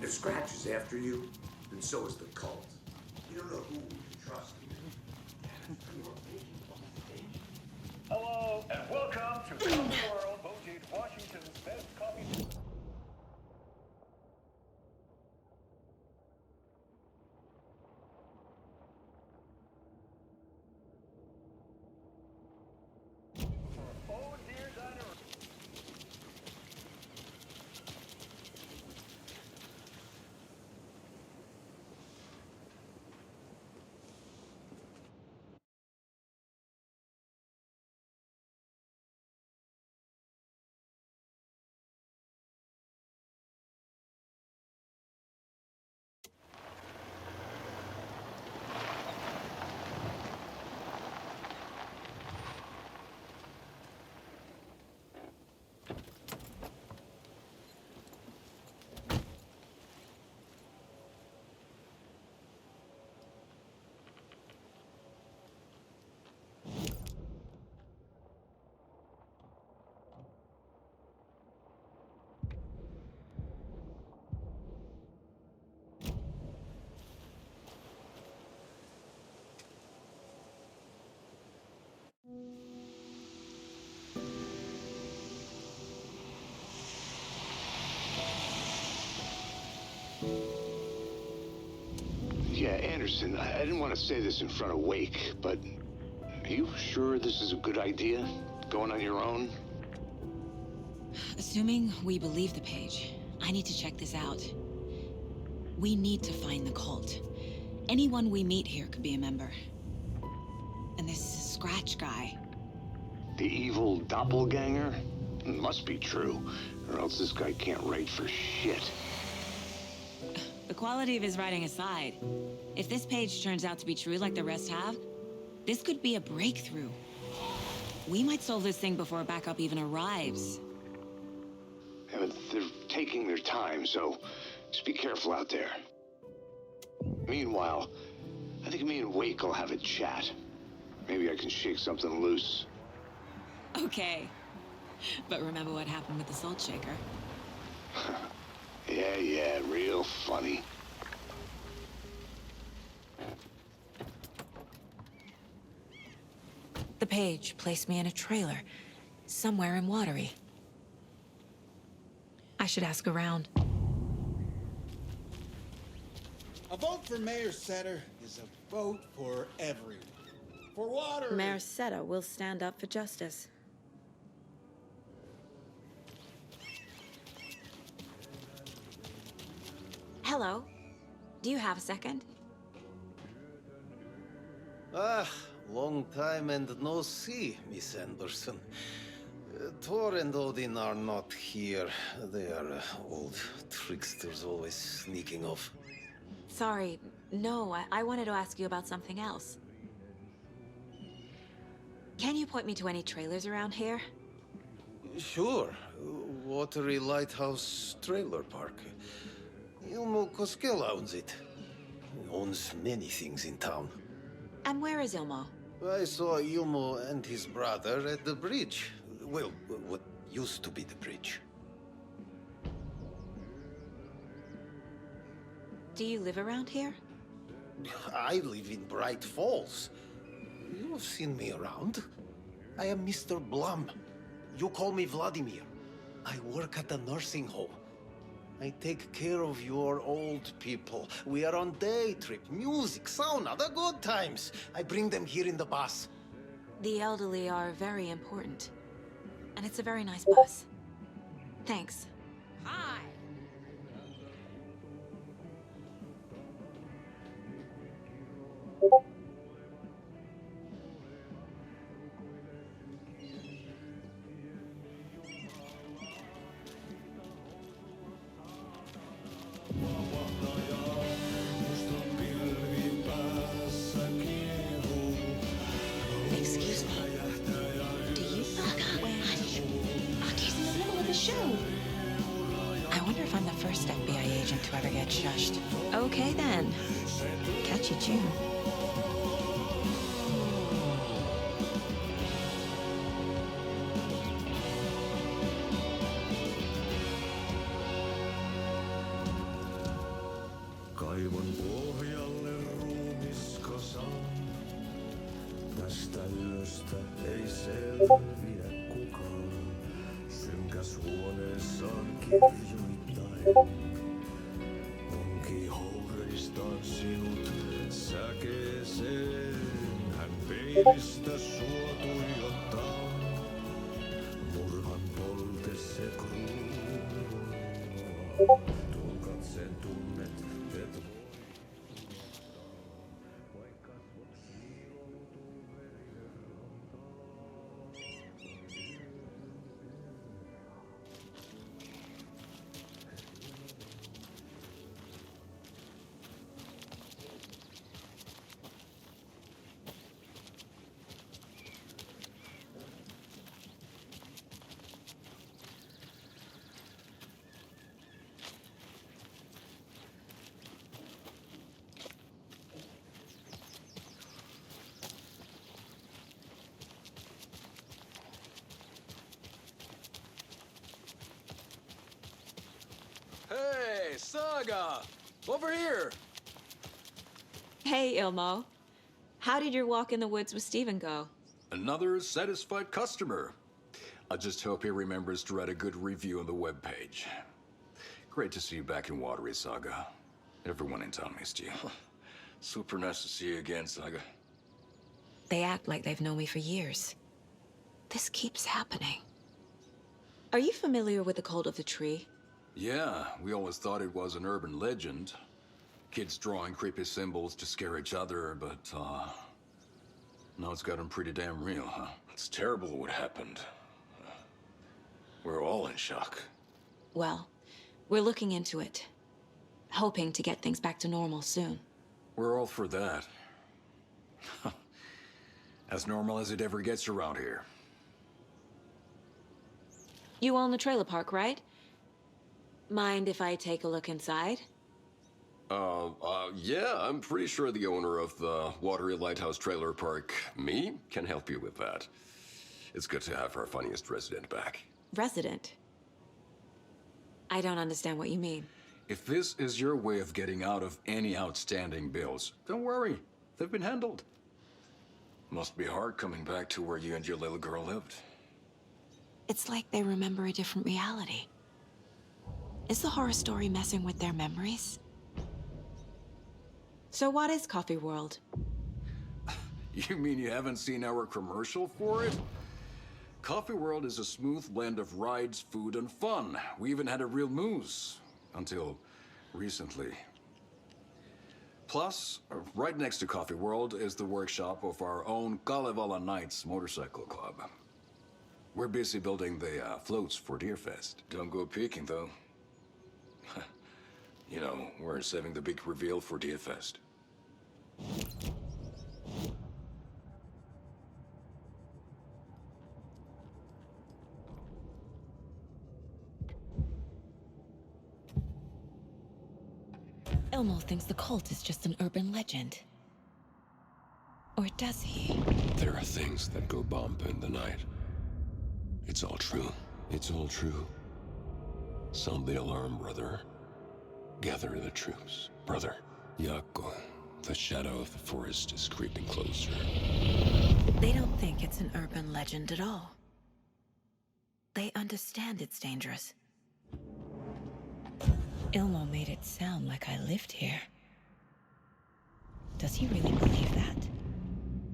If Scratch is after you, then so is the cult. You don't know who we can trust. Hello, and welcome to Around the World, voted Washington's best coffee. Oh dear diner. Yeah, Anderson, I didn't want to say this in front of Wake, but are you sure this is a good idea? Going on your own? Assuming we believe the page, I need to check this out. We need to find the cult. Anyone we meet here could be a member. And this Scratch guy. The evil doppelganger? Must be true, or else this guy can't write for shit. The quality of his writing aside, if this page turns out to be true like the rest have, this could be a breakthrough. We might solve this thing before backup even arrives. Yeah, but they're taking their time, so just be careful out there. Meanwhile, I think me and Wake will have a chat. Maybe I can shake something loose. Okay. But remember what happened with the salt shaker? Yeah, real funny. The page placed me in a trailer, somewhere in Watery. I should ask around. A vote for Mayor Setter is a vote for everyone. For water. Mayor Seta will stand up for justice. Hello. Do you have a second? Long time and no see, Miss Anderson. Thor and Odin are not here. They are old tricksters always sneaking off. Sorry. No, I wanted to ask you about something else. Can you point me to any trailers around here? Sure. Watery Lighthouse Trailer Park. Ilmo Koskela owns it. He owns many things in town. And where is Ilmo? I saw Ilmo and his brother at the bridge. Well, what used to be the bridge. Do you live around here? I live in Bright Falls. You've seen me around. I am Mr. Blum. You call me Vladimir. I work at a nursing home. I take care of your old people. We are on day trip, music, sauna, the good times. I bring them here in the bus. The elderly are very important. And it's a very nice bus. Thanks. Hi! Excuse me. Do you Saga? Hush. Aki's in the middle of the show. I wonder if I'm the first FBI agent to ever get shushed. Okay then. Catchy tune. selviä kukaan. Synkäs huoneessaan kirjoittain. Onki houreistaan sinut säkeeseen. Hän peilistä sua tuijottaa. Murhan polte se kruunua. Tuon katseen tunnet, et voi unohtaa. Vaikka kasvot kiiloutuu verirantaan. Hey, Saga! Over here! Hey, Ilmo. How did your walk in the woods with Steven go? Another satisfied customer. I just hope he remembers to write a good review on the webpage. Great to see you back in Watery, Saga. Everyone in town missed you. Super nice to see you again, Saga. They act like they've known me for years. This keeps happening. Are you familiar with the Cult of the Tree? Yeah, we always thought it was an urban legend. Kids drawing creepy symbols to scare each other, but, now it's gotten pretty damn real, huh? It's terrible what happened. We're all in shock. Well, we're looking into it. Hoping to get things back to normal soon. We're all for that. As normal as it ever gets around here. You own the trailer park, right? Mind if I take a look inside? Yeah, I'm pretty sure the owner of the Watery Lighthouse Trailer Park, me, can help you with that. It's good to have our funniest resident back. Resident? I don't understand what you mean. If this is your way of getting out of any outstanding bills, don't worry. They've been handled. Must be hard coming back to where you and your little girl lived. It's like they remember a different reality. Is the horror story messing with their memories? So what is Coffee World? You mean you haven't seen our commercial for it? Coffee World is a smooth blend of rides, food, and fun. We even had a real moose. Until recently. Plus, right next to Coffee World is the workshop of our own Kalevala Knights Motorcycle Club. We're busy building the floats for Deerfest. Don't go peeking, though. You know, we're saving the big reveal for Deerfest. Elmo thinks the cult is just an urban legend. Or does he? There are things that go bump in the night. It's all true. It's all true. Sound the alarm, brother. Gather the troops, brother. Jaakko, the shadow of the forest is creeping closer. They don't think it's an urban legend at all. They understand it's dangerous. Ilmo made it sound like I lived here. Does he really believe that?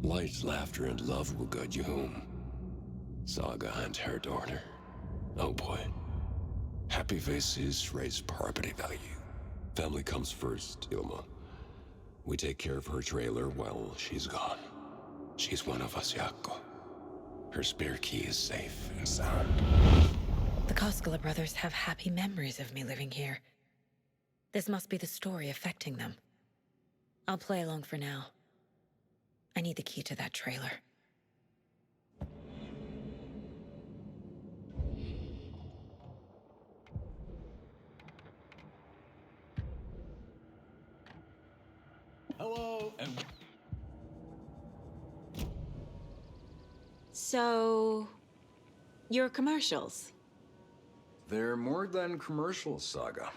Light, laughter, and love will guide you home. Saga and her daughter. Oh boy. Happy faces raise property value. Family comes first, Ilma. We take care of her trailer while she's gone. She's one of us, Jaakko. Her spare key is safe and sound. The Koskela brothers have happy memories of me living here. This must be the story affecting them. I'll play along for now. I need the key to that trailer. Hello, and So, your commercials? They're more than commercials, Saga.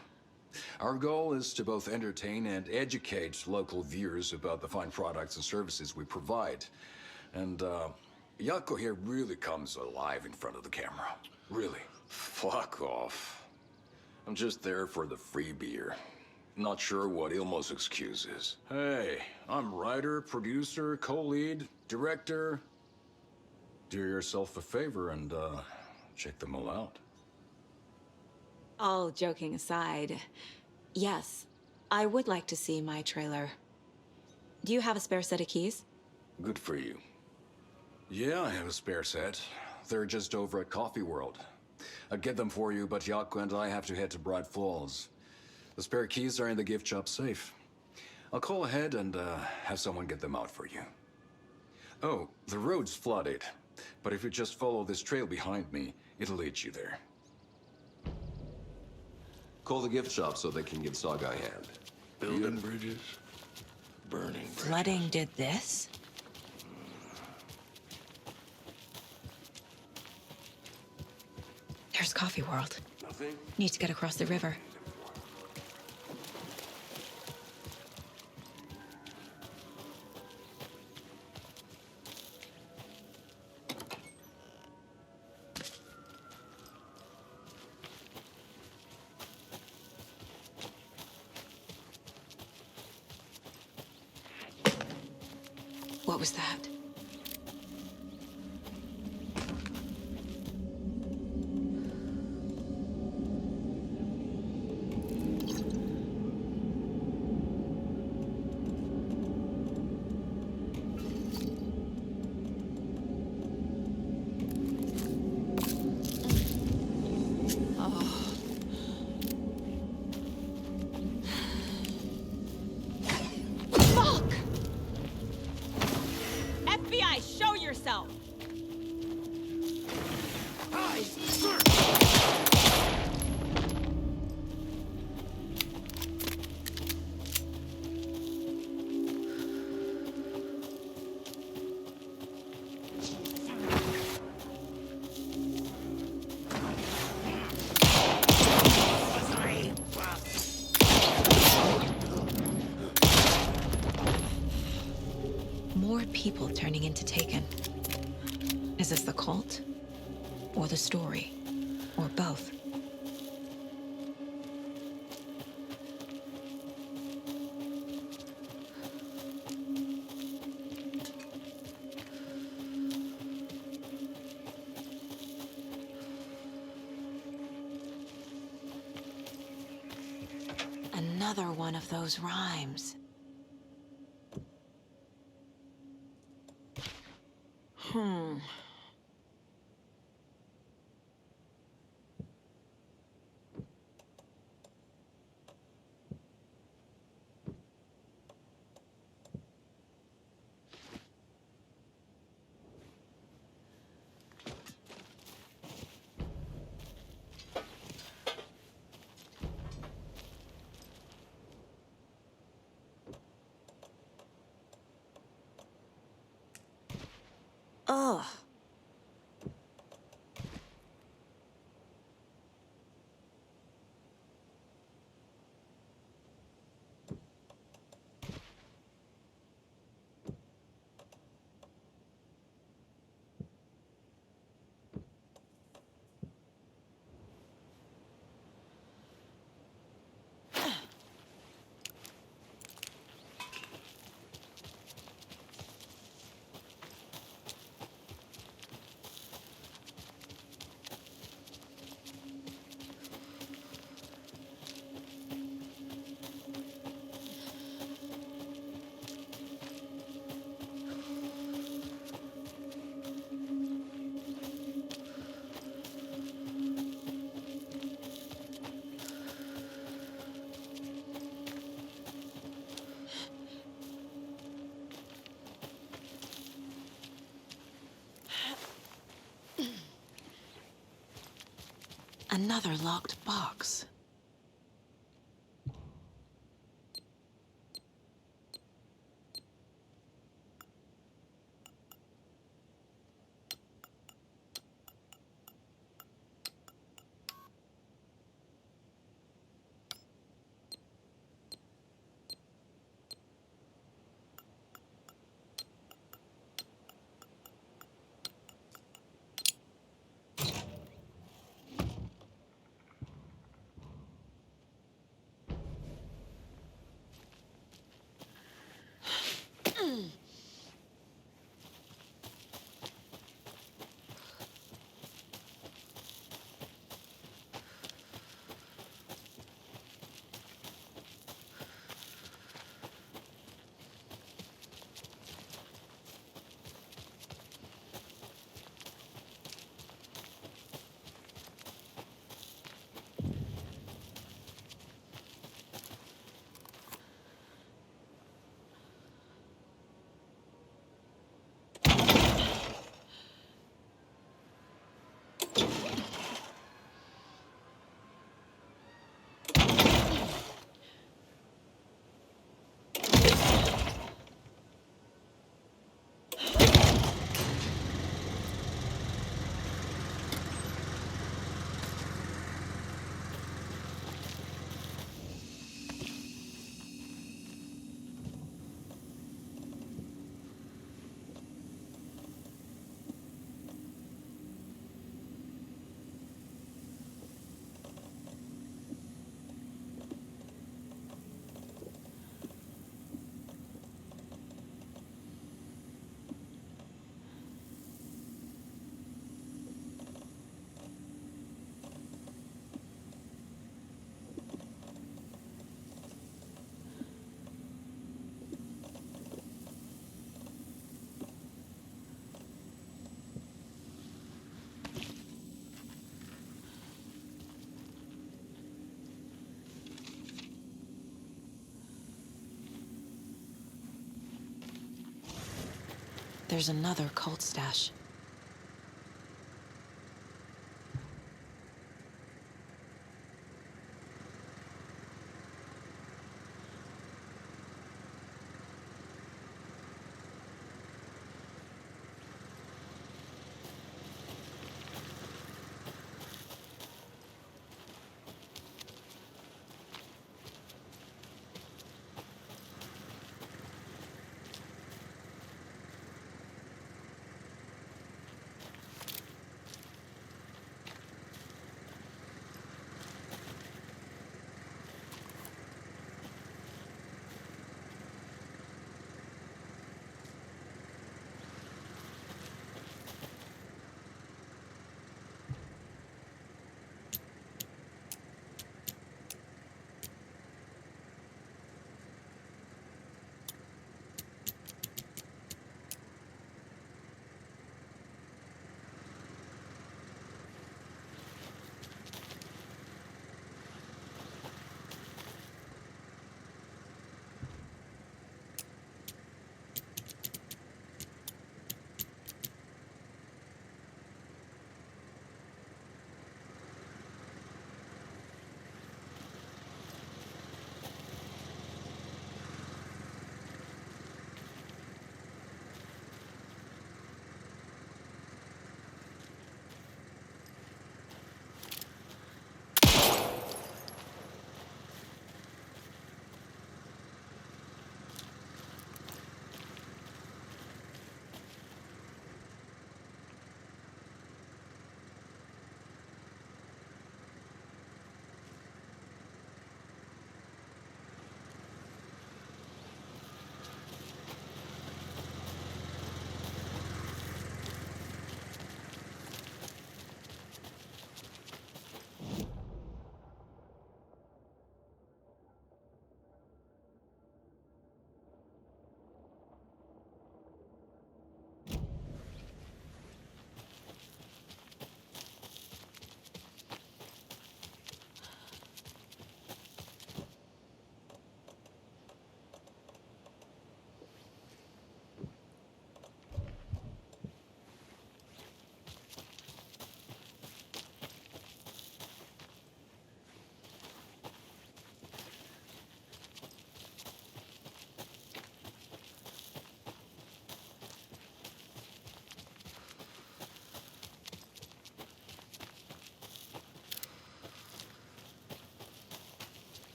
Our goal is to both entertain and educate local viewers about the fine products and services we provide. And, Yako here really comes alive in front of the camera. Really. Fuck off. I'm just there for the free beer. Not sure what Ilmo's excuse is. Hey, I'm writer, producer, co-lead, director. Do yourself a favor and, check them all out. All joking aside, yes, I would like to see my trailer. Do you have a spare set of keys? Good for you. Yeah, I have a spare set. They're just over at Coffee World. I'd get them for you, but Yako and I have to head to Bright Falls. The spare keys are in the gift shop safe. I'll call ahead and have someone get them out for you. Oh, the road's flooded, but if you just follow this trail behind me, it'll lead you there. Call the gift shop so they can give Saga a hand. Building bridges, burning bridges. Flooding did this? There's Coffee World. Nothing? Need to get across the river. What was that? Fuck! FBI, show yourself! More people turning into Taken. Is this the cult? Or the story? Or both? Another one of those rhymes. Ugh. Another locked box. there's another cult stash.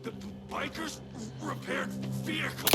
The bikers repaired vehicle.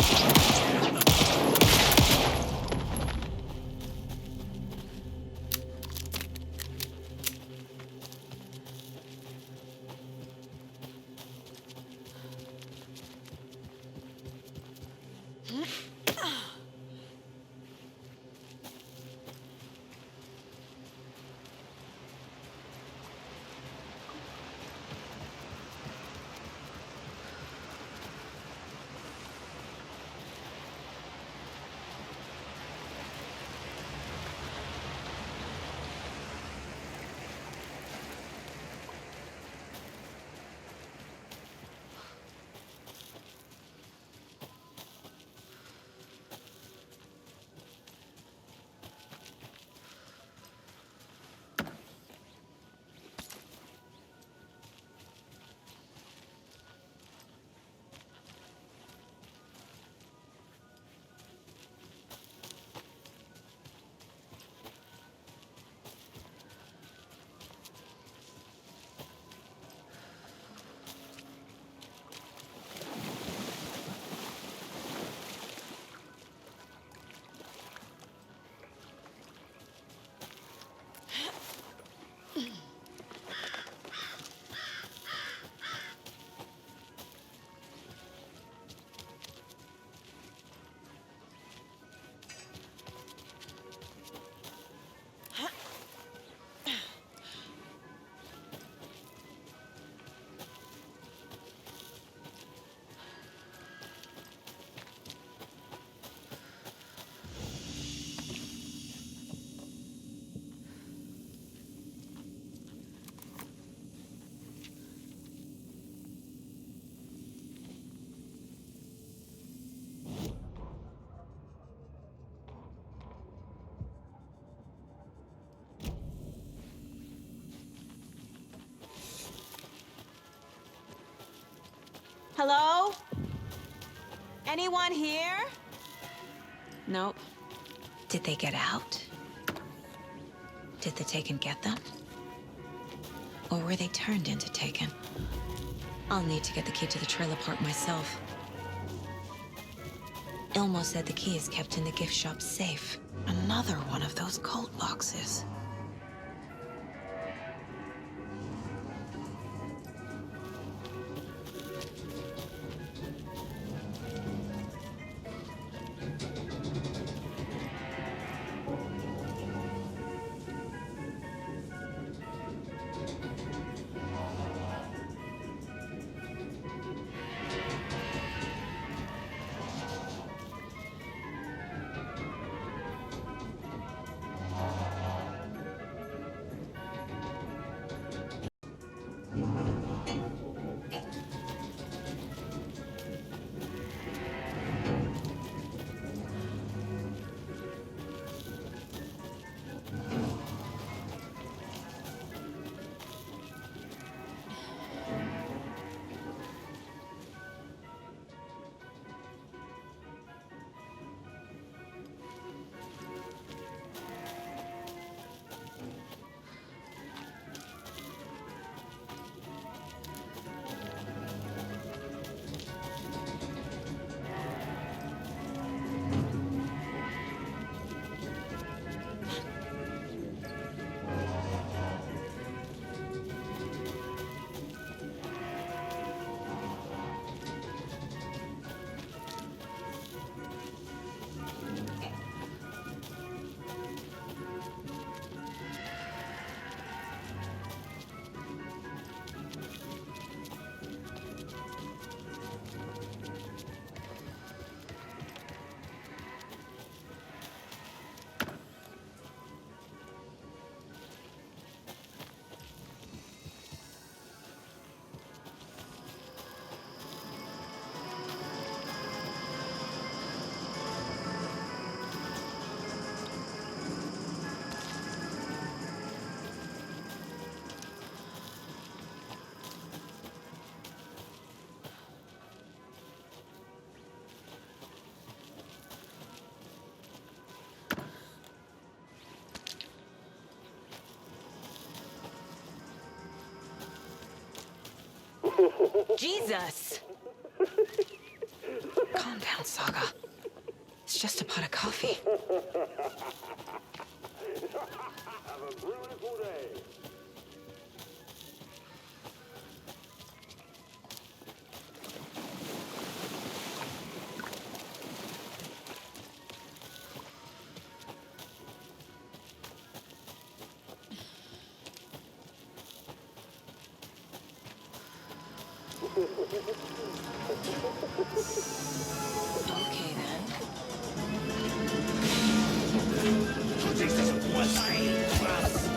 Hello? Anyone here? Nope. Did they get out? Did the Taken get them? Or were they turned into Taken? I'll need to get the key to the trailer park myself. Ilmo said the key is kept in the gift shop safe. Another one of those cold boxes. Jesus! Calm down, Saga. It's just a pot of coffee. Have a beautiful day. Okay, then. It's going to have a screwdriver.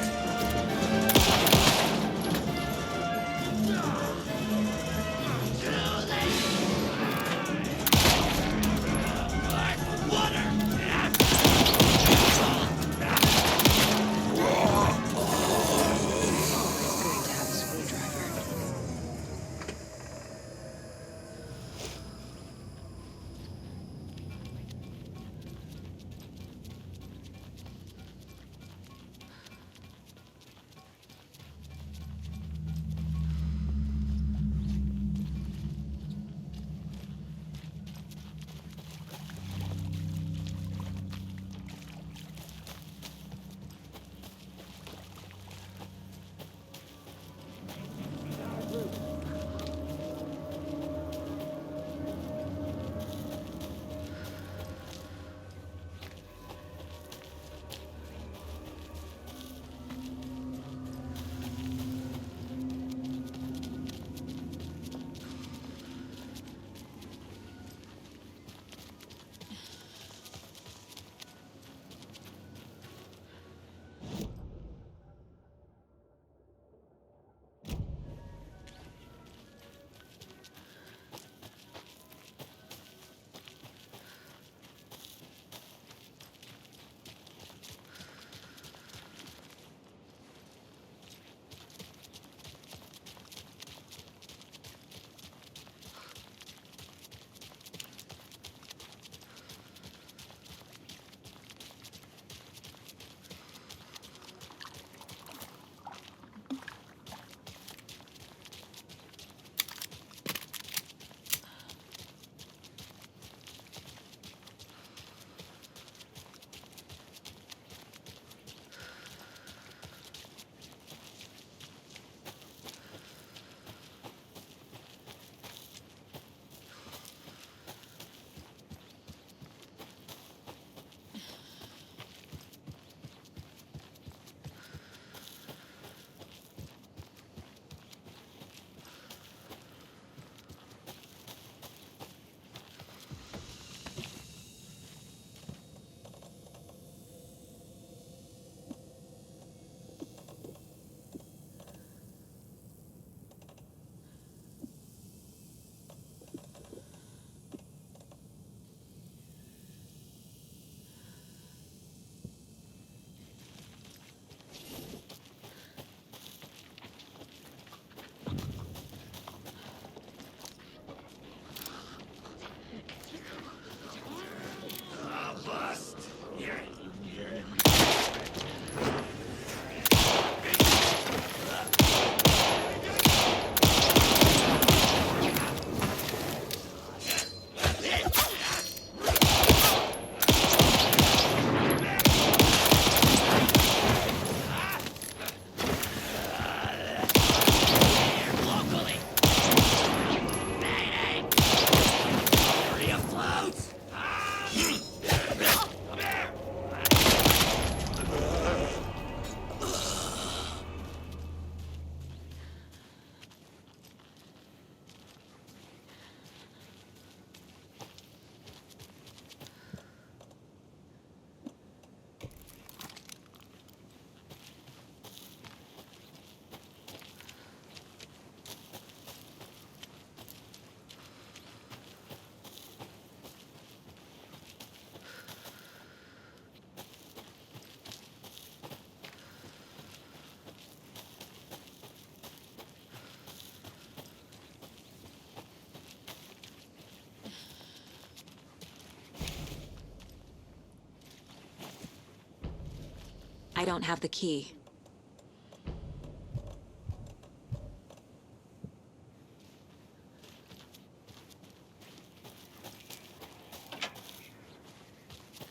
I don't have the key.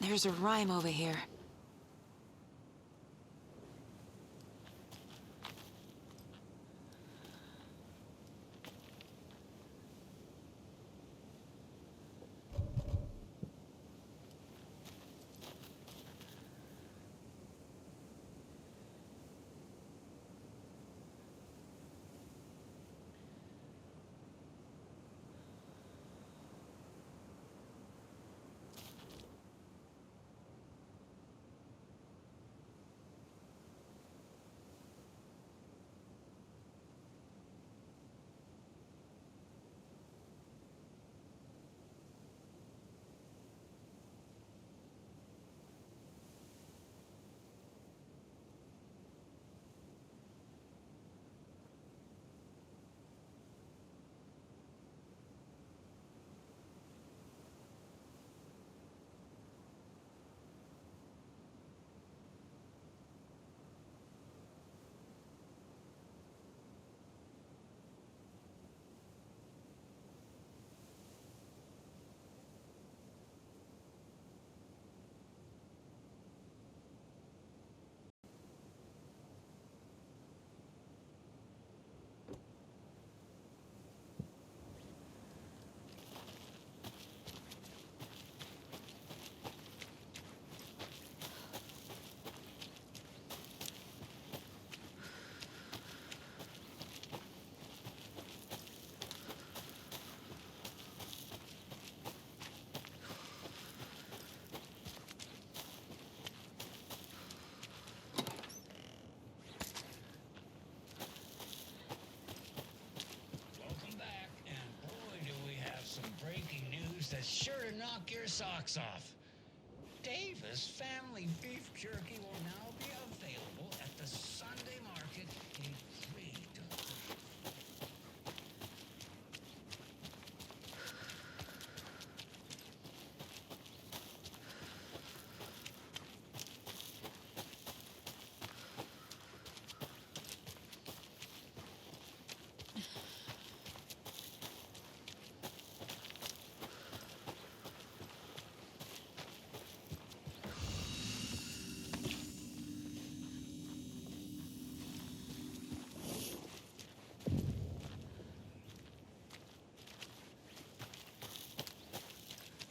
There's a rhyme over here. Welcome back, and boy, do we have some breaking news that's sure to knock your socks off. Davis Family Beef Jerky will now be available at the Sunday market in 3 dollars.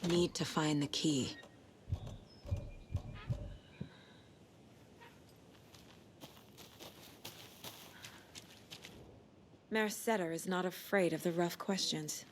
Need to find the key. Mayor Setter is not afraid of the rough questions.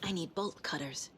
I need bolt cutters.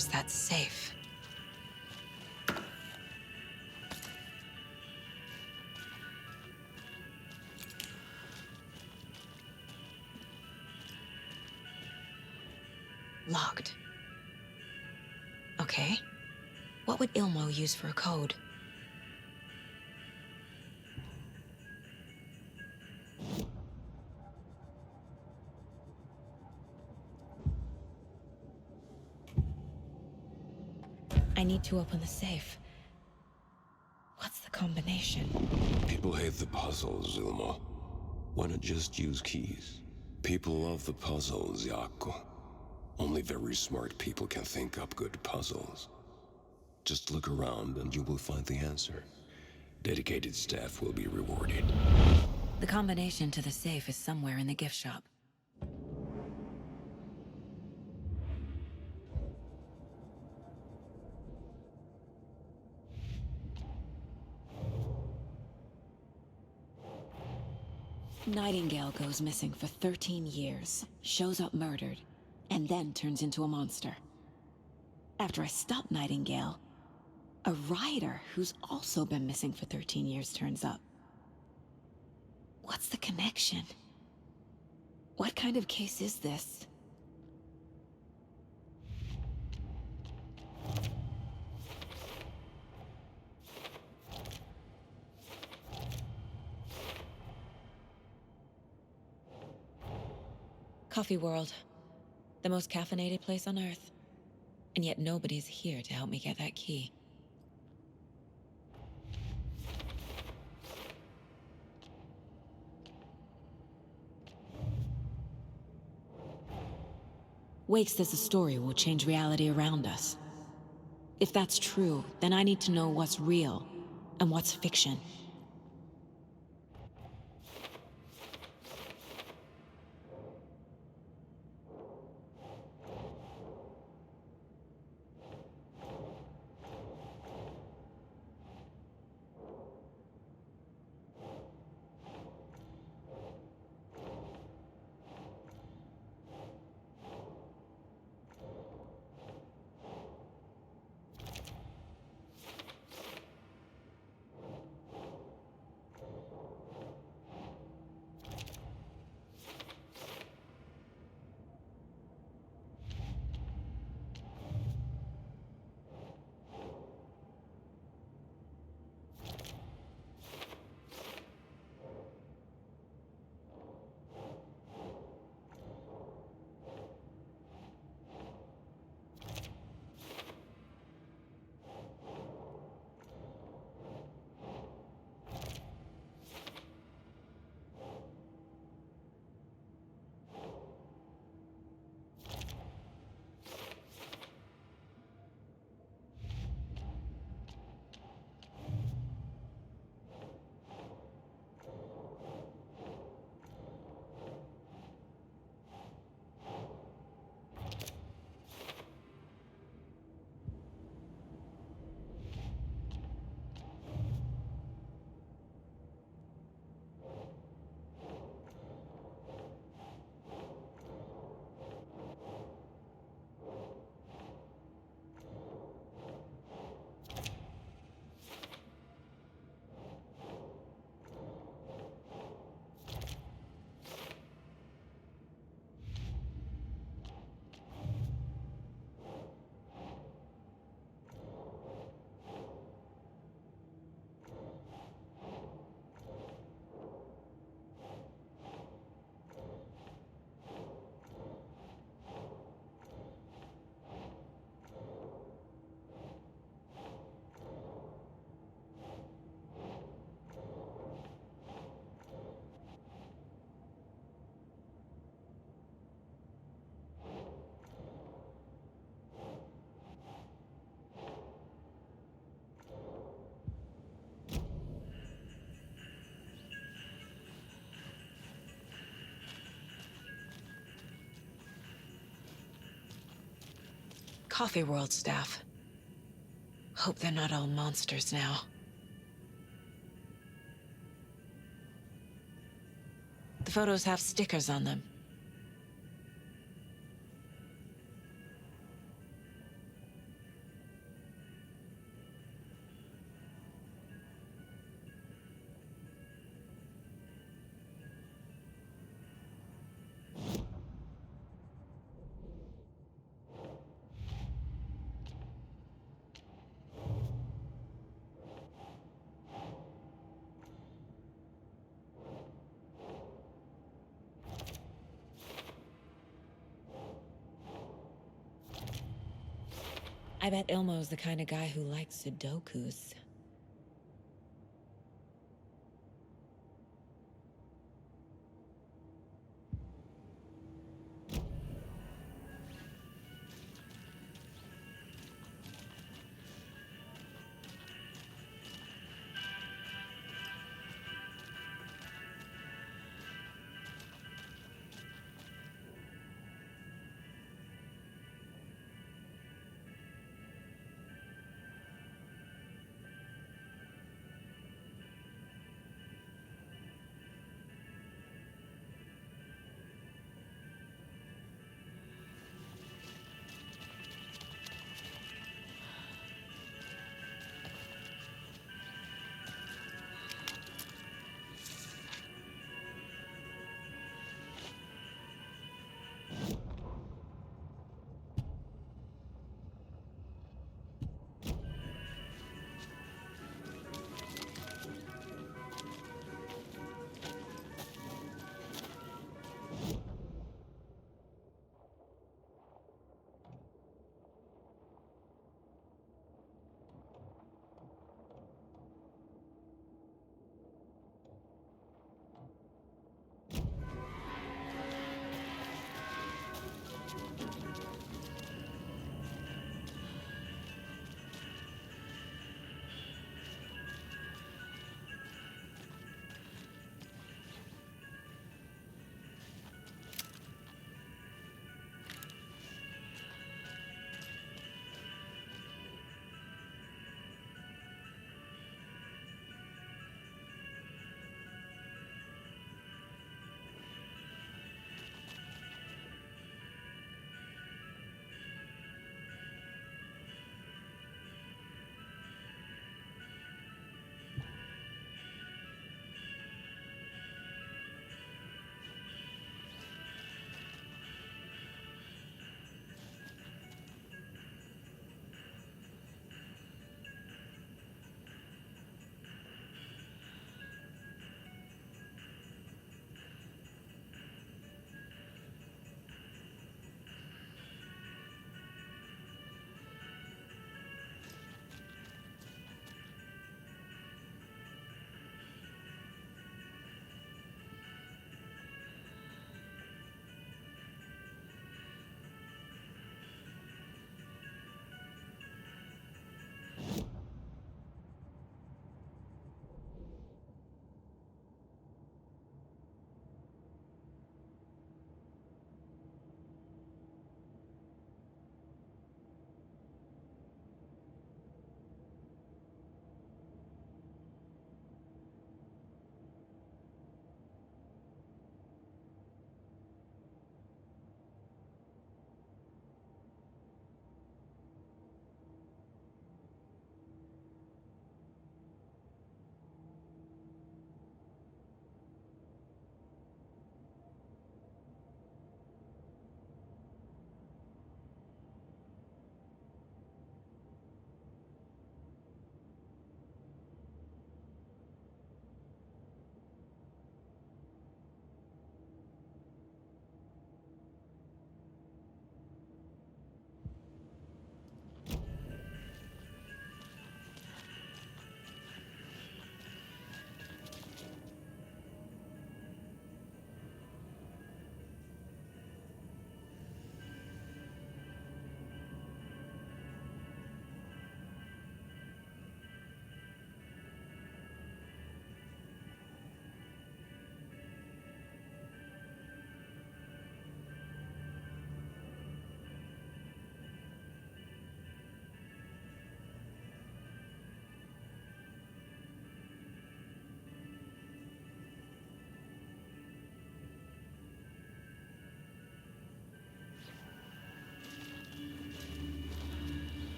Where's that safe? Locked. Okay. What would Ilmo use for a code? I need to open the safe. What's the combination? People hate the puzzles, Ilmo. Why not just use keys? People love the puzzles, Jaakko. Only very smart people can think up good puzzles. Just look around and you will find the answer. Dedicated staff will be rewarded. The combination to the safe is somewhere in the gift shop. Nightingale goes missing for 13 years, shows up murdered, and then turns into a monster. After I stop Nightingale, a rider who's also been missing for 13 years turns up. What's the connection? What kind of case is this? Coffee World. The most caffeinated place on Earth. And yet nobody's here to help me get that key. Wake says the story will change reality around us. If that's true, then I need to know what's real and what's fiction. Coffee World staff. Hope they're not all monsters now. The photos have stickers on them. I bet Ilmo's the kind of guy who likes Sudokus.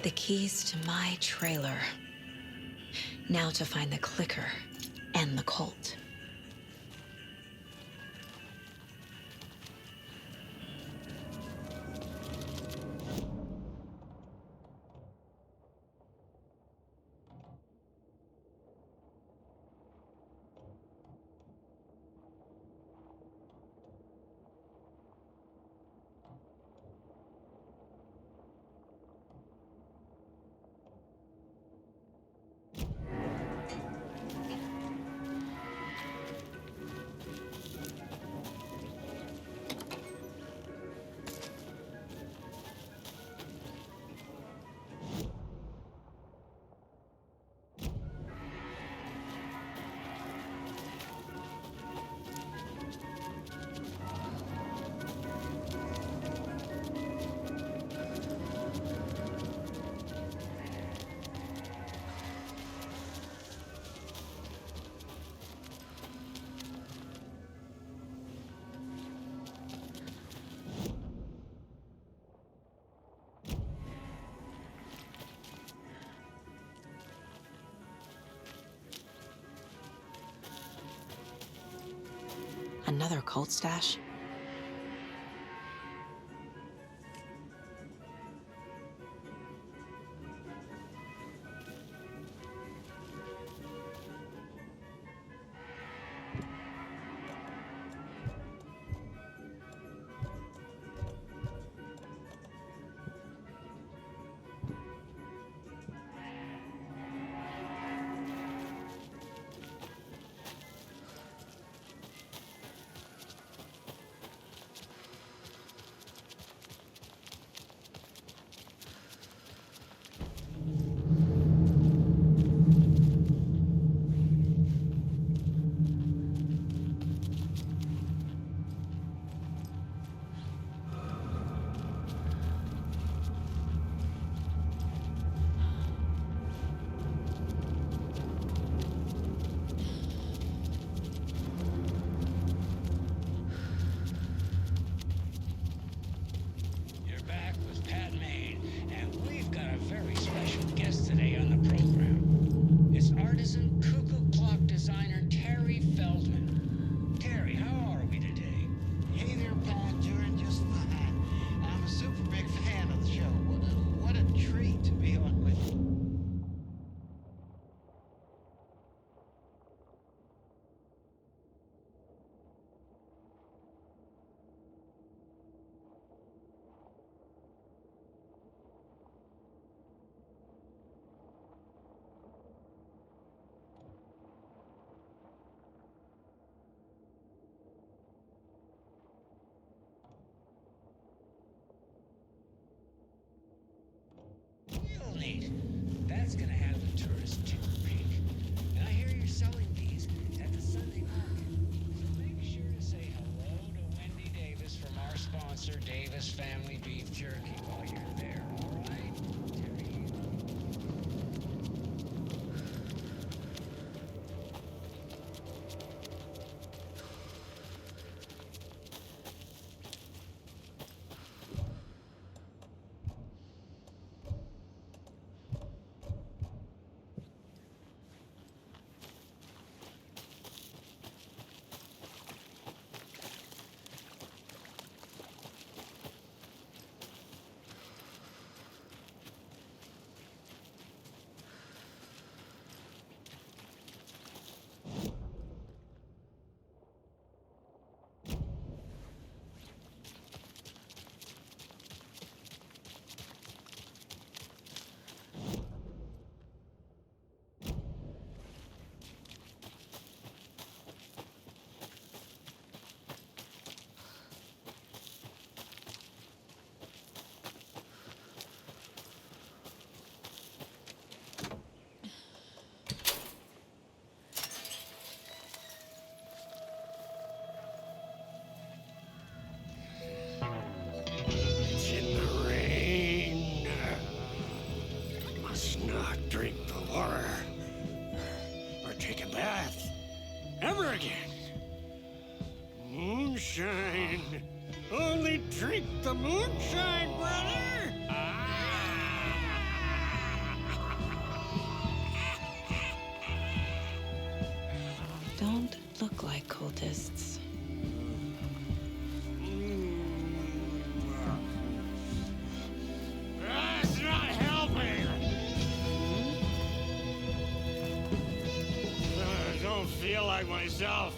The keys to my trailer. Now to find the clicker and the cult. Another cult stash? Real neat. That's gonna have the tourists too pink. And I hear you're selling these at the Sunday market. So make sure to say hello to Wendy Davis from our sponsor, Davis Family Beef Jerky, while you're there, all right? Terry. It's in the rain. Must not drink the water or take a bath ever again. Moonshine. Only drink the moonshine, brother. Don't look like cultists. That's not helping. I don't feel like myself.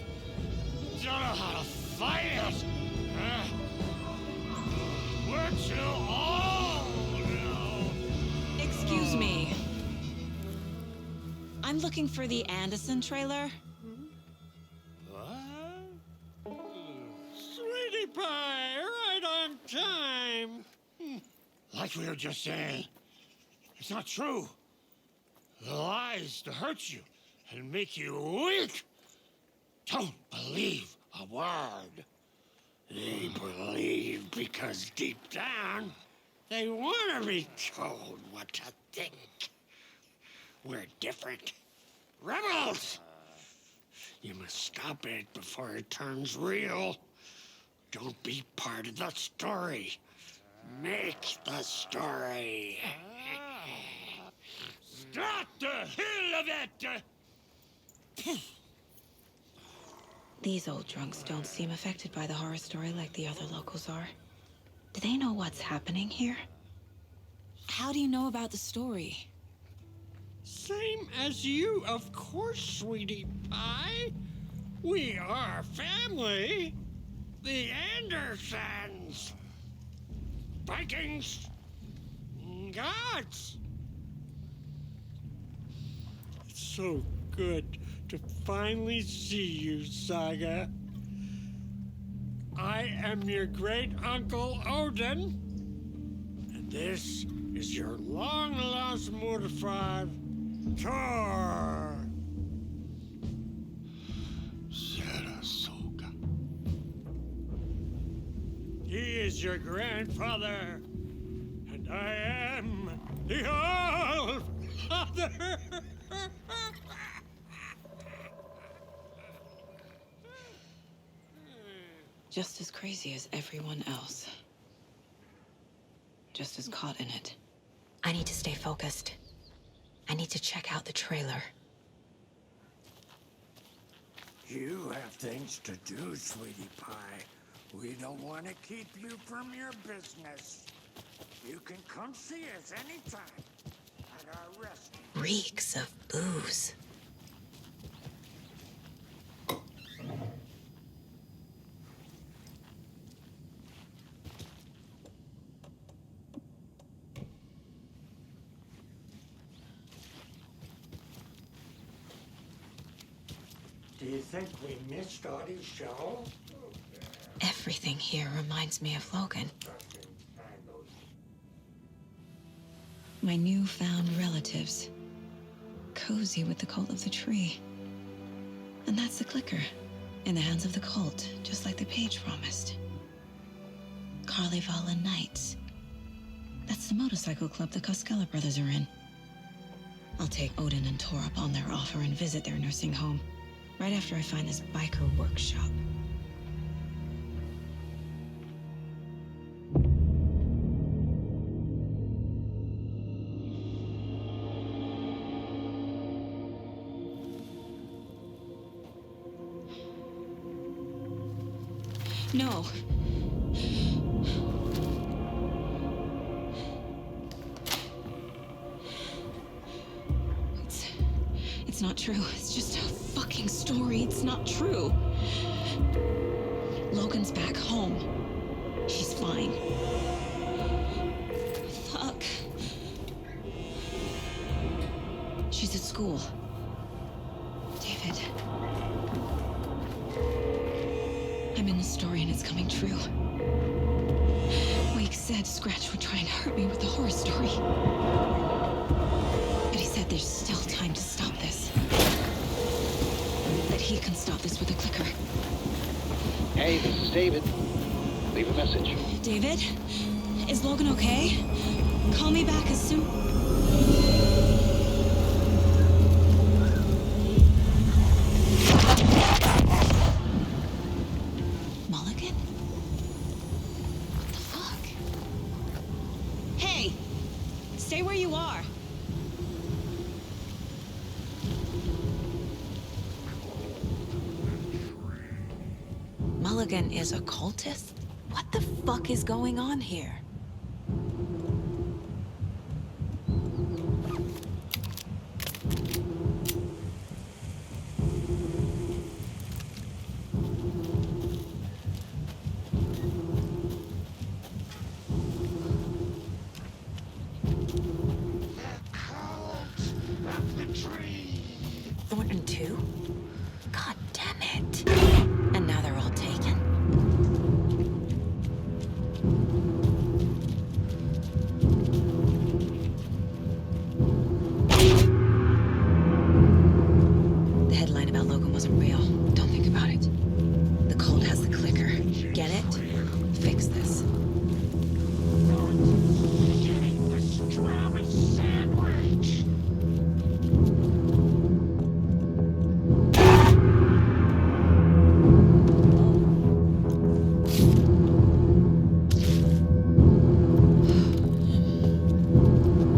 Don't know how to fight it. We're too old now. Excuse me. I'm looking for the Anderson trailer. What? Sweetie pie, right on time. Like we were just saying, it's not true. The lies to hurt you and make you weak. Don't believe a word. They believe because deep down, they want to be told what to think. We're different. Rebels! You must stop it before it turns real. Don't be part of the story. Make the story. Stop the hell of it! These old drunks don't seem affected by the horror story like the other locals are. Do they know what's happening here? How do you know about the story? Same as you, of course, sweetie pie. We are family. The Andersons. Vikings. Gods. It's so good to finally see you, Saga. I am your great uncle Odin, and this is your long-lost mortified Thor. Sarasota. He is your grandfather, and I am the All-Father. Just as crazy as everyone else. Just as caught in it. I need to stay focused. I need to check out the trailer. You have things to do, sweetie pie. We don't want to keep you from your business. You can come see us anytime at our restaurant. Reeks of booze. Do you think we missed Audie's show? Everything here reminds me of Logan. My newfound relatives. Cozy with the cult of the tree. And that's the clicker. In the hands of the cult, just like the page promised. Carnival and Knights. That's the motorcycle club the Koskela brothers are in. I'll take Odin and Tor up on their offer and visit their nursing home. Right after I find this biker workshop. No. It's not true. It's just a fucking story. It's not true. Logan's back home. She's fine. Fuck. She's at school. David. I'm in the story and it's coming true. Wake said Scratch would try and hurt me with the horror story. But he said there's still time to stop this. That he can stop this with a clicker. Hey, this is David. Leave a message. David? Is Logan okay? Call me back as soon... Mulligan? What the fuck? Hey! Stay where you are. Mulligan is a cultist? What the fuck is going on here? Thornton 2? God damn it. And now they're all taken? The headline about Logan wasn't real. Don't think about it. The cult has the clicker. Get it? Fix this.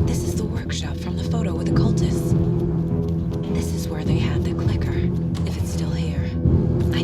This is the workshop from the photo with the cultists. This is where they had the clicker, if it's still here. I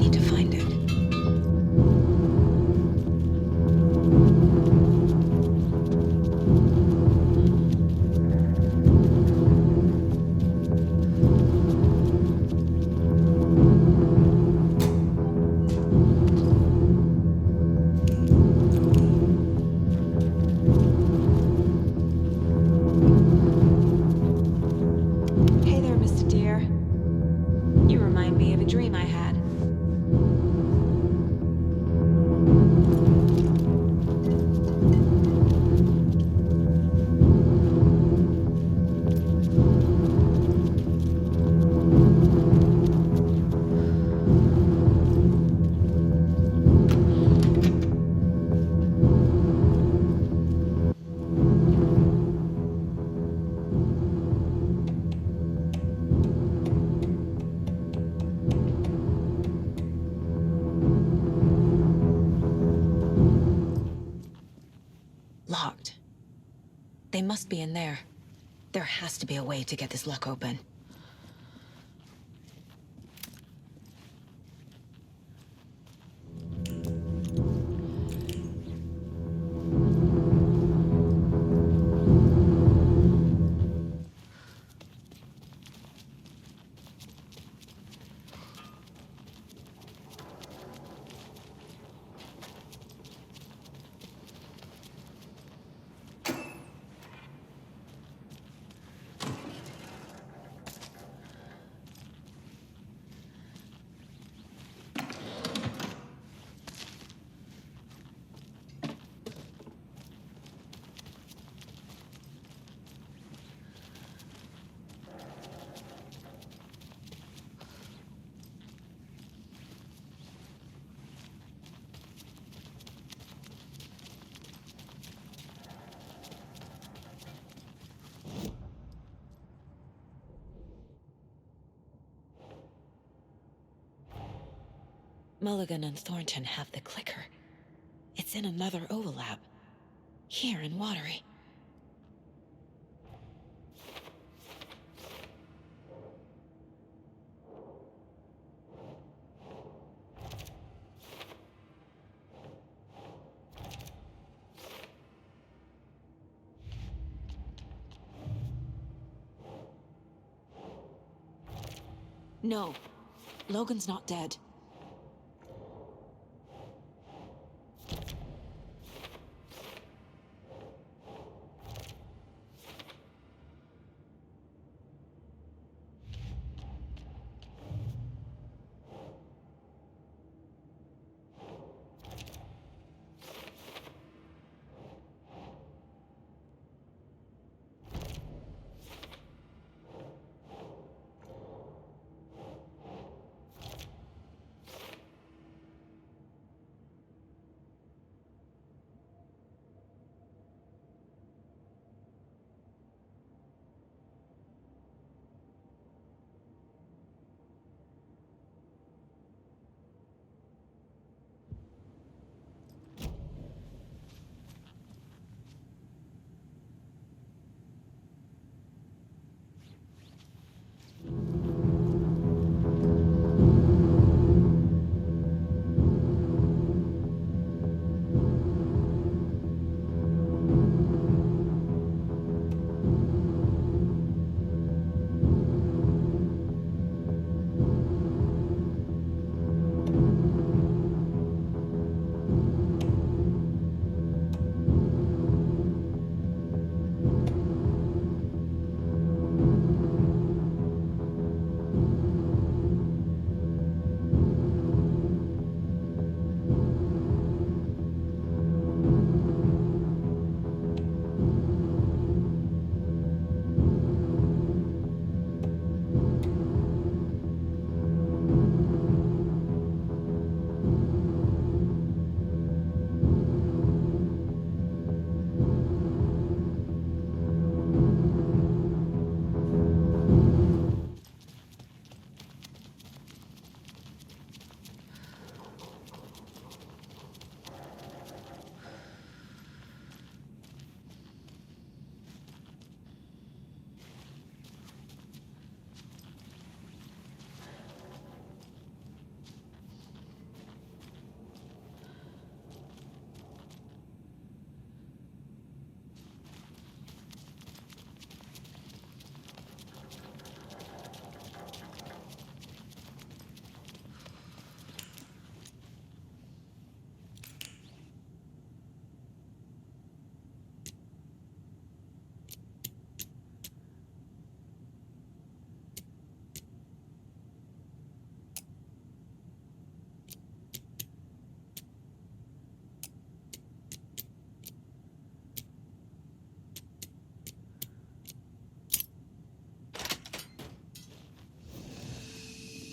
remind me of a dream I had. Locked. They must be in there. There has to be a way to get this lock open. Mulligan and Thornton have the clicker. It's in another overlap. Here in Watery. No. Logan's not dead.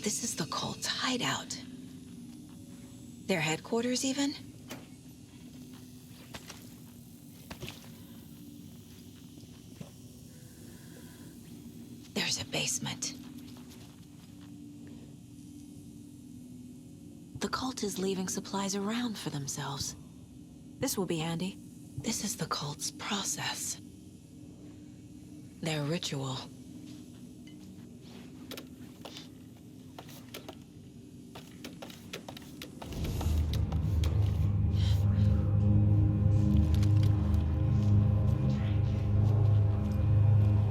This is the cult's hideout. Their headquarters, even? There's a basement. The cult is leaving supplies around for themselves. This will be handy. This is the cult's process. Their ritual.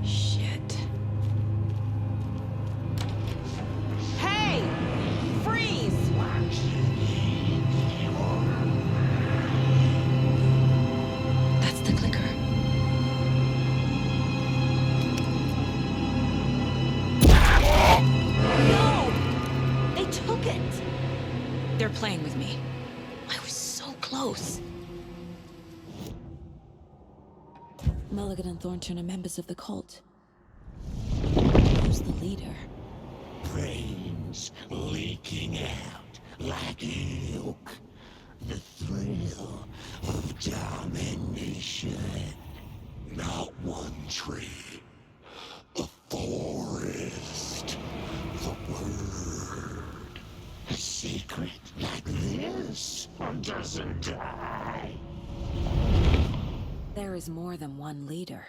Shit. Hey! Freeze! That's the clicker. No! They took it! They're playing with me. I was so close. Mulligan and Thornton are members of the cult. Who's the leader? Brains leaking out like milk. The thrill of domination. Not one tree. A forest. The word. A secret like this doesn't die. There is more than one leader.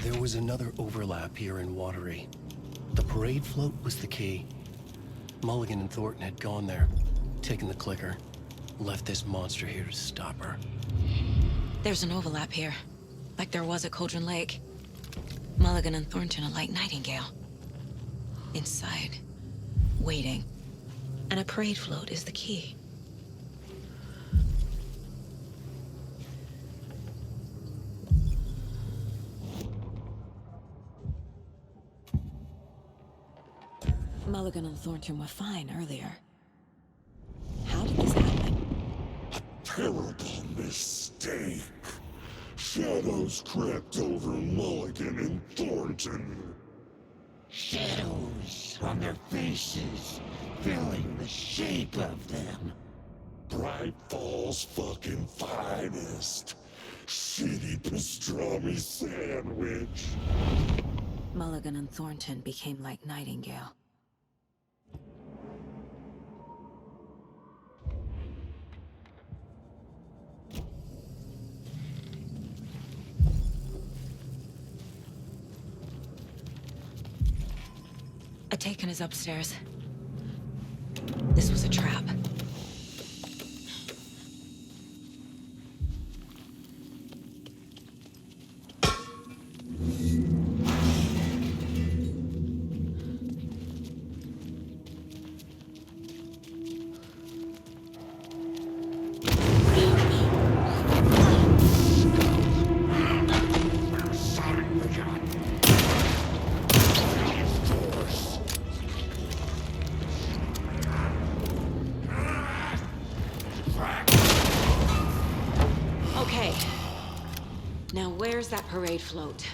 There was another overlap here in Watery. The parade float was the key. Mulligan and Thornton had gone there, taken the clicker, left this monster here to stop her. There's an overlap here, like there was at Cauldron Lake. Mulligan and Thornton are like Nightingale. Inside, waiting. And a parade float is the key. Mulligan and Thornton were fine earlier. How did this happen? Terrible mistake. Shadows crept over Mulligan and Thornton. Shadows on their faces, filling the shape of them. Bright Falls fucking finest. Shitty pastrami sandwich. Mulligan and Thornton became like Nightingale. Taken is upstairs. This was a trap. Okay. Now where's that parade float?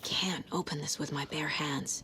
Can't open this with my bare hands.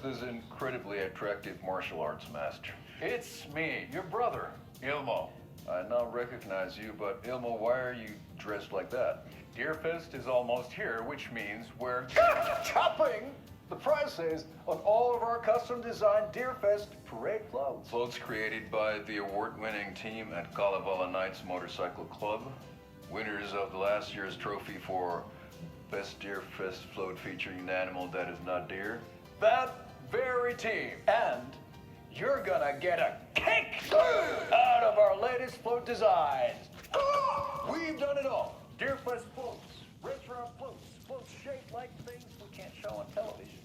this incredibly attractive martial arts master? It's me, your brother, Ilmo. I now recognize you, but Ilmo, why are you dressed like that? Deerfest is almost here, which means we're chopping the prices on all of our custom-designed Deerfest parade floats. Floats created by the award-winning team at Kalevala Knights Motorcycle Club, winners of the last year's trophy for Best Deerfest float featuring an animal that is not deer. That very team. And you're gonna get a kick out of our latest float designs. We've done it all. Deerfest floats, retro floats, floats shaped like things we can't show on television.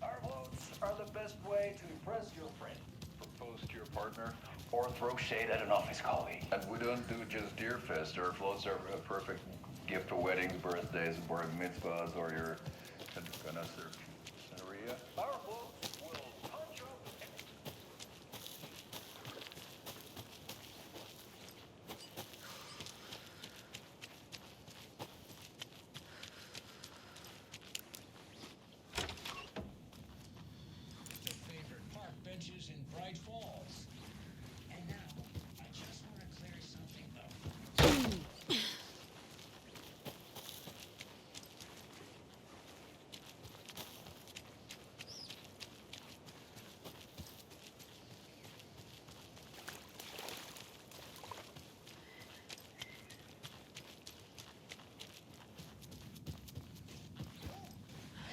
Our floats are the best way to impress your friend, propose to your partner, or throw shade at an office colleague. And we don't do just Deerfest. Our floats are a perfect gift for weddings, birthdays, bar mitzvahs, or your scenario. Our floats will punch up. Your favorite park benches in Bright Falls. And now, I just want to clear something up.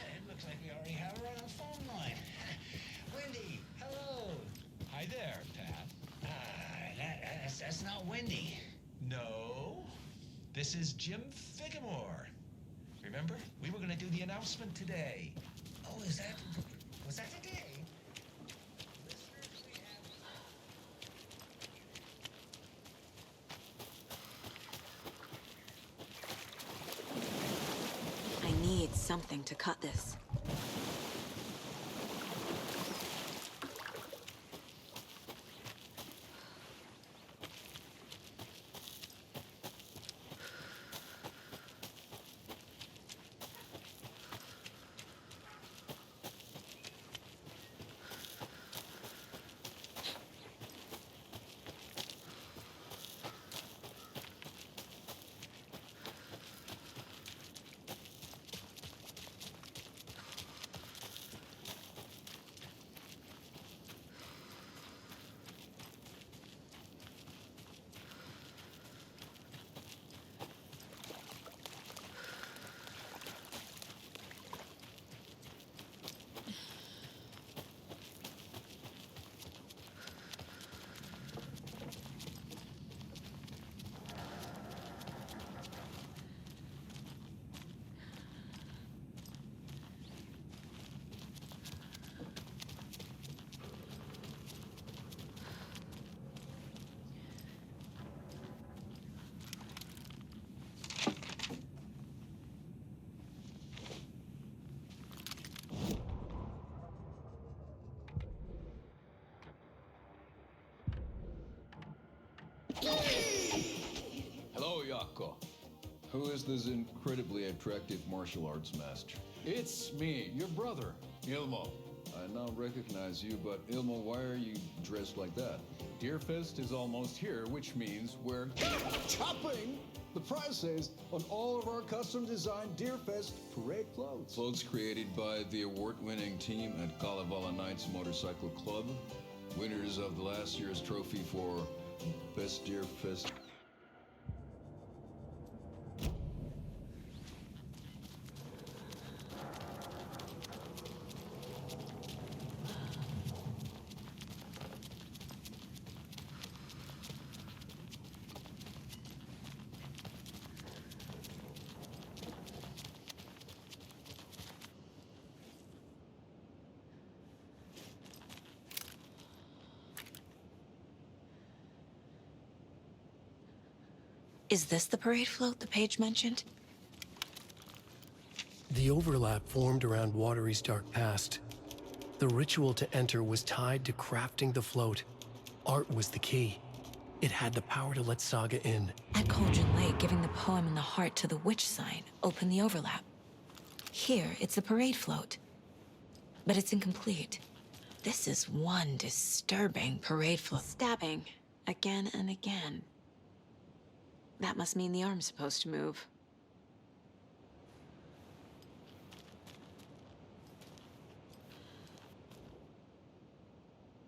It looks like we already have her on the phone line. Wendy, hello. Hi there, Pat. That's not Wendy. No, this is Jim Figamore. Remember, we were going to do the announcement today. Oh, was that today? Listeners, we have... I need something to cut this. Hello, Yako. Who is this incredibly attractive martial arts master? It's me, your brother, Ilmo. I now recognize you, but Ilmo, why are you dressed like that? Deerfest is almost here, which means we're chopping the prices on all of our custom-designed Deerfest parade floats. Floats created by the award-winning team at Kalevala Knights Motorcycle Club, winners of the last year's trophy for Best Deerfest. Is this the parade float the page mentioned? The overlap formed around Watery's dark past. The ritual to enter was tied to crafting the float. Art was the key. It had the power to let Saga in. At Cauldron Lake, giving the poem and the heart to the witch sign opened the overlap. Here, it's the parade float. but it's incomplete. This is one disturbing parade float. Stabbing again and again. That must mean the arm's supposed to move.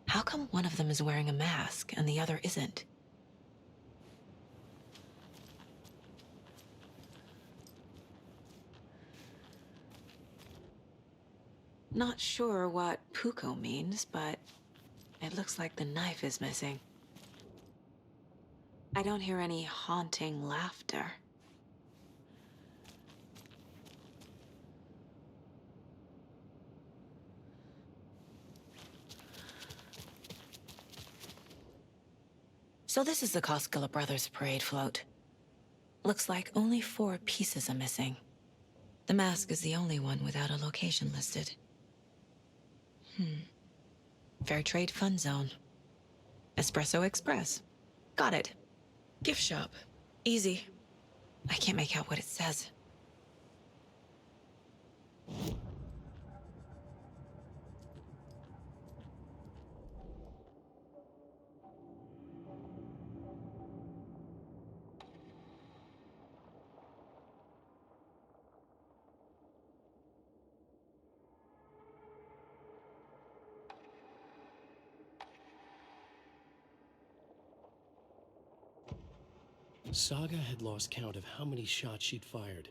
How come one of them is wearing a mask and the other isn't? Not sure what Puko means, but it looks like the knife is missing. I don't hear any haunting laughter. So this is the Koskela Brothers parade float. Looks like only 4 pieces are missing. The mask is the only one without a location listed. Fair Trade Fun Zone. Espresso Express. Got it. Gift shop. Easy. I can't make out what it says. Saga had lost count of how many shots she'd fired,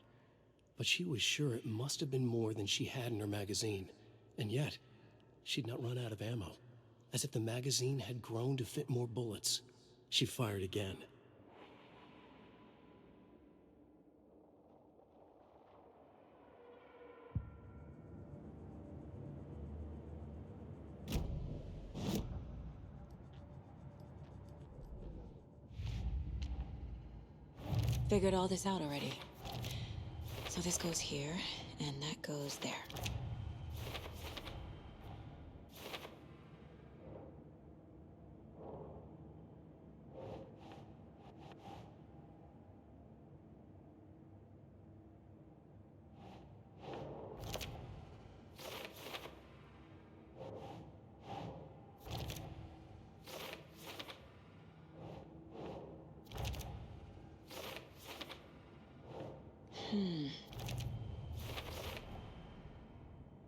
but she was sure it must have been more than she had in her magazine. And yet, she'd not run out of ammo. As if the magazine had grown to fit more bullets. She fired again. Figured all this out already. So this goes here, and that goes there.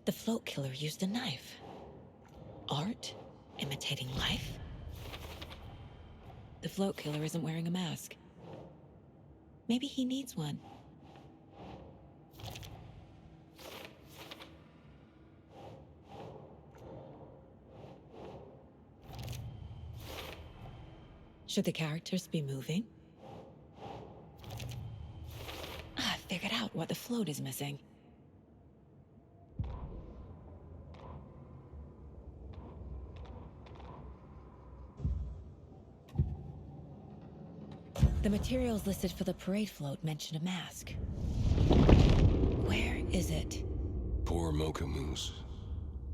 The float killer used a knife. Art? Imitating life? The float killer isn't wearing a mask. Maybe he needs one. Should the characters be moving? I figured out what the float is missing. The materials listed for the parade float mention a mask. Where is it? Poor Mocha Moose.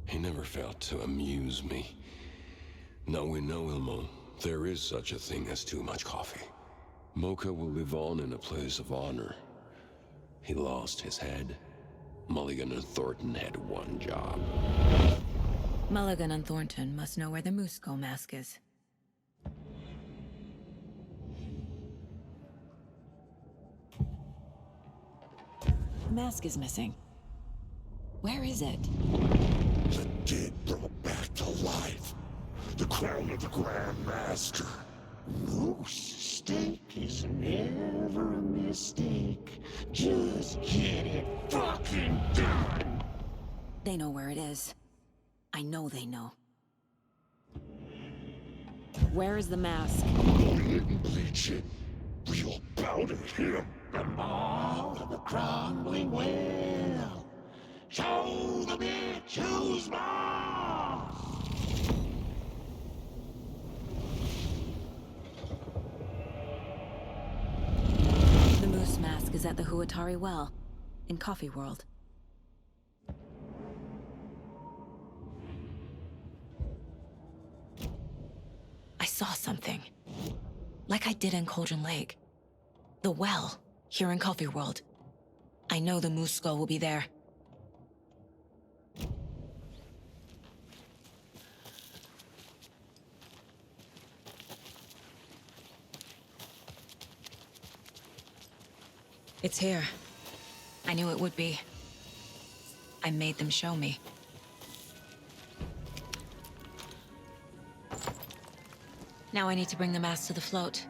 He never failed to amuse me. Now we know, Ilmo, there is such a thing as too much coffee. Mocha will live on in a place of honor. He lost his head. Mulligan and Thornton had one job. Mulligan and Thornton must know where the Moose Skull mask is. The mask is missing. Where is it? The dead brought back to life. The crown of the Grand Master. Moose steak is never a mistake. Just get it fucking done. They know where it is. I know they know. Where is the mask? Only it and bleach it. Real bout of him. The maw of the crumbling well. Show the bitch who's boss. The moose mask is at the Huatari Well, in Coffee World. I saw something. Like I did in Cauldron Lake. The well, here in Coffee World. I know the Moose Skull will be there. It's here. I knew it would be. I made them show me. Now I need to bring the mask to the float.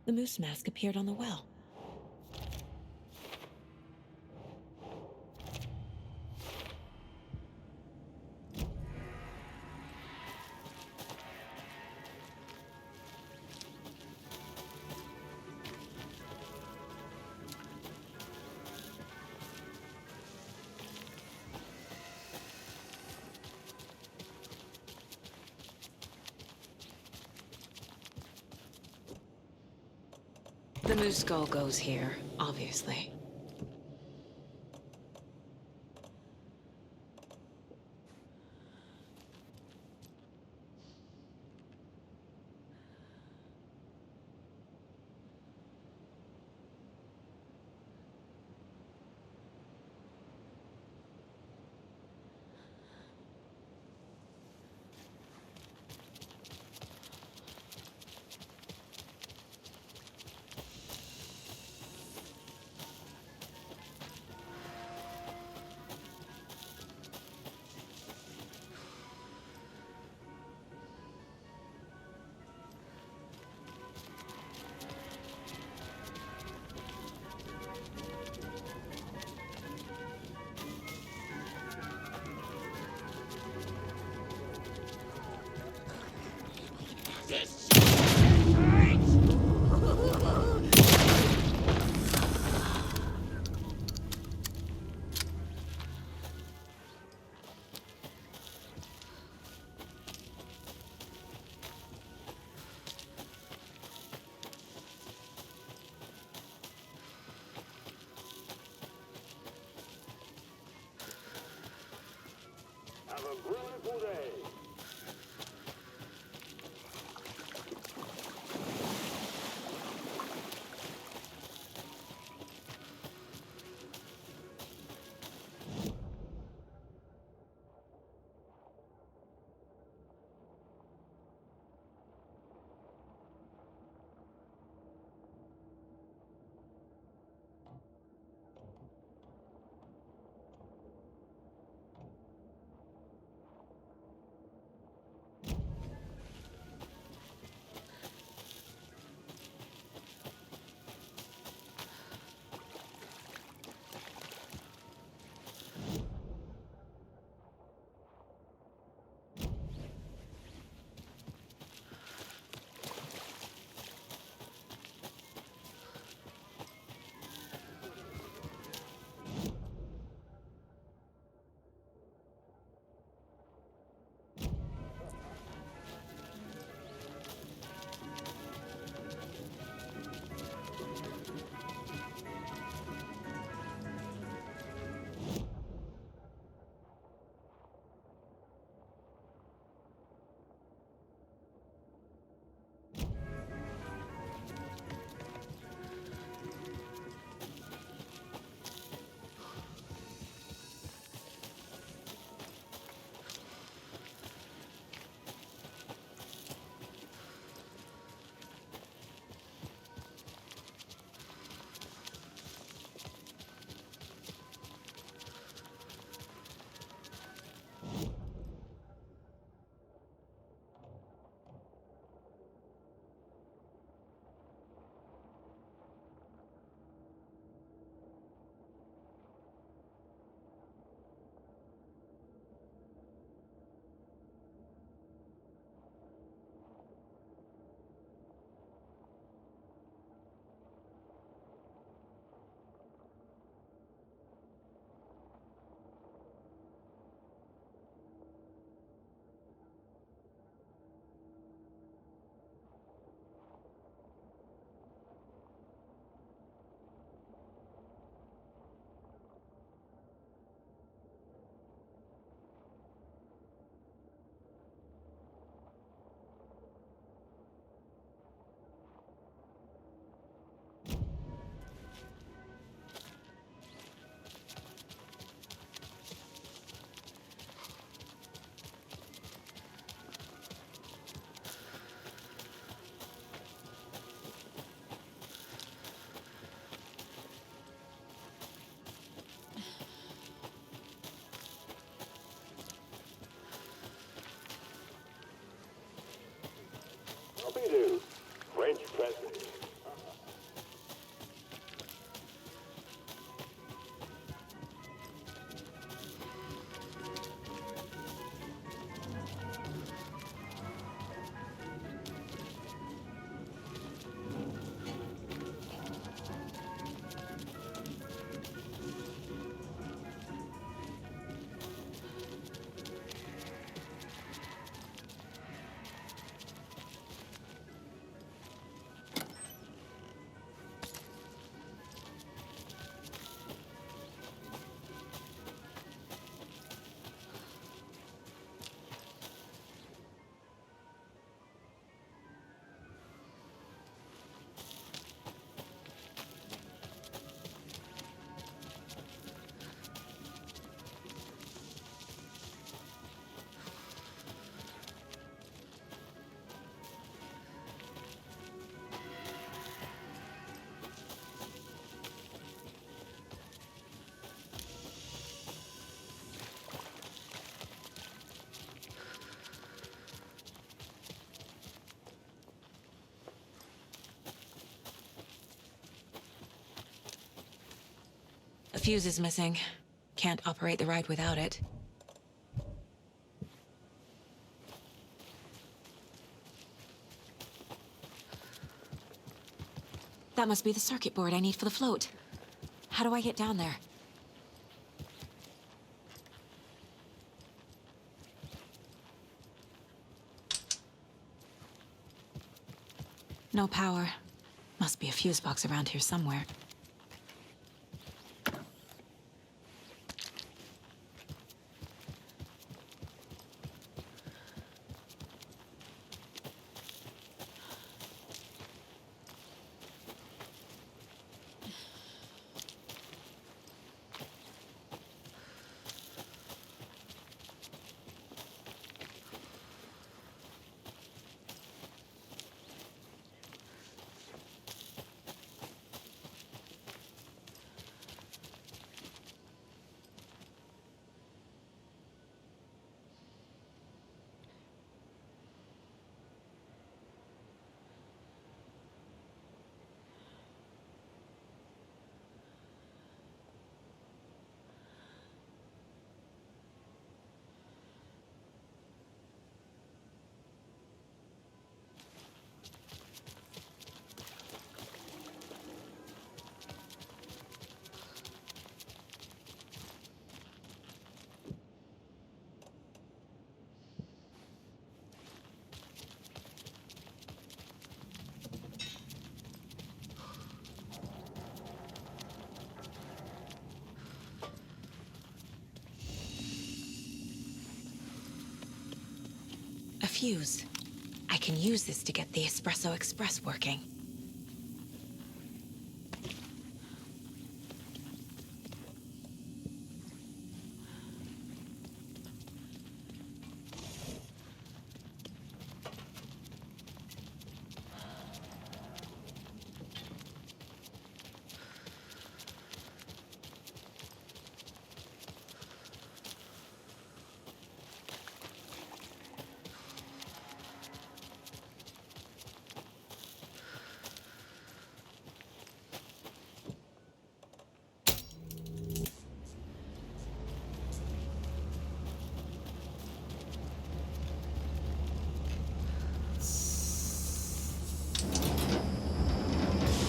The moose mask appeared on the well. The moose skull goes here, obviously. fuse is missing. Can't operate the ride without it. That must be the circuit board I need for the float. How do I get down there? No power. Must be a fuse box around here somewhere. A fuse. I can use this to get the Espresso Express working.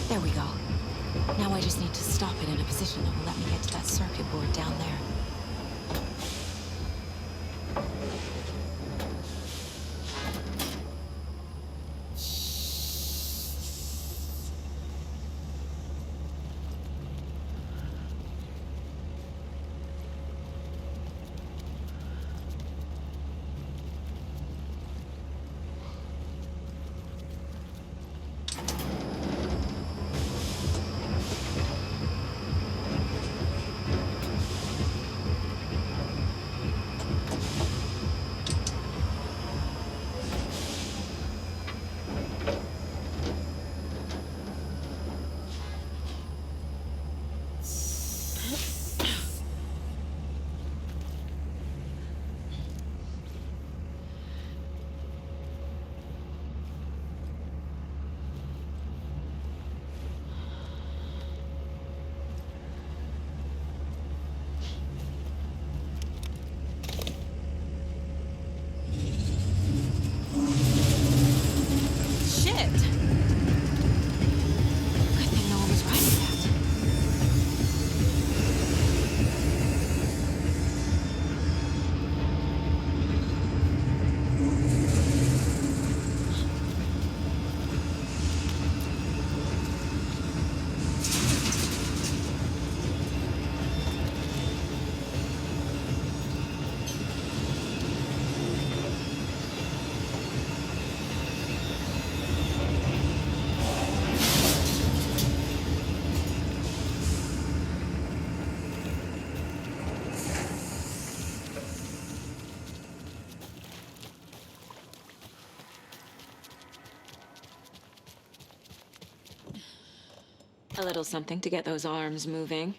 There we go. Now I just need to stop it in a position that will let me get to that circuit board down there. A little something to get those arms moving.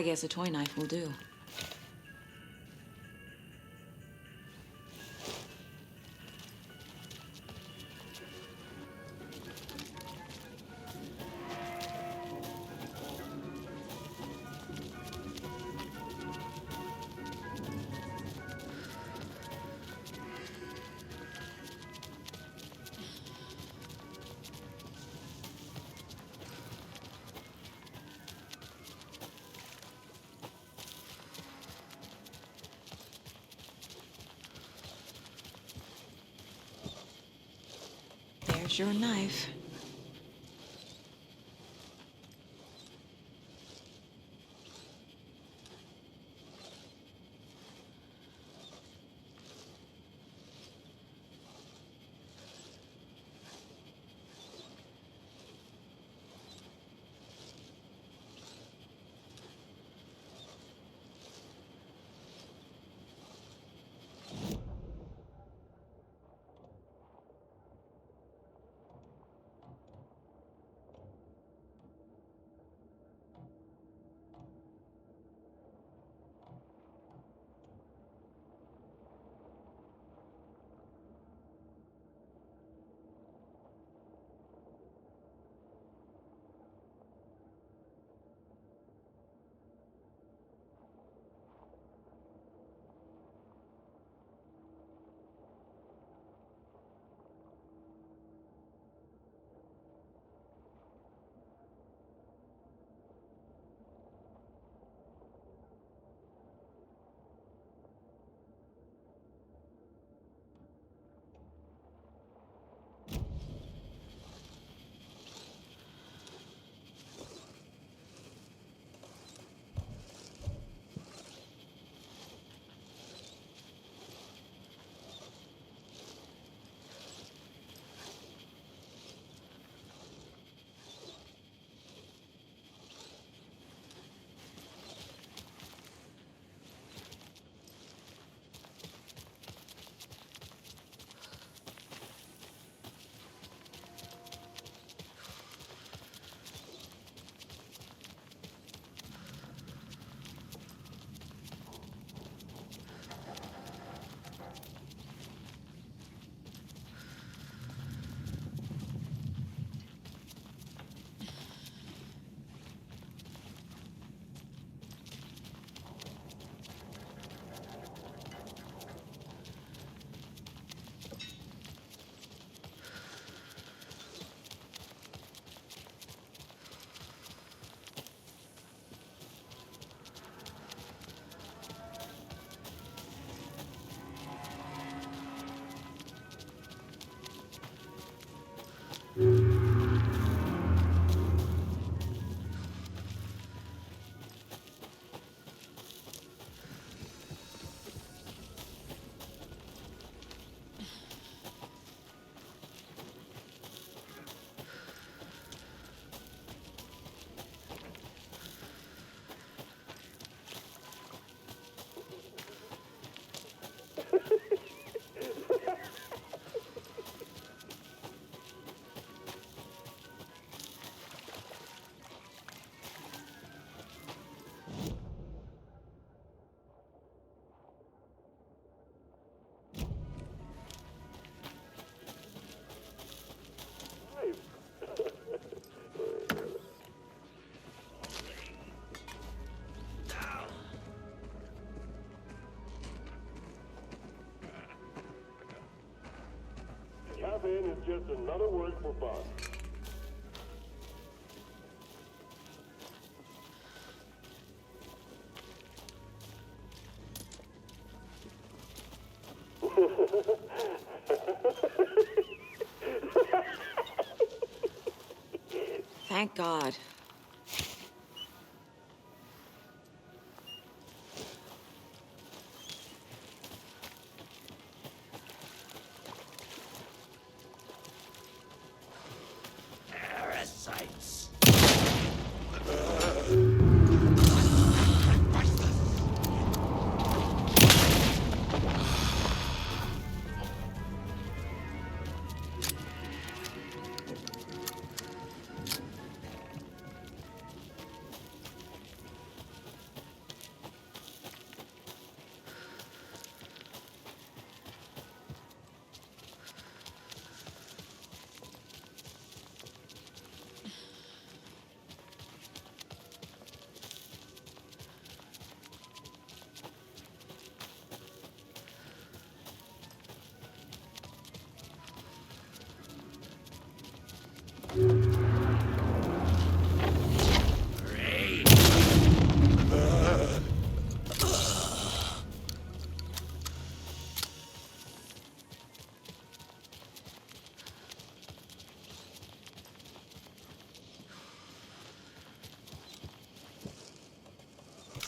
I guess a toy knife will do. There's your knife. Caffeine is just another word for fun. Thank God. Parasites.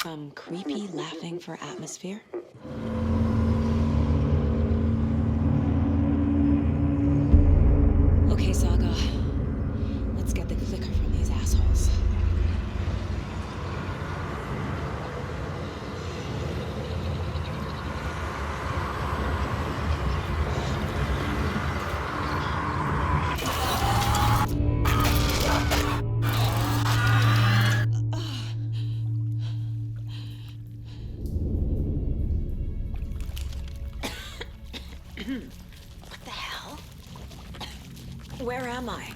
Some creepy laughing for atmosphere? Okay, Saga. Let's get the clicker from these assholes. What the hell? Where am I?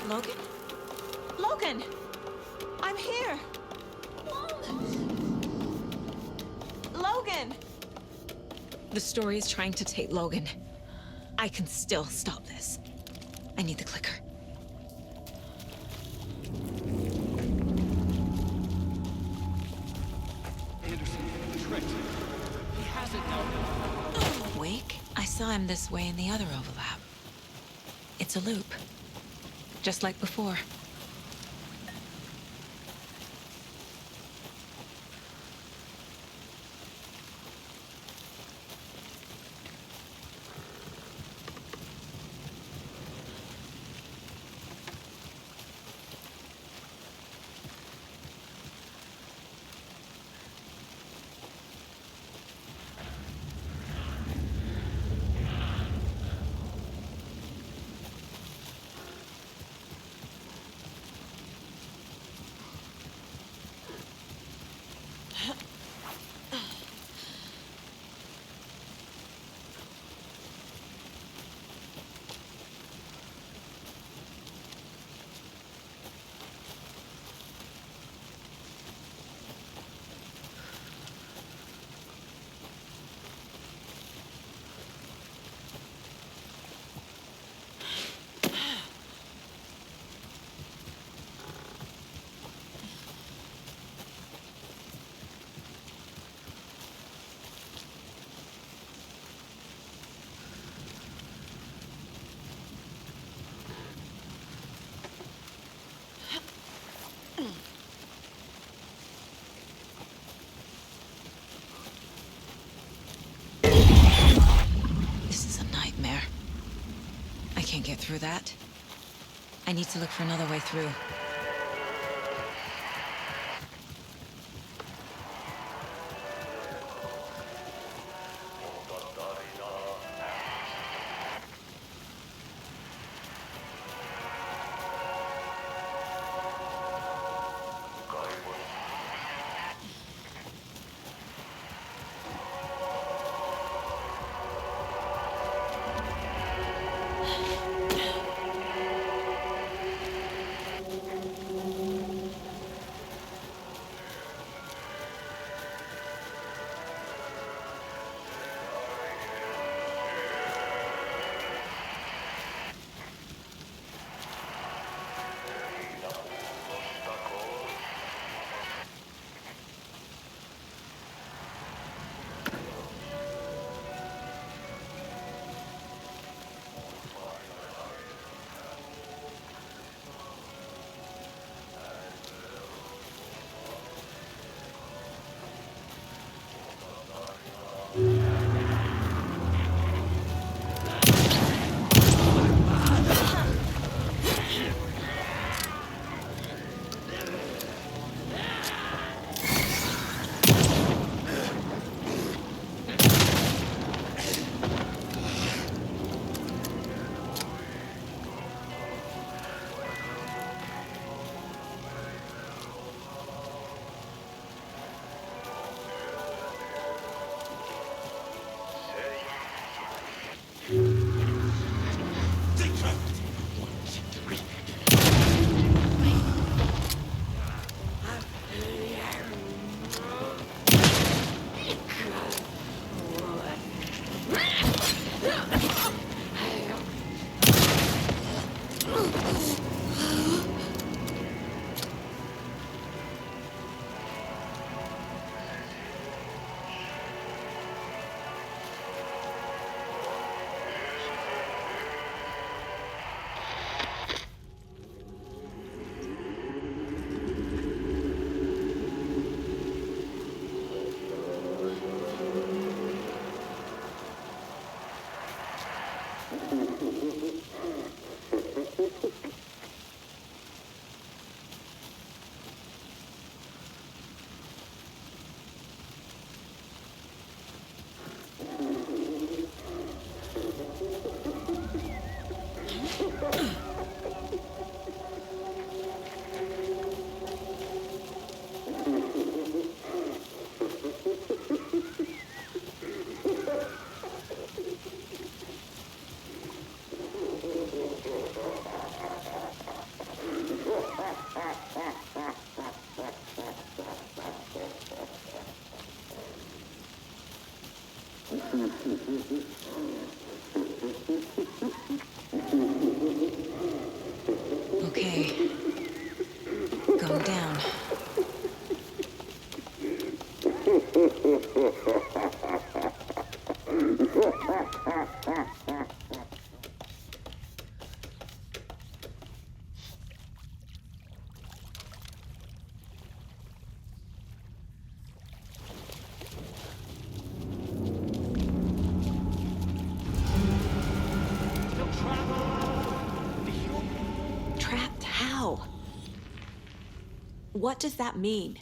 Logan? Logan! I'm here! Logan! The story is trying to take Logan. I can still stop this. I need the clicker. Anderson, tricked. He has it now. Wake? I saw him this way in the other overlap. It's a loop. Just like before. This is a nightmare. I can't get through that. I need to look for another way through. Okay. Going down. Trapped how? What does that mean?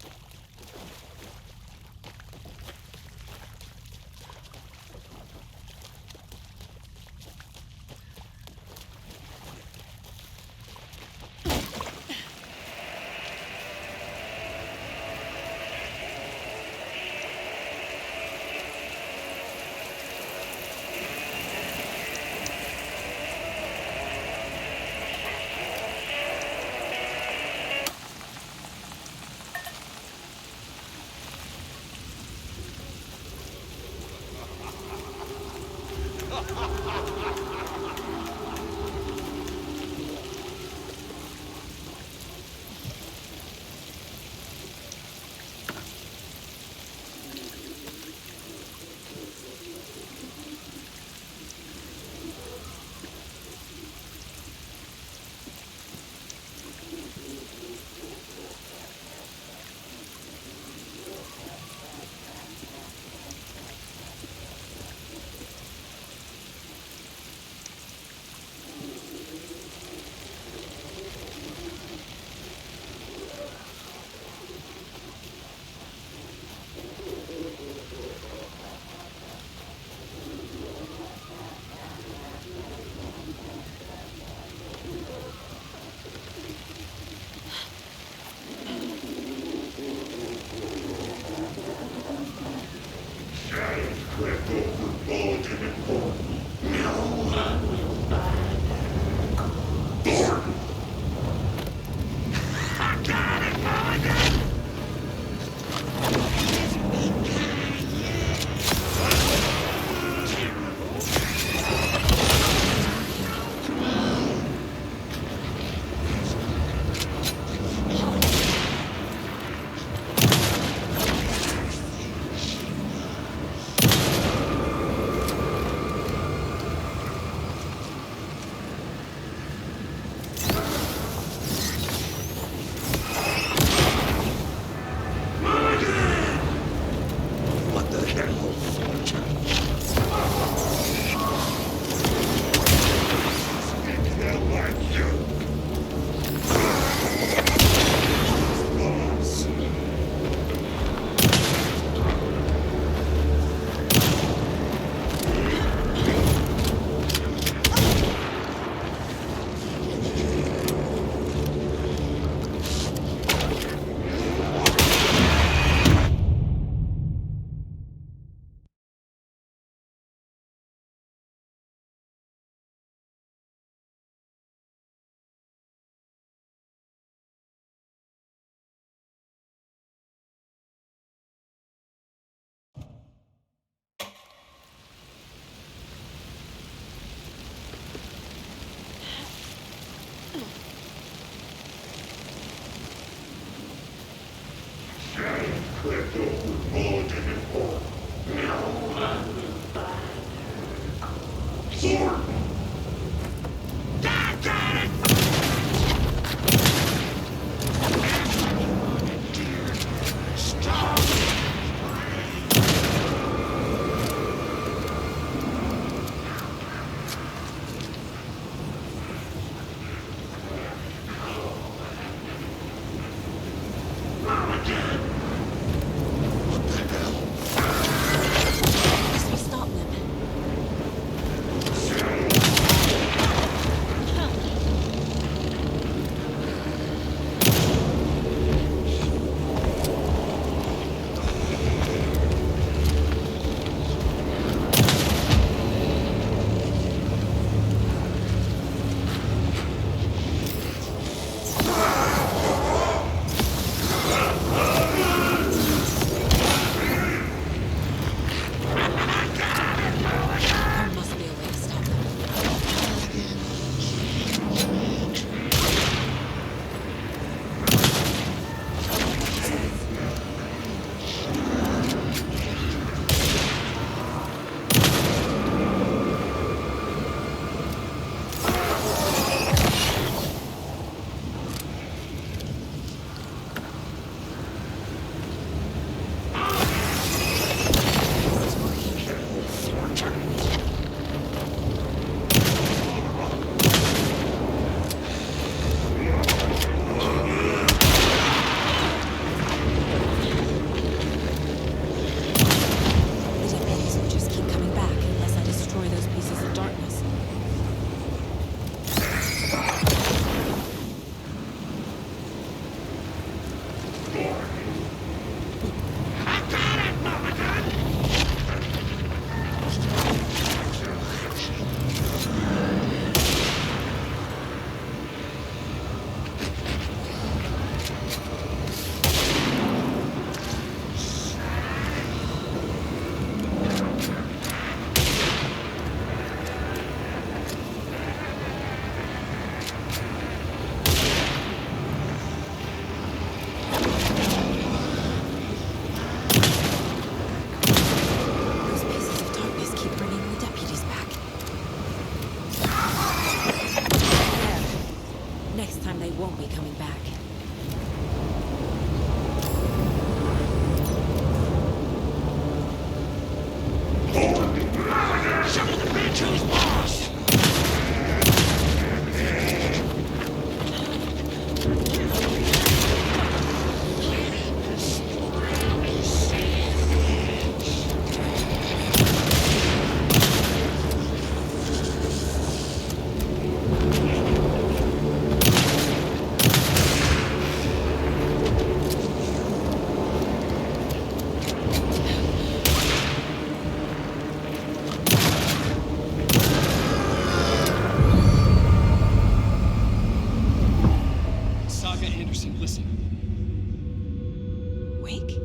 Wake?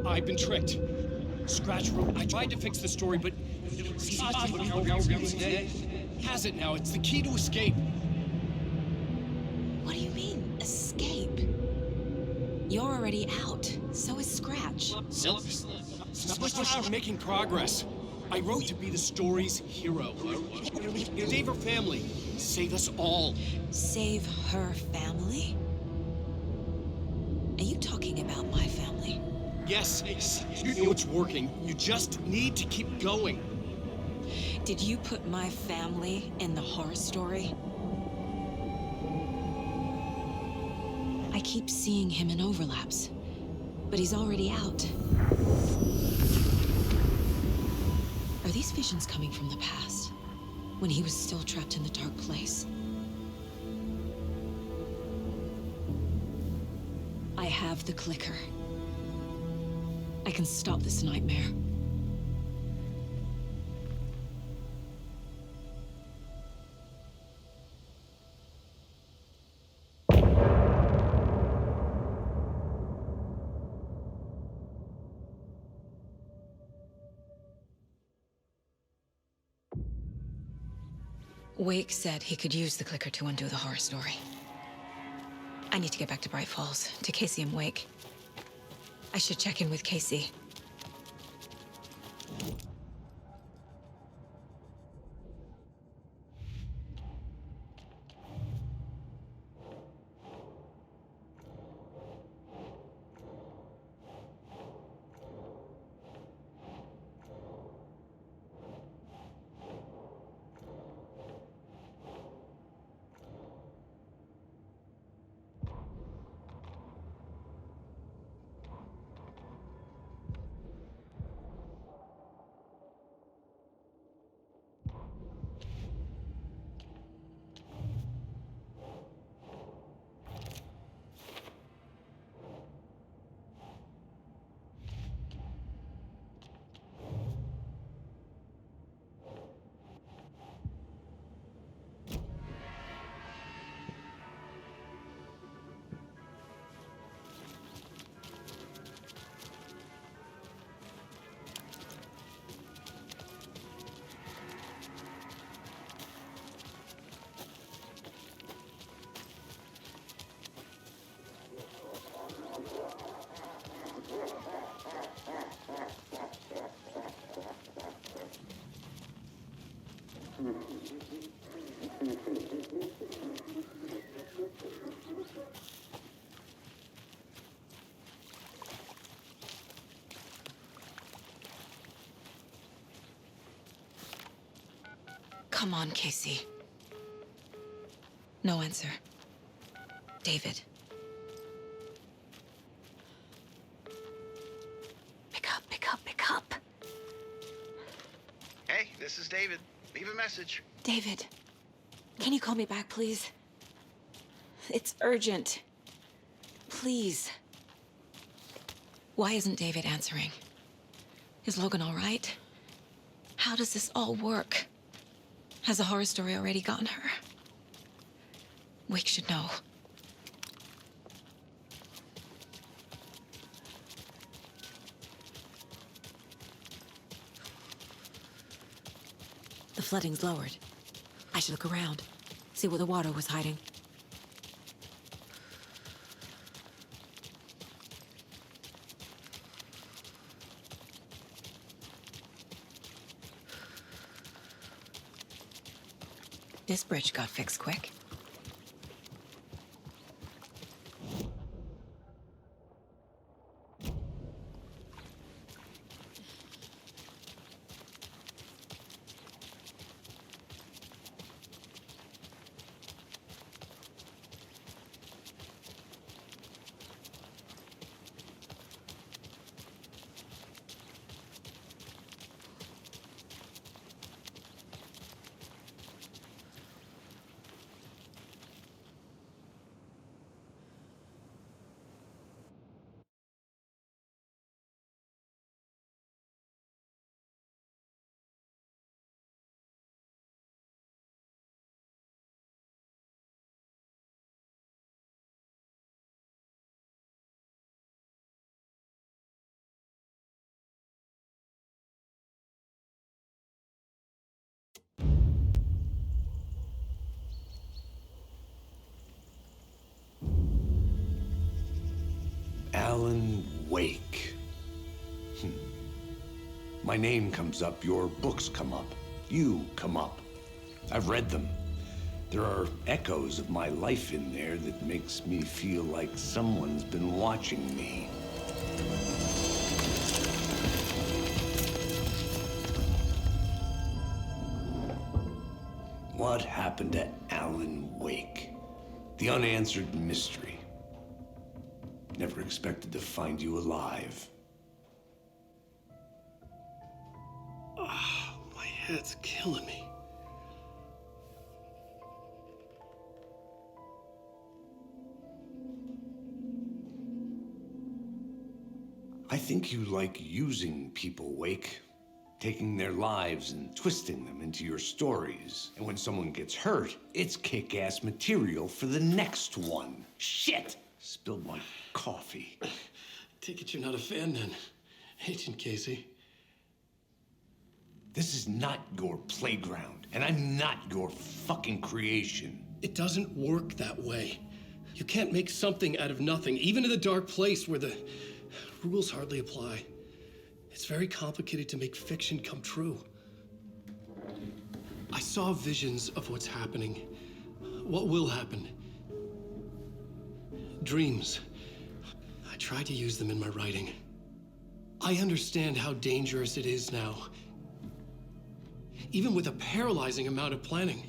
I've been tricked. Scratch wrote. I tried to fix the story, but has it now. It's the key to escape. What do you mean, escape? You're already out. So is Scratch. We're making progress. I wrote to be the story's hero. Save her family. Save us all. Save her family? Are you talking about my family? Yes, you know it's working. You just need to keep going. Did you put my family in the horror story? I keep seeing him in overlaps, but he's already out. Are these visions coming from the past, when he was still trapped in the dark place? I have the clicker. I can stop this nightmare. Wake said he could use the clicker to undo the horror story. I need to get back to Bright Falls, to Casey and Wake. I should check in with Casey. Come on, Casey. No answer. David. Pick up, pick up, pick up. Hey, this is David. Leave a message. David, can you call me back, please? It's urgent. Please. Why isn't David answering? Is Logan all right? How does this all work? Has the horror story already gotten her? Wake should know. The flooding's lowered. I should look around, see where the water was hiding. This bridge got fixed quick. Alan Wake. My name comes up, your books come up, you come up. I've read them. There are echoes of my life in there that makes me feel like someone's been watching me. What happened to Alan Wake? The unanswered mystery. Never expected to find you alive. Oh, my head's killing me. I think you like using people, Wake. Taking their lives and twisting them into your stories. And when someone gets hurt, it's kick-ass material for the next one. Shit! Spilled my coffee. Take it you're not a fan then, Agent Casey. This is not your playground, and I'm not your fucking creation. It doesn't work that way. You can't make something out of nothing, even in the dark place where the rules hardly apply. It's very complicated to make fiction come true. I saw visions of what's happening, what will happen. Dreams. I tried to use them in my writing. I understand how dangerous it is now. Even with a paralyzing amount of planning.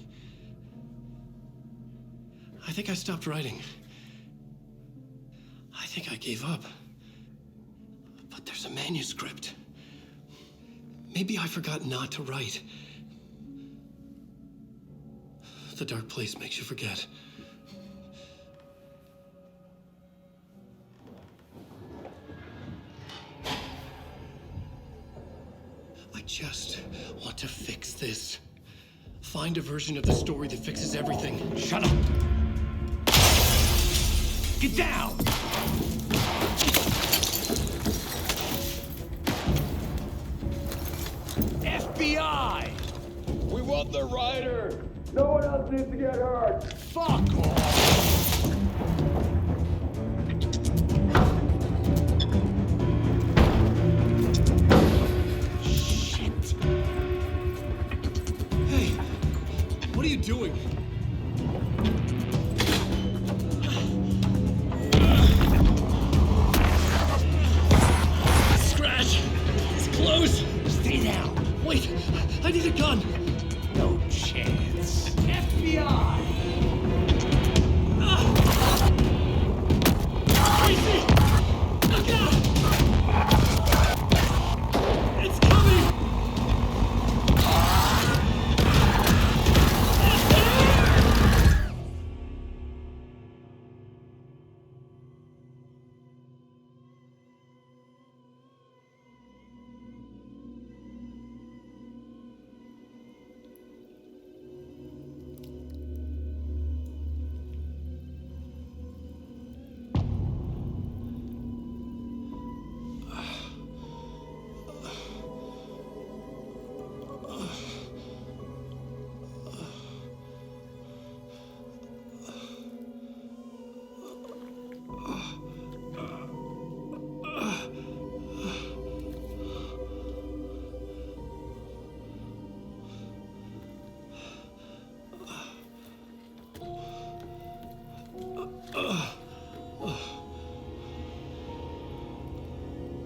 I think I stopped writing. I think I gave up. But there's a manuscript. Maybe I forgot not to write. The dark place makes you forget. I just want to fix this. Find a version of the story that fixes everything. Shut up! Get down! FBI! We want the rider! No one else needs to get hurt! Fuck off! Shit! Hey, what are you doing? Scratch! It's close! Stay down! Wait, I need a gun! No chance. FBI! Crazy! It's coming!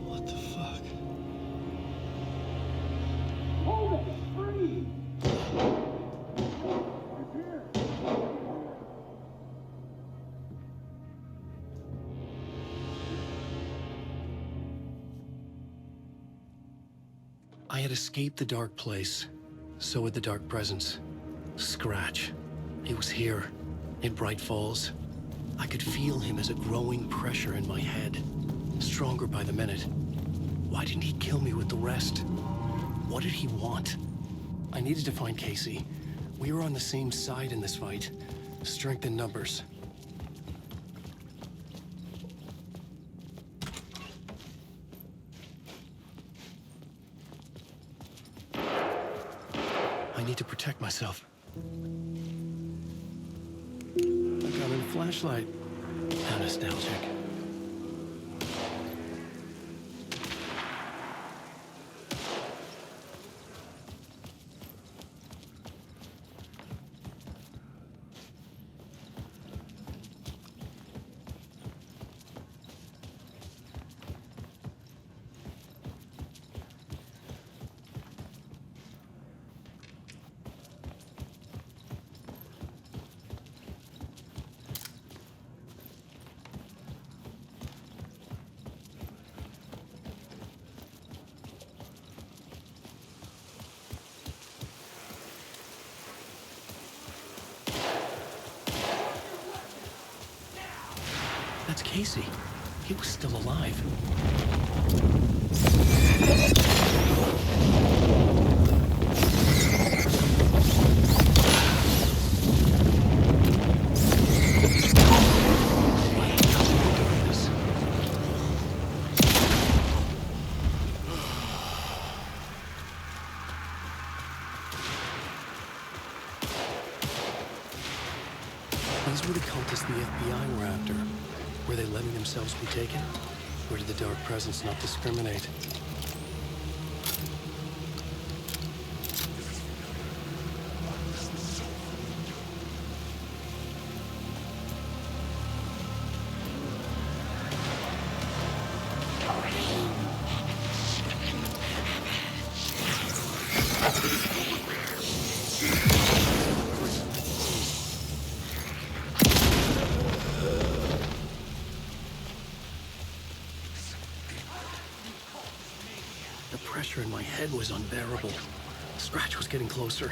What the fuck? Hold it! Free! I had escaped the dark place. So had the dark presence. Scratch. He was here, in Bright Falls. I could feel him as a growing pressure in my head. Stronger by the minute. Why didn't he kill me with the rest? What did he want? I needed to find Casey. We were on the same side in this fight. Strength in numbers. I need to protect myself. A gun and flashlight. How nostalgic. It's Casey. He was still alive. These were the cultists the FBI were after. Were they letting themselves be taken? Or did the Dark Presence not discriminate? The pressure in my head was unbearable. Scratch was getting closer,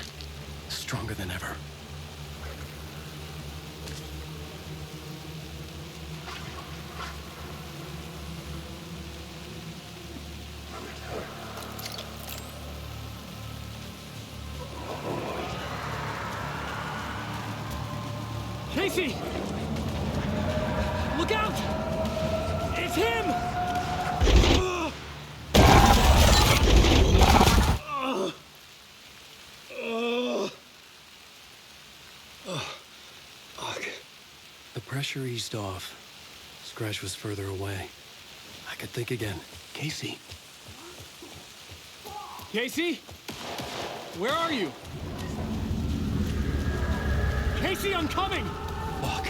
stronger than ever. Casey! Look out! It's him! The pressure eased off. Scratch was further away. I could think again. Casey. Casey? Where are you? Casey, I'm coming! Fuck.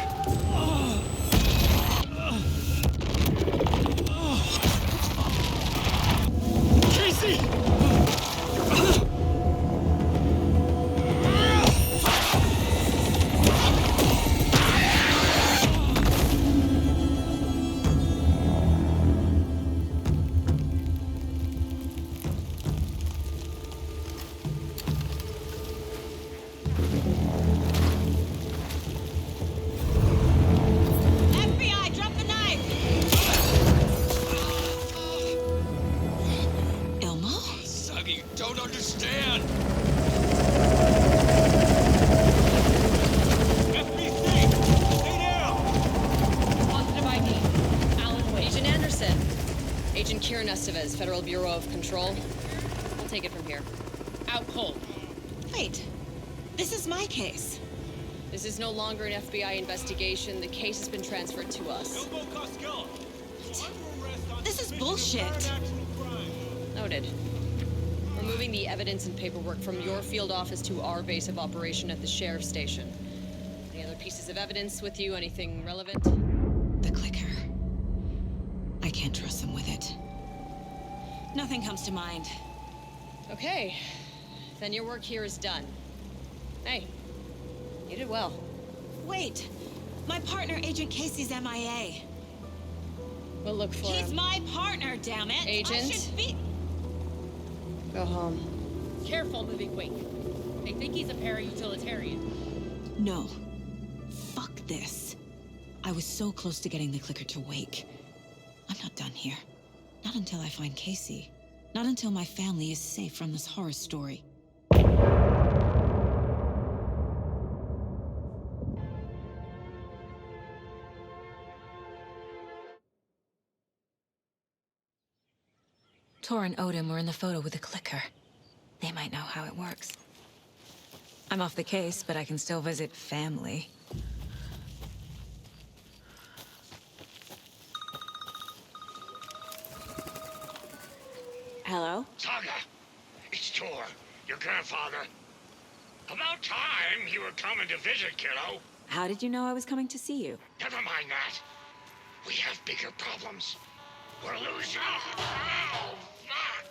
Casey! FBI, drop the knife! Elmo? Saga, you don't understand. FBC! Stay down! Positive ID. Alan Wade. Agent Anderson. Agent Kieran Estevez, Federal Bureau of Control. We'll take it from here. Out cold. Wait, this is my case. This is no longer an FBI investigation. The case has been transferred to us. This is bullshit. Noted. We're moving the evidence and paperwork from your field office to our base of operation at the sheriff's station. Any other pieces of evidence with you? Anything relevant? The clicker. I can't trust them with it. Nothing comes to mind. Okay. Then your work here is done. Hey, you did well. Wait, my partner, Agent Casey's MIA. We'll look for He's him. my partner, damn it! Agent? I should be... Go home. Careful moving quick. They think he's a para-utilitarian. No. Fuck this. I was so close to getting the clicker to wake. I'm not done here. Not until I find Casey. Not until my family is safe from this horror story. Tor and Odin were in the photo with the clicker. They might know how it works. I'm off the case, but I can still visit family. Hello? Saga, it's Tor, your grandfather. About time you were coming to visit, kiddo. How did you know I was coming to see you? Never mind that. We have bigger problems. We're losing. Oh, fuck!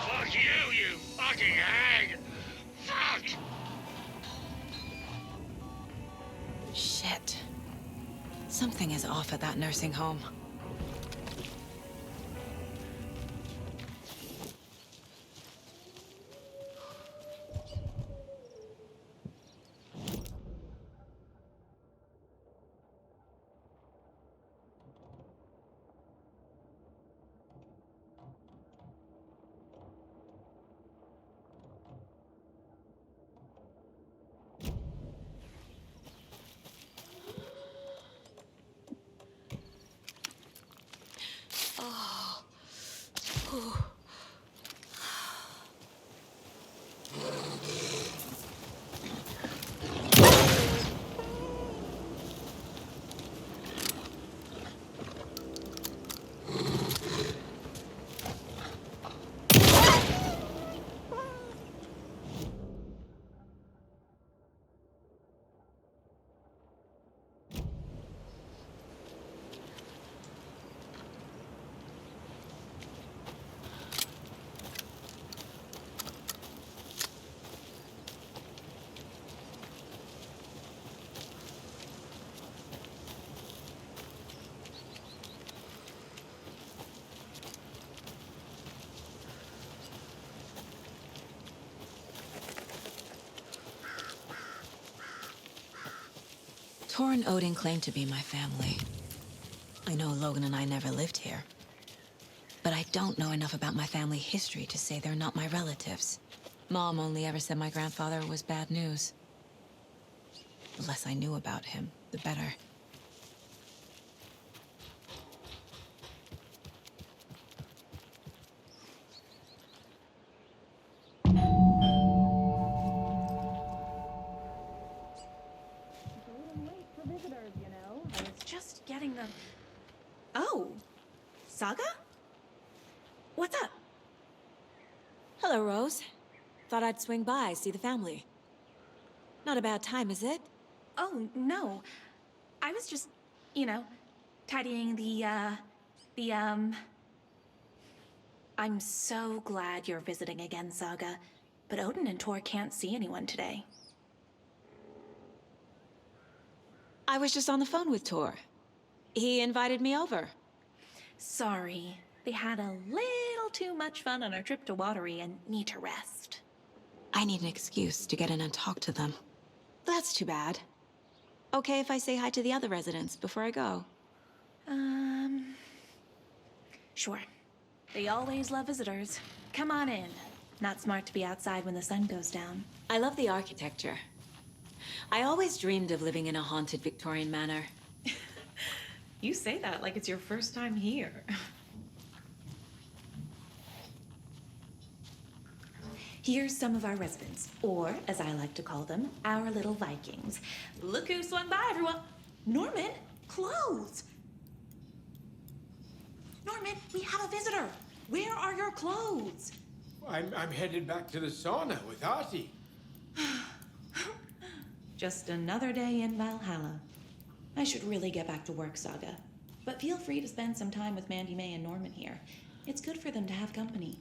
Fuck you, you fucking hag! Fuck! Shit. Something is off at that nursing home. Tor and Odin claim to be my family. I know Logan and I never lived here. But I don't know enough about my family history to say they're not my relatives. Mom only ever said my grandfather was bad news. The less I knew about him, the better. Just getting them. Oh, Saga? What's up? Hello, Rose. Thought I'd swing by, see the family. Not a bad time, is it? Oh, no. I was just, tidying I'm so glad you're visiting again, Saga. But Odin and Tor can't see anyone today. I was just on the phone with Tor. He invited me over. Sorry. They had a little too much fun on our trip to Watery and need to rest. I need an excuse to get in and talk to them. That's too bad. Okay if I say hi to the other residents before I go? Sure. They always love visitors. Come on in. Not smart to be outside when the sun goes down. I love the architecture. I always dreamed of living in a haunted Victorian manor. You say that like it's your first time here. Here's some of our residents, or as I like to call them, our little Vikings. Look who swung by, everyone. Norman, clothes. Norman, we have a visitor. Where are your clothes? I'm headed back to the sauna with Artie. Just another day in Valhalla. I should really get back to work, Saga. But feel free to spend some time with Mandy May and Norman here. It's good for them to have company.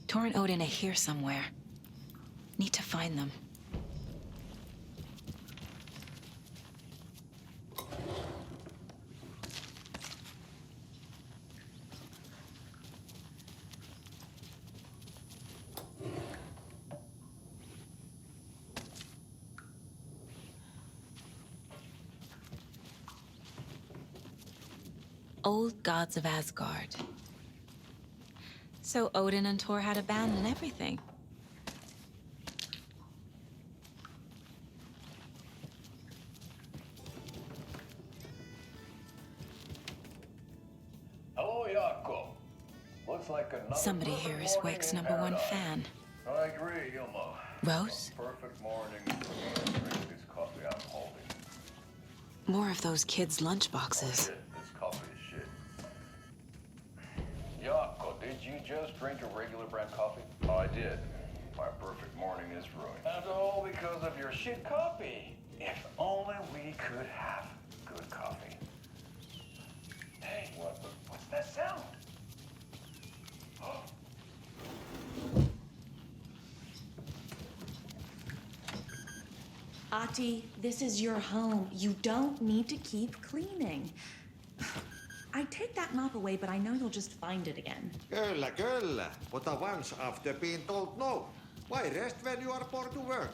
Tor and Odin are here somewhere. Need to find them. Old gods of Asgard. So Odin and Tor had a band and everything. Hello, Jaakko. Looks like another Somebody perfect here is morning Wake's in #1 paradise. fan. I agree, Ilmo. Rose? A perfect morning for me to drink this coffee I'm holding. More of those kids' Oh, lunchboxes. shit, this coffee is shit. Jaakko, did you just drink a regular brand coffee? Oh, I did. My perfect morning is ruined. And all because of your shit coffee. If only we could have good coffee. Hey, what's that sound? Ati, this is your home. You don't need to keep cleaning. I'd take that mop away, but I know you'll just find it again. Kyllä, kyllä. But once after being told no. Why rest when you are born to work?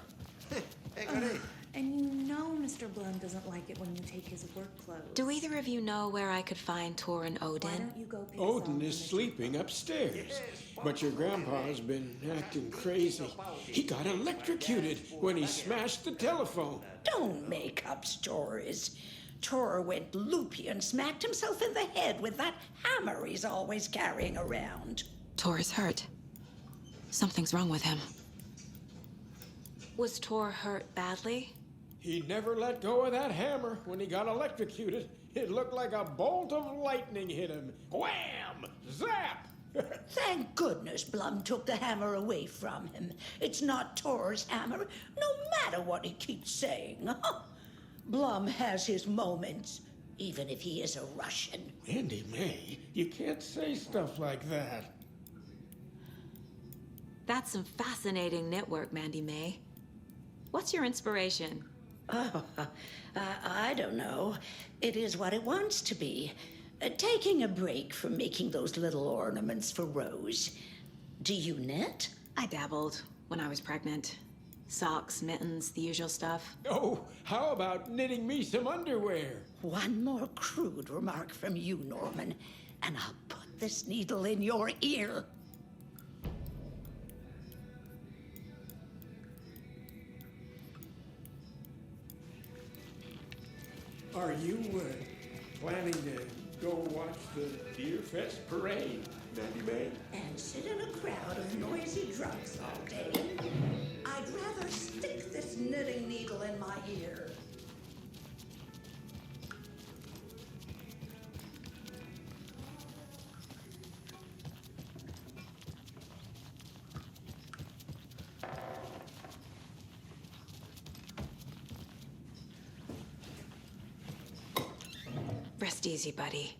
Eikö niin? And you know Mr. Blum doesn't like it when you take his work clothes. Do either of you know where I could find Tor and Why Odin? don't you go pick Odin is sleeping upstairs, but your grandpa's been acting crazy. He got electrocuted when he smashed the telephone. Don't make up stories. Tor went loopy and smacked himself in the head with that hammer he's always carrying around. Tor is hurt. Something's wrong with him. Was Tor hurt badly? He never let go of that hammer when he got electrocuted. It looked like a bolt of lightning hit him. Wham! Zap! Thank goodness Blum took the hammer away from him. It's not Tor's hammer, no matter what he keeps saying. Blum has his moments, even if he is a Russian. Mandy May, you can't say stuff like that. That's some fascinating network, Mandy May. What's your inspiration? Oh, I don't know. It is what it wants to be. Taking a break from making those little ornaments for Rose. Do you knit? I dabbled when I was pregnant. Socks, mittens, the usual stuff. Oh, how about knitting me some underwear? One more crude remark from you, Norman, and I'll put this needle in your ear. Are you planning to go watch the Deer Fest parade, Mandy May? And sit in a crowd of noisy drunks all day? I'd rather stick this knitting needle in my ear. Rest easy, buddy.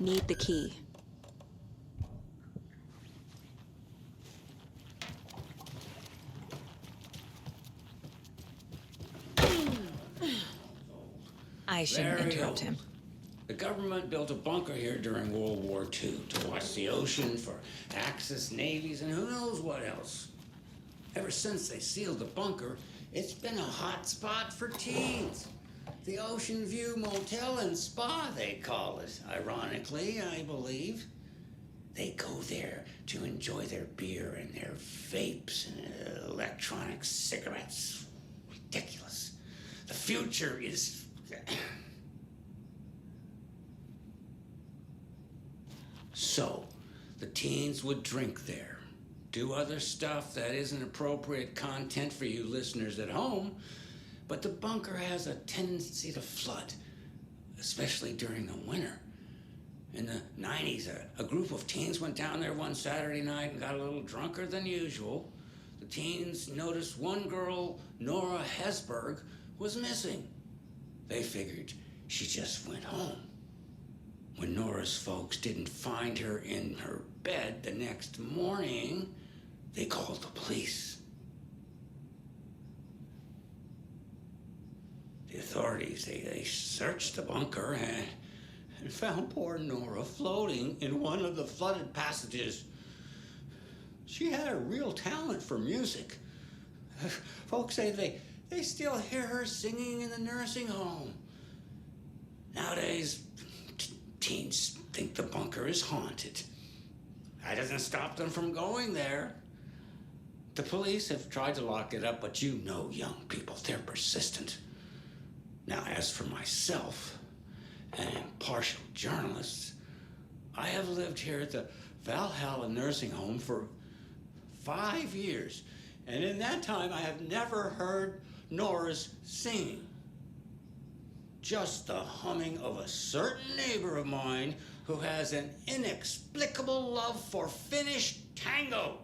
Need the key. I shouldn't interrupt him. The government built a bunker here during World War II to watch the ocean for Axis navies and who knows what else. Ever since they sealed the bunker, it's been a hot spot for teens. The Ocean View Motel and Spa, they call it. Ironically, I believe. They go there to enjoy their beer and their vapes and electronic cigarettes. Ridiculous. The future is... So, the teens would drink there, do other stuff that isn't appropriate content for you listeners at home, but the bunker has a tendency to flood, especially during the winter. In the 90s, a group of teens went down there one Saturday night and got a little drunker than usual. The teens noticed one girl, Nora Hesberg, was missing. They figured she just went home. When Nora's folks didn't find her in her bed the next morning, they called the police. The authorities, they searched the bunker and found poor Nora floating in one of the flooded passages. She had a real talent for music. Folks say they still hear her singing in the nursing home. Nowadays, teens think the bunker is haunted. That doesn't stop them from going there. The police have tried to lock it up, but you know young people, they're persistent. Now, as for myself, an impartial journalist, I have lived here at the Valhalla nursing home for 5 years, and in that time I have never heard Nora's singing. Just the humming of a certain neighbor of mine who has an inexplicable love for Finnish tango.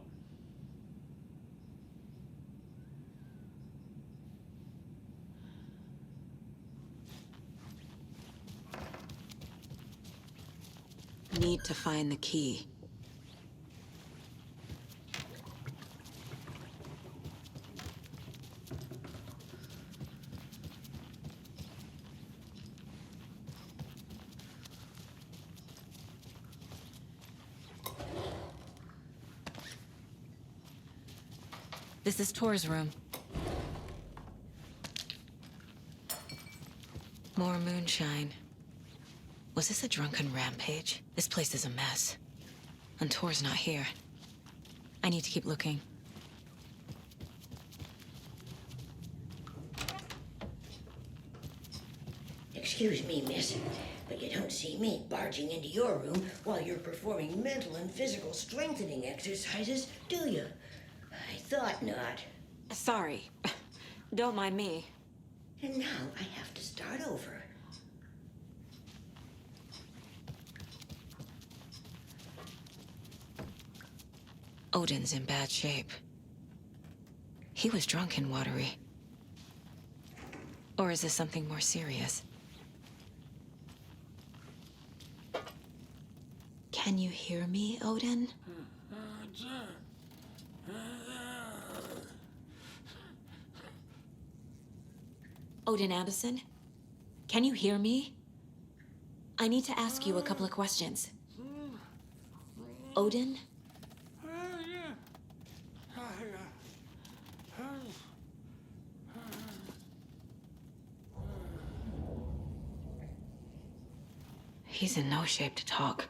Need to find the key. This is Tor's room. More moonshine. Was this a drunken rampage? This place is a mess. And Tor's not here. I need to keep looking. Excuse me, miss, but you don't see me barging into your room while you're performing mental and physical strengthening exercises, do you? I thought not. Sorry. Don't mind me. And now I have to start over. Odin's in bad shape. He was drunk and watery. Or is this something more serious? Can you hear me, Odin? Odin Addison? Can you hear me? I need to ask you a couple of questions. Odin? He's in no shape to talk.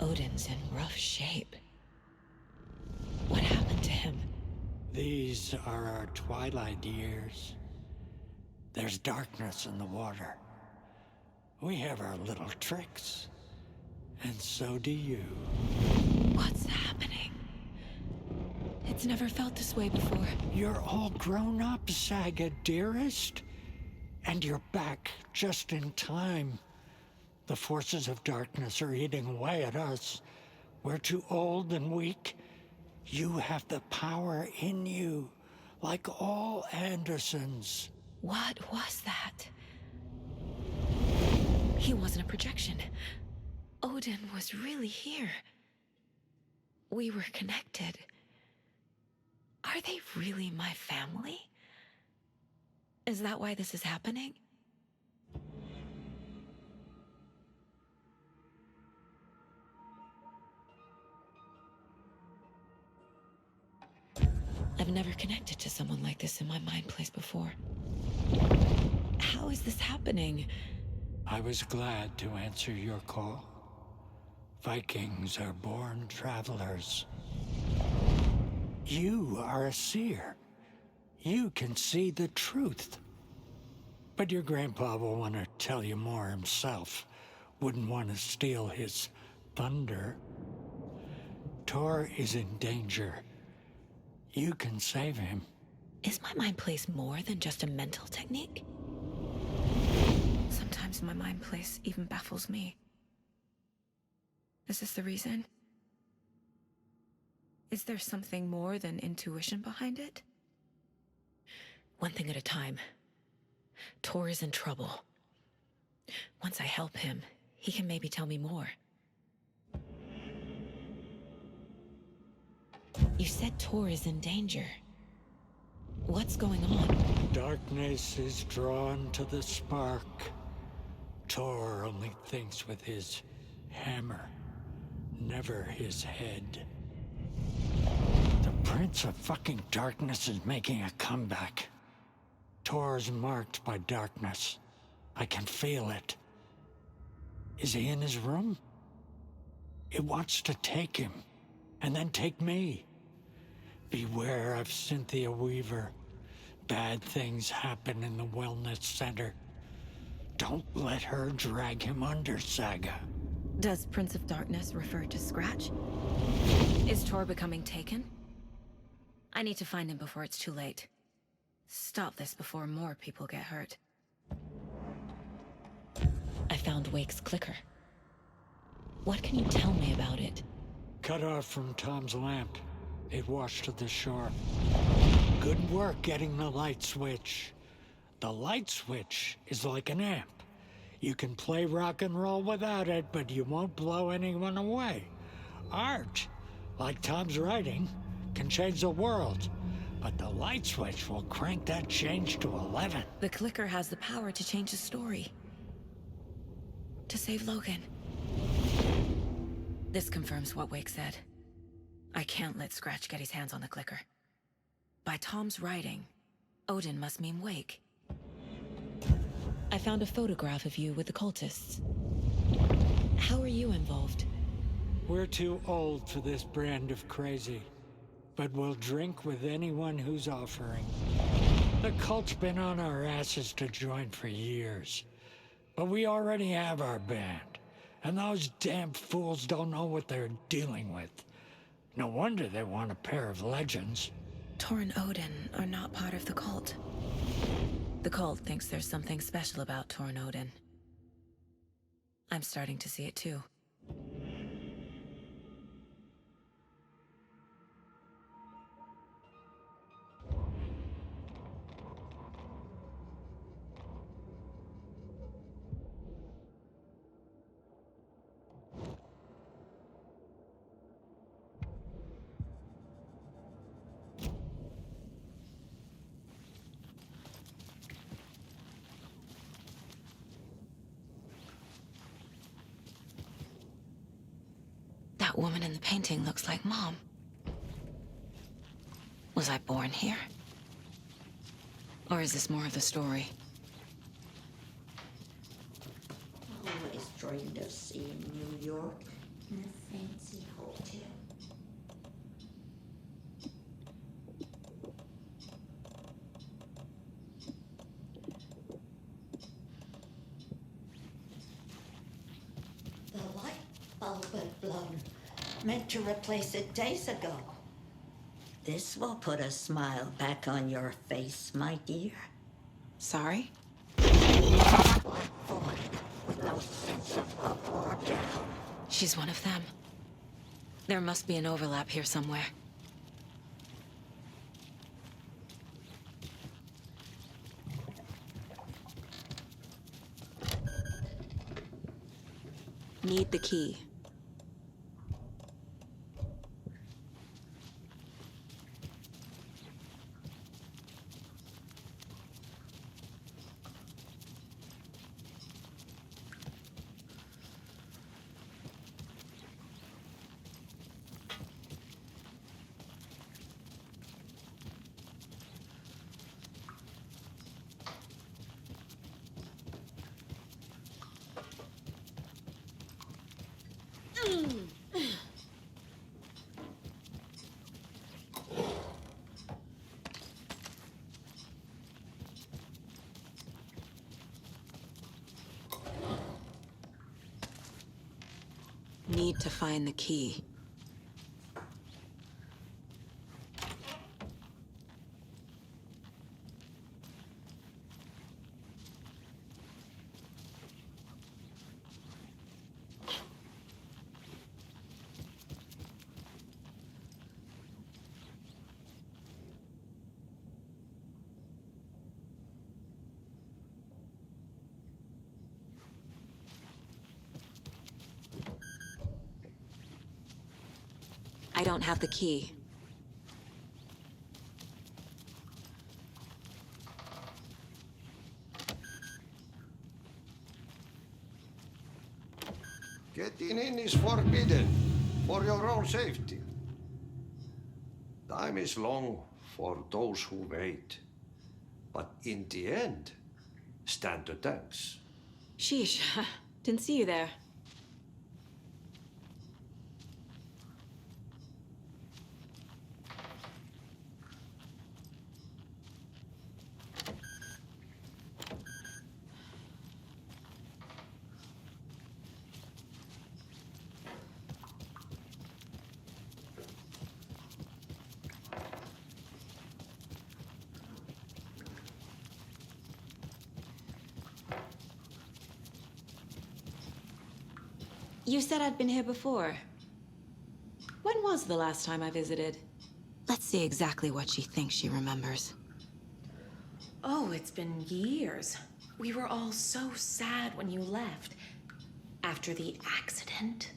Odin's in rough shape. What happened to him? These are our twilight years. There's darkness in the water. We have our little tricks. And so do you. What's happening? It's never felt this way before. You're all grown up, Saga, dearest. And you're back just in time. The forces of darkness are eating away at us. We're too old and weak. You have the power in you, like all Andersons. What was that? He wasn't a projection. Odin was really here. We were connected. Are they really my family? Is that why this is happening? I've never connected to someone like this in my mind place before. How is this happening? I was glad to answer your call. Vikings are born travelers. You are a seer. You can see the truth. But your grandpa will want to tell you more himself. Wouldn't want to steal his thunder. Tor is in danger. You can save him. Is my mind place more than just a mental technique? Sometimes my mind place even baffles me. Is this the reason? Is there something more than intuition behind it? One thing at a time. Tor is in trouble. Once I help him, he can maybe tell me more. You said Tor is in danger. What's going on? Darkness is drawn to the spark. Tor only thinks with his hammer, never his head. The Prince of fucking Darkness is making a comeback. Tor's marked by darkness. I can feel it. Is he in his room? It wants to take him, and then take me. Beware of Cynthia Weaver. Bad things happen in the wellness center. Don't let her drag him under, Saga. Does Prince of Darkness refer to Scratch? Is Tor becoming taken? I need to find him before it's too late. Stop this before more people get hurt. I found Wake's clicker. What can you tell me about it? Cut off from Tom's lamp. It washed to the shore. Good work getting the light switch. The light switch is like an amp. You can play rock and roll without it, but you won't blow anyone away. Art, like Tom's writing, can change the world. but the light switch will crank that change to 11. The clicker has the power to change the story. To save Logan. This confirms what Wake said. I can't let Scratch get his hands on the clicker. By Tom's writing, Odin must mean Wake. I found a photograph of you with the cultists. How are you involved? We're too old for this brand of crazy, but we'll drink with anyone who's offering. The cult's been on our asses to join for years, but we already have our band, and those damn fools don't know what they're dealing with. No wonder they want a pair of legends. Tor and Odin are not part of the cult. The cult thinks there's something special about Tor and Odin. I'm starting to see it too. That woman in the painting looks like Mom. Was I born here? Or is this more of the story? Always dreamed of seeing New York in a fancy hotel. The light bulb had blown. Meant to replace it days ago. This will put a smile back on your face, my dear. Sorry? With no sense of up or down. She's one of them. There must be an overlap here somewhere. Need the key. Need to find the key. I don't have the key. Getting in is forbidden, for your own safety. Time is long for those who wait. But in the end, stand the thanks. Sheesh, didn't see you there. You said I'd been here before. When was the last time I visited? Let's see exactly what she thinks she remembers. Oh, it's been years. We were all so sad when you left. After the accident.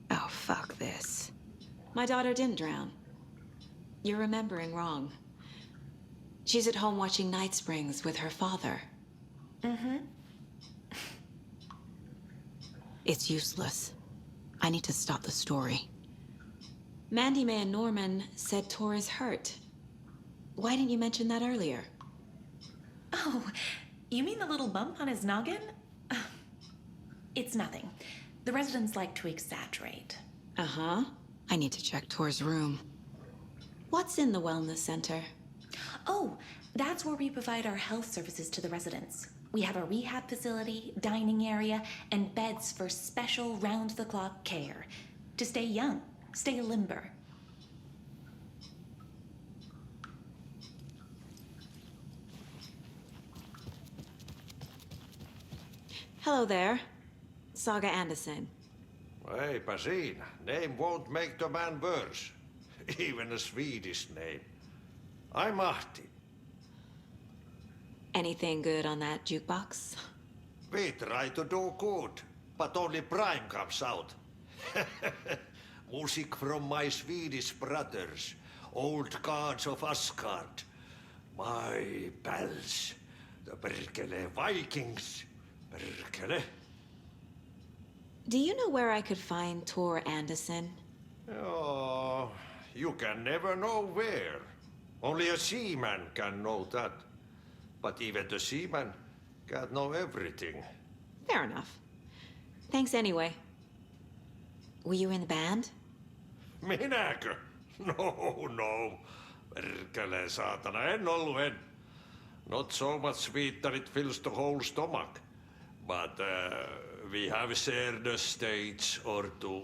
Oh, fuck this. My daughter didn't drown. You're remembering wrong. She's at home watching Night Springs with her father. Mm-hmm. It's useless. I need to stop the story. Mandy May and Norman said Tor is hurt. Why didn't you mention that earlier? Oh, you mean the little bump on his noggin? It's nothing. The residents like to exaggerate. Uh-huh. I need to check Tor's room. What's in the wellness center? Oh, that's where we provide our health services to the residents. We have a rehab facility, dining area, and beds for special round-the-clock care. To stay young, stay limber. Hello there. Saga Anderson. Eipä siinä. Name won't make the man worse. Even a Swedish name. I'm Ahti. Anything good on that jukebox? We try to do good, but only Prime comes out. Music from my Swedish brothers, old gods of Asgard. My pals, the Perkele Vikings. Perkele. Do you know where I could find Tor Anderson? Oh, you can never know where. Only a seaman can know that. But even the seaman can't know everything. Fair enough. Thanks anyway. Were you in the band? Minäkö? No. Perkele saatana, en ollut en. Not so much sweet that it fills the whole stomach. But we have shared a stage or two.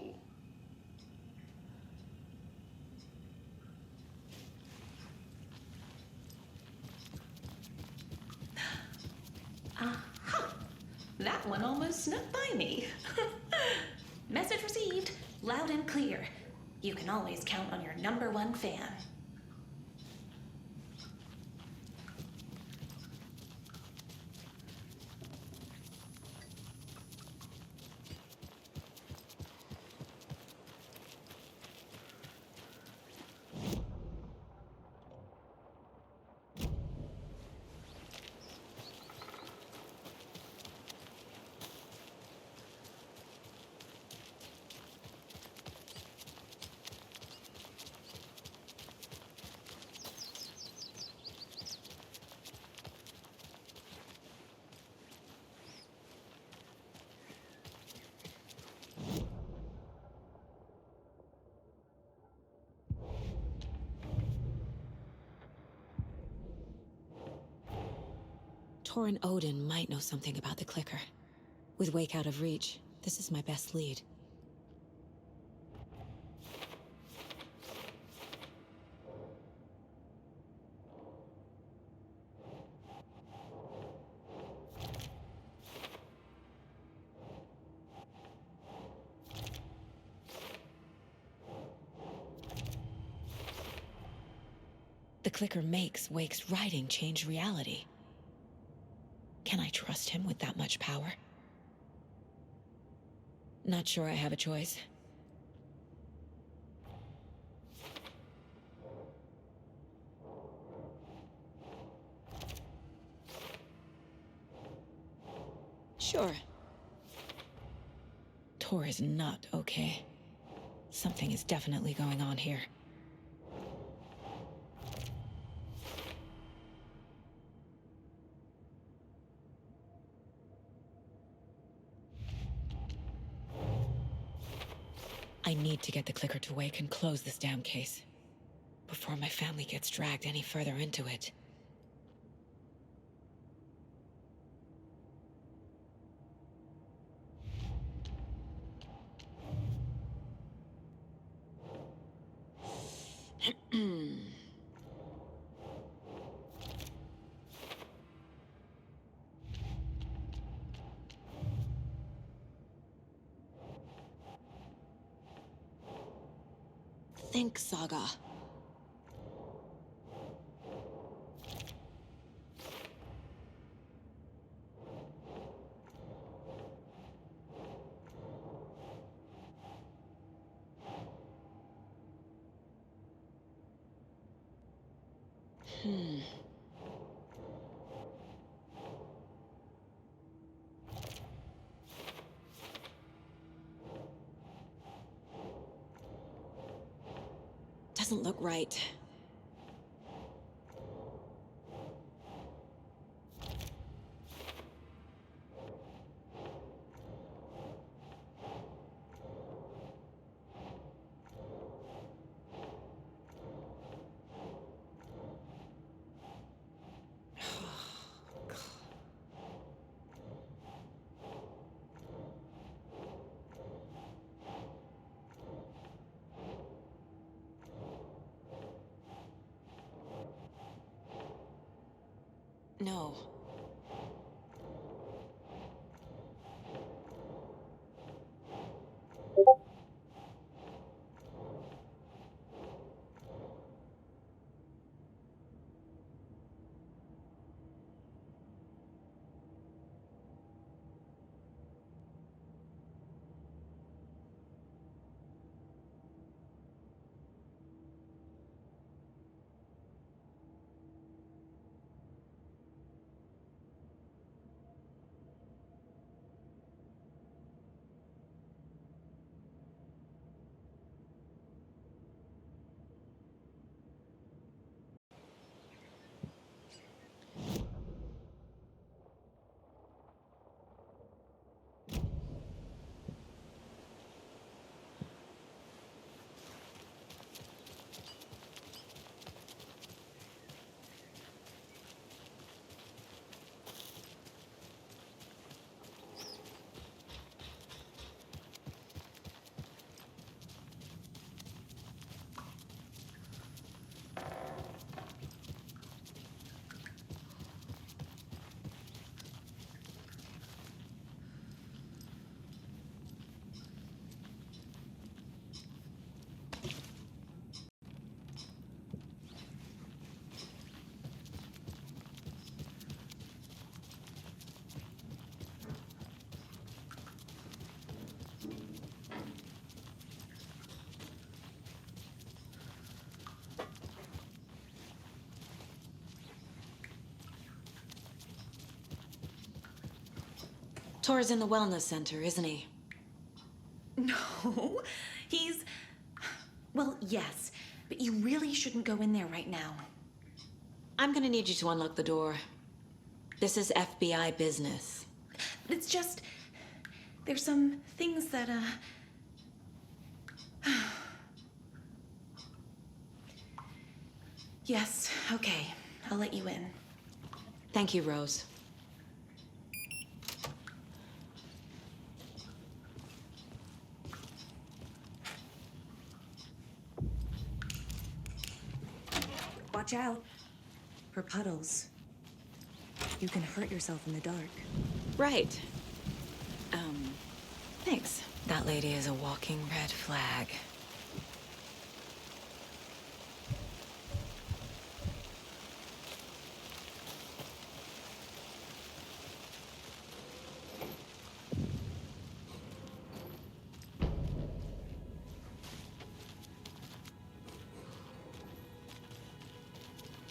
Aha! That one almost snuck by me. Message received, loud and clear. You can always count on your #1 fan. Tor and Odin might know something about the clicker. With Wake out of reach, this is my best lead. The clicker makes Wake's writing change reality. Can I trust him with that much power? Not sure I have a choice. Sure. Tor is not okay. Something is definitely going on here. I need to get the clicker to Wake and close this damn case before my family gets dragged any further into it. Think, Saga. doesn't look right. No. Tor's in the wellness center, isn't he? No, he's... Well, yes, but you really shouldn't go in there right now. I'm gonna need you to unlock the door. This is FBI business. It's just... There's some things that, Yes, okay. I'll let you in. Thank you, Rose. Watch out for puddles. You can hurt yourself in the dark. Right. Thanks. That lady is a walking red flag.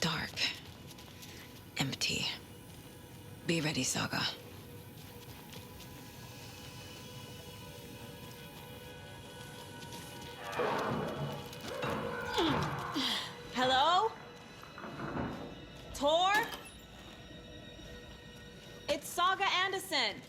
Dark. Empty. Be ready, Saga. Hello? Tor? It's Saga Anderson.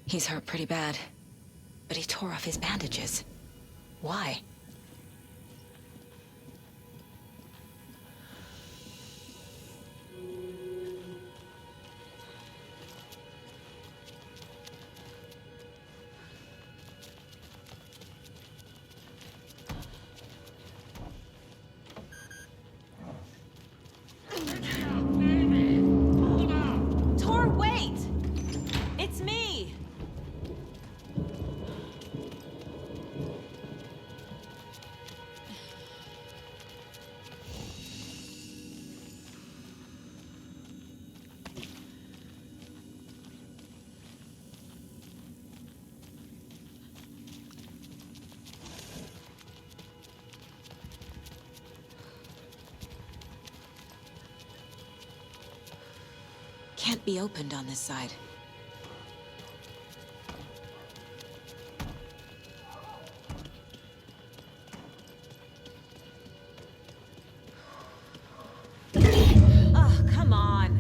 He's hurt pretty bad, but he tore off his bandages. Why? can't be opened on this side. Oh, come on.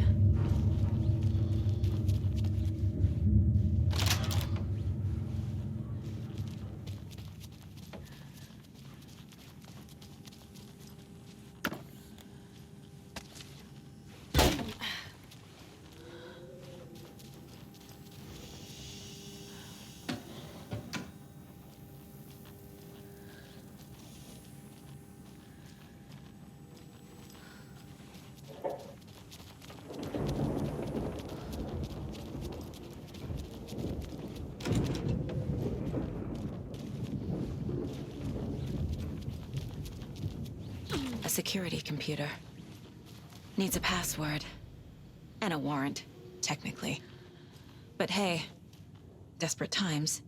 A security computer. Needs a password. And a warrant, technically. But hey, desperate times.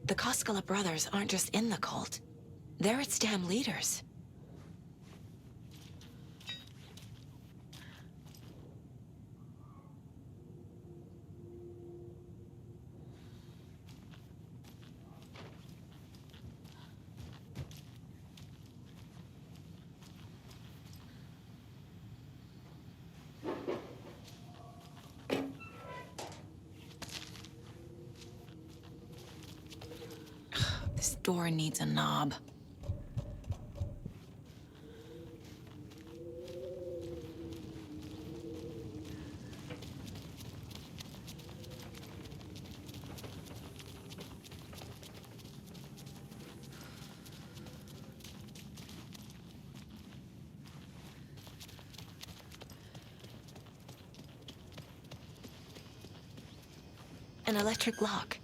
The Koskela brothers aren't just in the cult. They're its damn leaders. This door needs a knob. An electric lock.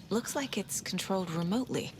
Looks like it's controlled remotely.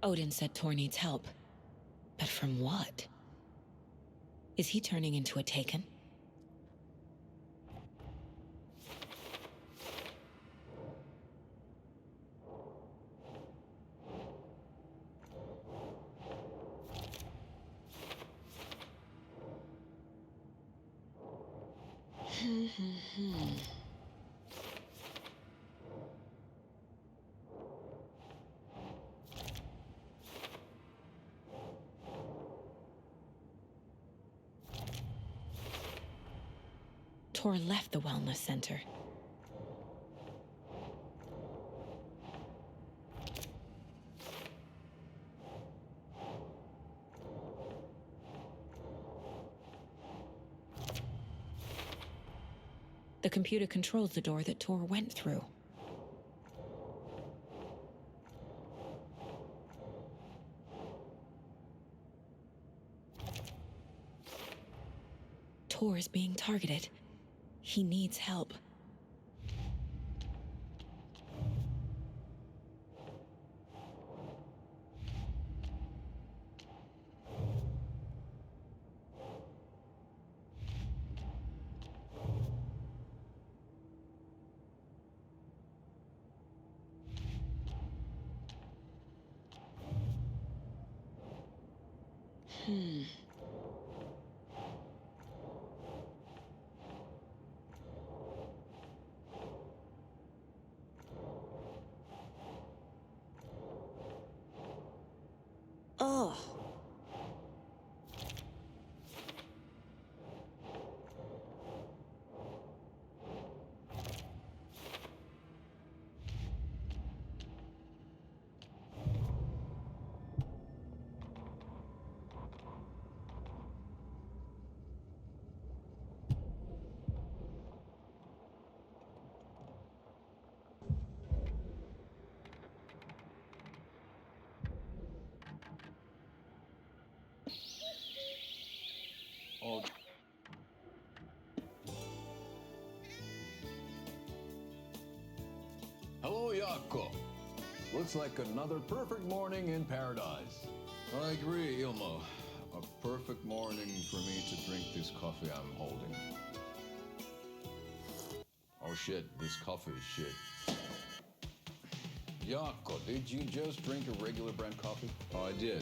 Odin said Tor needs help. But from what? Is he turning into a Taken? Tor left the wellness center. computer controls the door that Tor went through. Tor is being targeted. He needs help. Oh. Oh. Hello, Jaakko. Looks like another perfect morning in paradise. I agree, Ilmo. A perfect morning for me to drink this coffee I'm holding. Oh shit, this coffee is shit. Jaakko, did you just drink a regular brand coffee? Oh, I did.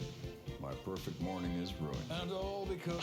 My perfect morning is ruined. And all because...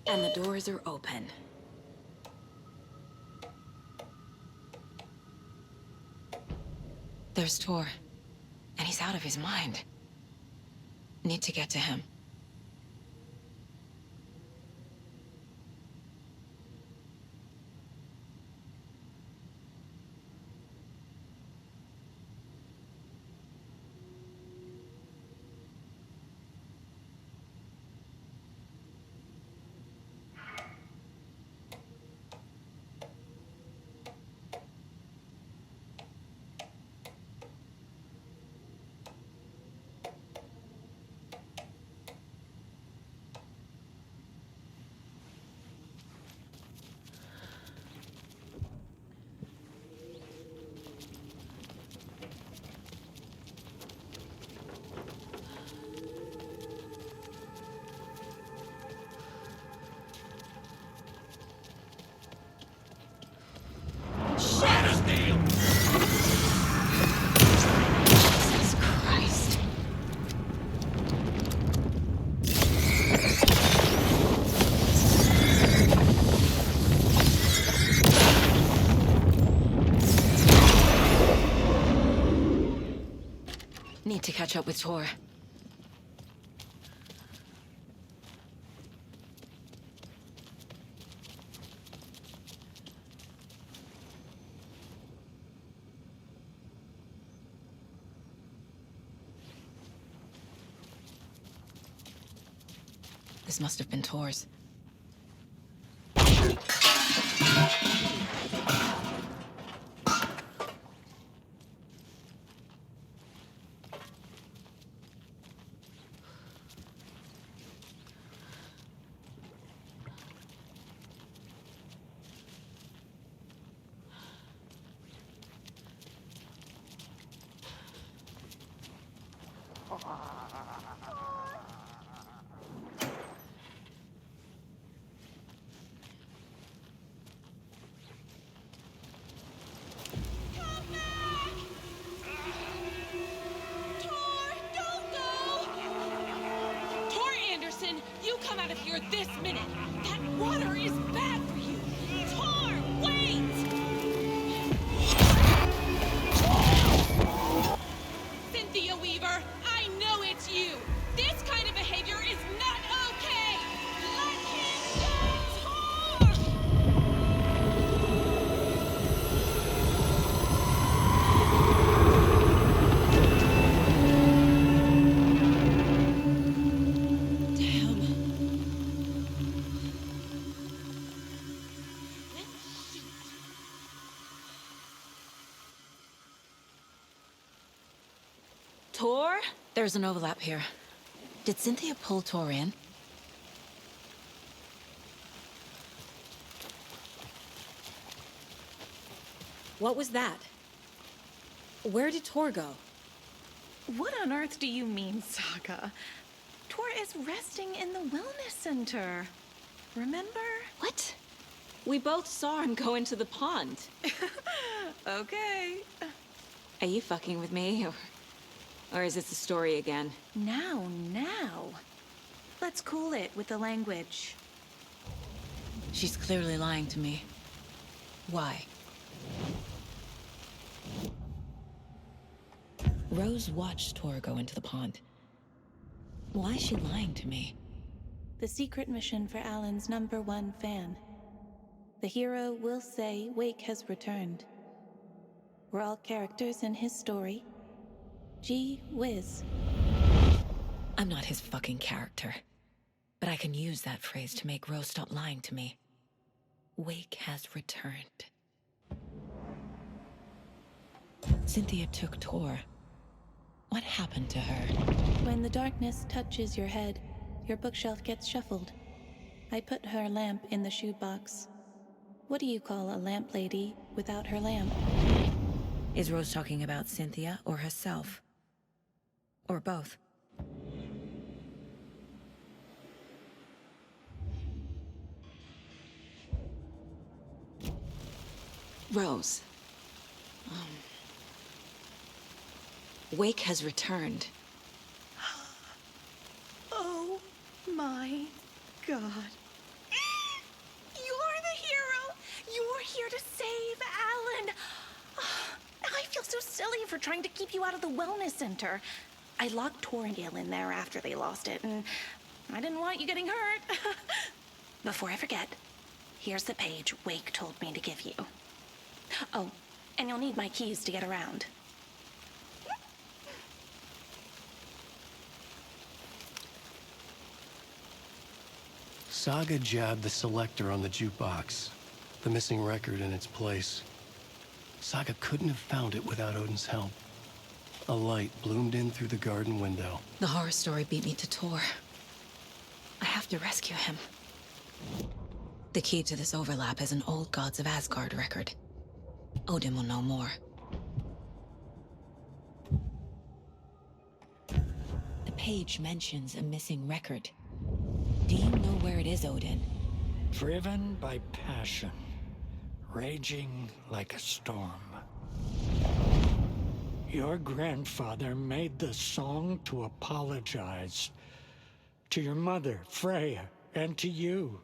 And the doors are open. There's Tor. And he's out of his mind. Need to get to him. Need to catch up with Tor. This must have been Tor's. You come out of here this minute! That water is bad for you! Tor, wait! Cynthia Weaver, I know it's you! This kind of behavior is not okay! Let him go, Tor! Tor? There's an overlap here. Did Cynthia pull Tor in? What was that? Where did Tor go? What on earth do you mean, Saga? Tor is resting in the wellness center. Remember? What? We both saw him go into the pond. Okay. Are you fucking with me, or is this a story again? Now. Let's cool it with the language. She's clearly lying to me. Why? Rose watched Tor go into the pond. Why is she lying to me? The secret mission for Alan's #1 fan. The hero will say Wake has returned. We're all characters in his story. Gee whiz. I'm not his fucking character. But I can use that phrase to make Rose stop lying to me. Wake has returned. Cynthia took Tor. What happened to her? When the darkness touches your head, your bookshelf gets shuffled. I put her lamp in the shoebox. What do you call a lamp lady without her lamp? Is Rose talking about Cynthia or herself? Or both? Rose. Wake has returned. Oh my God. for trying to keep you out of the wellness center. I locked Tor and Gale in there after they lost it, and I didn't want you getting hurt. Before I forget, here's the page Wake told me to give you. Oh, and you'll need my keys to get around. Saga jabbed the selector on the jukebox, the missing record in its place. Saga couldn't have found it without Odin's help. A light bloomed in through the garden window. The horror story beat me to Tor. I have to rescue him. The key to this overlap is an old Gods of Asgard record. Odin will know more. The page mentions a missing record. Do you know where it is, Odin? Driven by passion, raging like a storm. Your grandfather made the song to apologize. To your mother, Freya, and to you.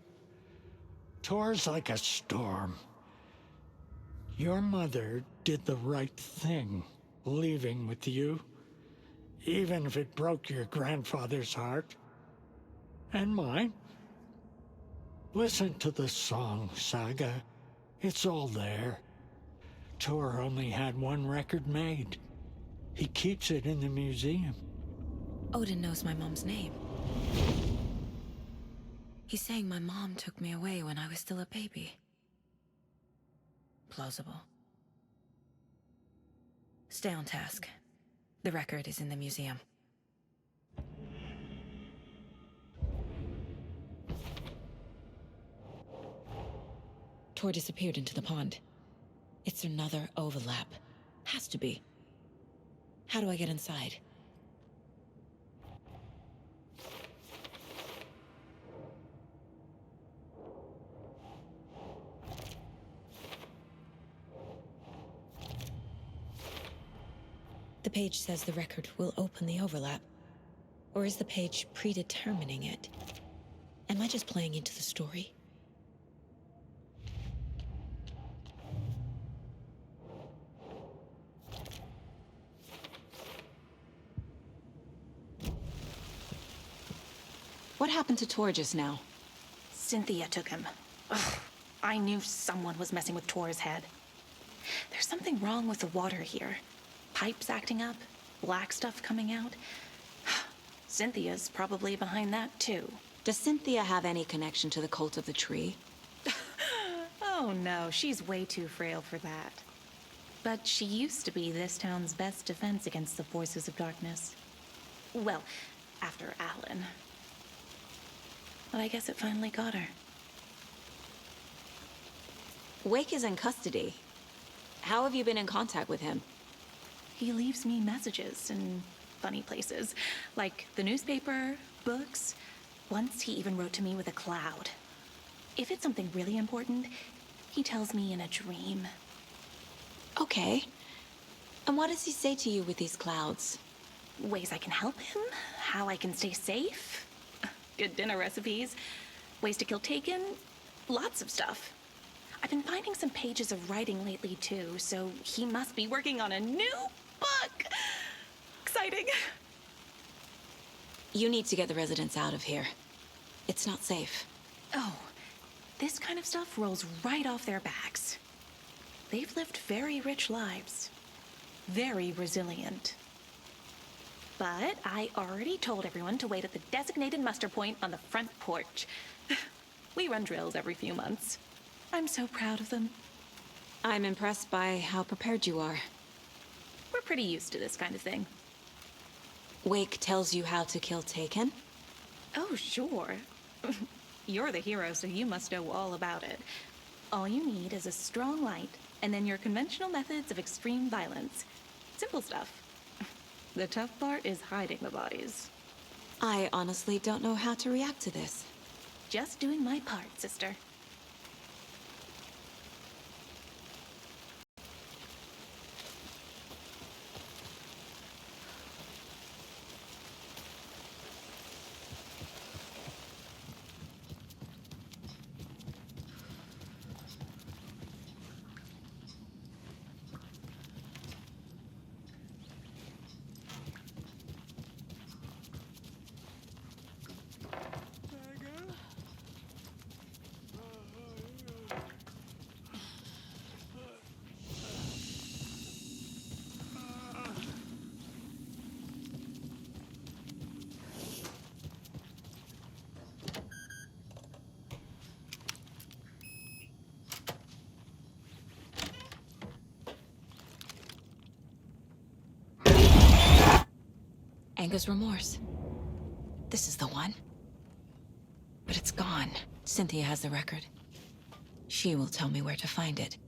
Tor's like a storm. Your mother did the right thing, leaving with you, even if it broke your grandfather's heart. And mine. Listen to the song, Saga. It's all there. Tor only had one record made. He keeps it in the museum. Odin knows my mom's name. He's saying my mom took me away when I was still a baby. Plausible. Stay on task. The record is in the museum. Tor disappeared into the pond. It's another overlap. Has to be. How do I get inside? The page says the record will open the overlap. Or is the page predetermining it? Am I just playing into the story? What happened to Tor just now? Cynthia took him. Ugh, I knew someone was messing with Tor's head. There's something wrong with the water here. Pipes acting up, black stuff coming out. Cynthia's probably behind that, too. Does Cynthia have any connection to the cult of the tree? Oh no, she's way too frail for that. But she used to be this town's best defense against the forces of darkness. Well, after Alan. But I guess it finally got her. Wake is in custody. How have you been in contact with him? He leaves me messages in funny places, like the newspaper, books. Once he even wrote to me with a cloud. If it's something really important, he tells me in a dream. Okay. And what does he say to you with these clouds? Ways I can help him, how I can stay safe. Good dinner recipes, ways to kill Taken, lots of stuff. I've been finding some pages of writing lately too, so he must be working on a new book. Exciting. You need to get the residents out of here. It's not safe. Oh, this kind of stuff rolls right off their backs. They've lived very rich lives. Very resilient. But I already told everyone to wait at the designated muster point on the front porch. We run drills every few months. I'm so proud of them. I'm impressed by how prepared you are. We're pretty used to this kind of thing. Wake tells you how to kill Taken? Oh, sure. You're the hero, so you must know all about it. All you need is a strong light, and then your conventional methods of extreme violence. Simple stuff. The tough part is hiding the bodies. I honestly don't know how to react to this. Just doing my part, sister. Anga's remorse. This is the one. But it's gone. Cynthia has the record. She will tell me where to find it.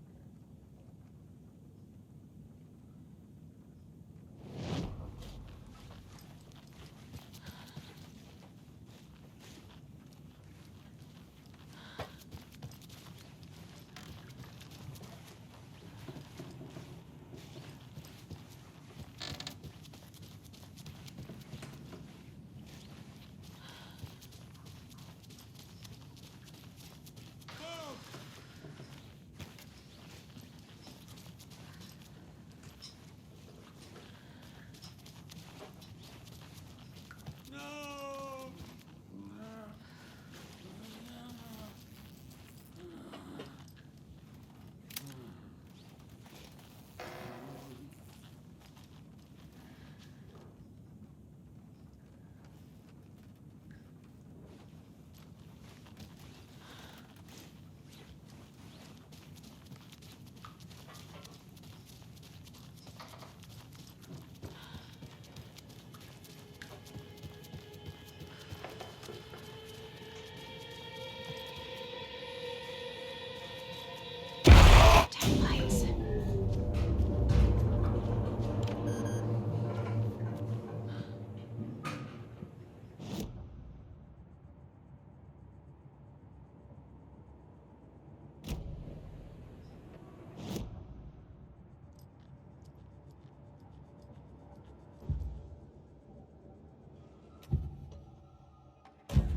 Taillights.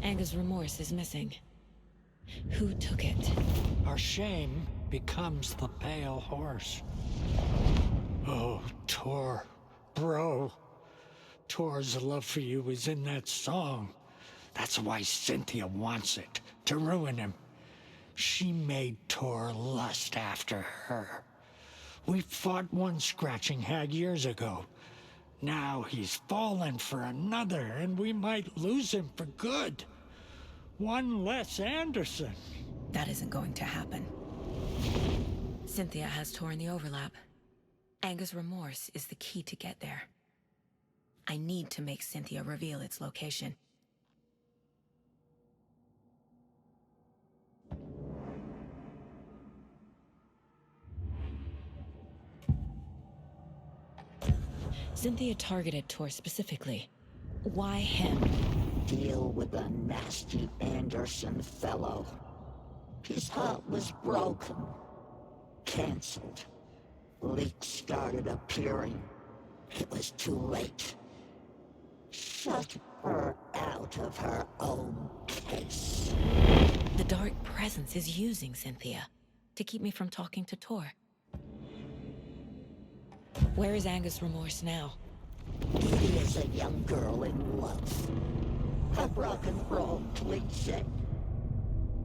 Anga's remorse is missing. Who took it? Our shame becomes the pale horse. Oh, Tor. Bro. Tor's love for you is in that song. That's why Cynthia wants it, to ruin him. She made Tor lust after her. We fought one scratching hag years ago. Now he's fallen for another, and we might lose him for good. One less Anderson. That isn't going to happen. Cynthia has Tor in the overlap. Anga's remorse is the key to get there. I need to make Cynthia reveal its location. Cynthia targeted Tor specifically. Why him? Deal with the nasty Anderson fellow. His heart was broken. Cancelled. Leaks started appearing. It was too late. Shut her out of her own case. The dark presence is using Cynthia to keep me from talking to Tor. Where is Anga's remorse now? He is a young girl in love. A rock and roll cliche.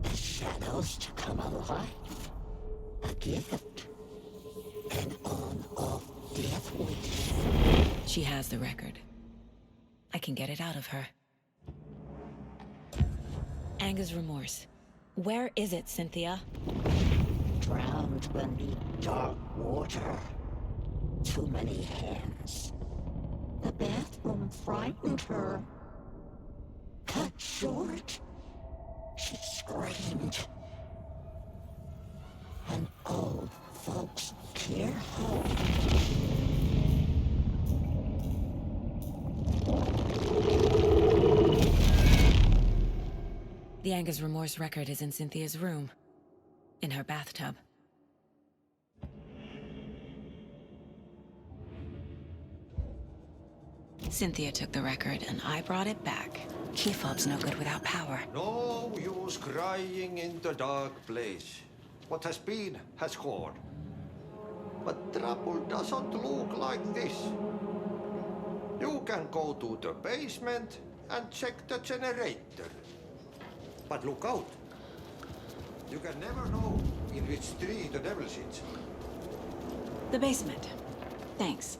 The shadows to come alive. A gift. An on-off death wish. She has the record. I can get it out of her. Anga's remorse. Where is it, Cynthia? Drowned beneath dark water. Too many hands. The bathroom frightened her. Cut short. She screamed. An old folks care home. The Anga's remorse record is in Cynthia's room. In her bathtub. Cynthia took the record, and I brought it back. Key fob's no good without power. No use crying in the dark place. What has been has gone. But trouble doesn't look like this. You can go to the basement and check the generator. But look out. You can never know in which tree the devil sits. The basement. Thanks.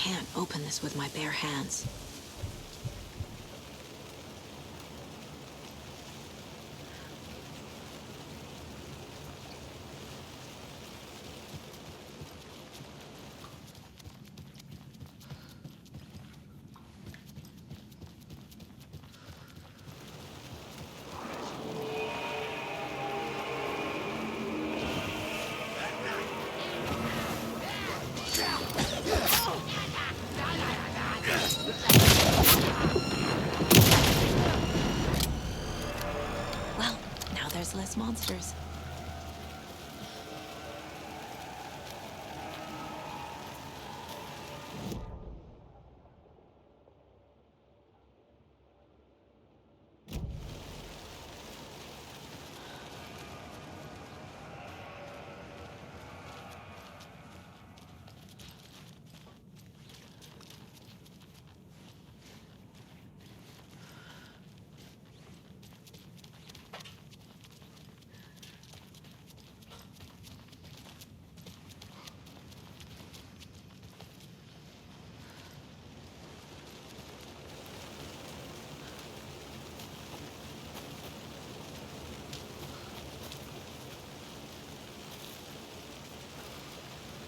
can't open this with my bare hands. Well, now there's less monsters.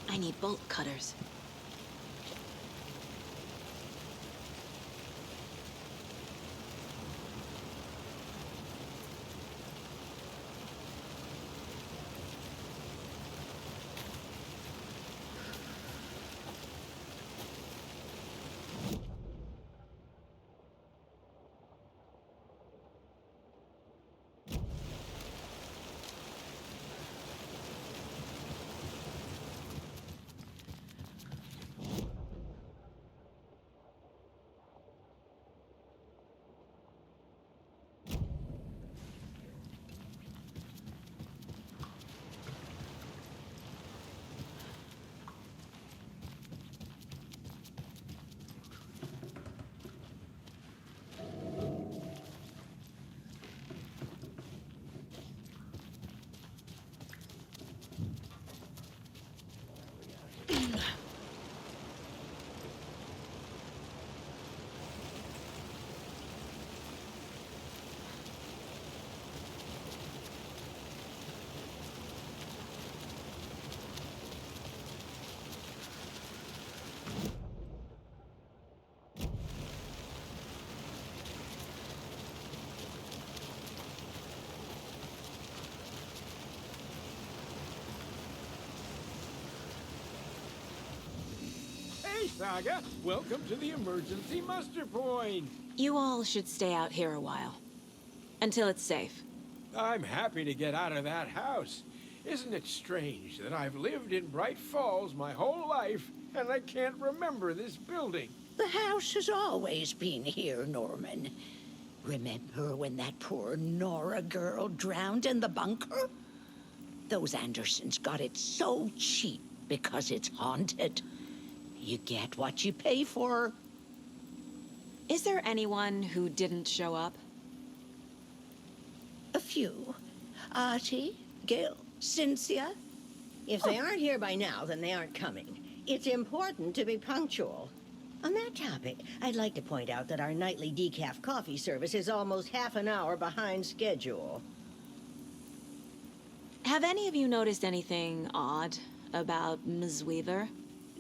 I need bolt cutters. Hey, Saga! Welcome to the emergency muster point! You all should stay out here a while. Until it's safe. I'm happy to get out of that house. Isn't it strange that I've lived in Bright Falls my whole life, and I can't remember this building? The house has always been here, Norman. Remember when that poor Nora girl drowned in the bunker? Those Andersons got it so cheap because it's haunted. You get what you pay for. Is there anyone who didn't show up? A few. Artie, Gail, Cynthia. If they aren't here by now, then they aren't coming. It's important to be punctual. On that topic, I'd like to point out that our nightly decaf coffee service is almost half an hour behind schedule. Have any of you noticed anything odd about Ms. Weaver?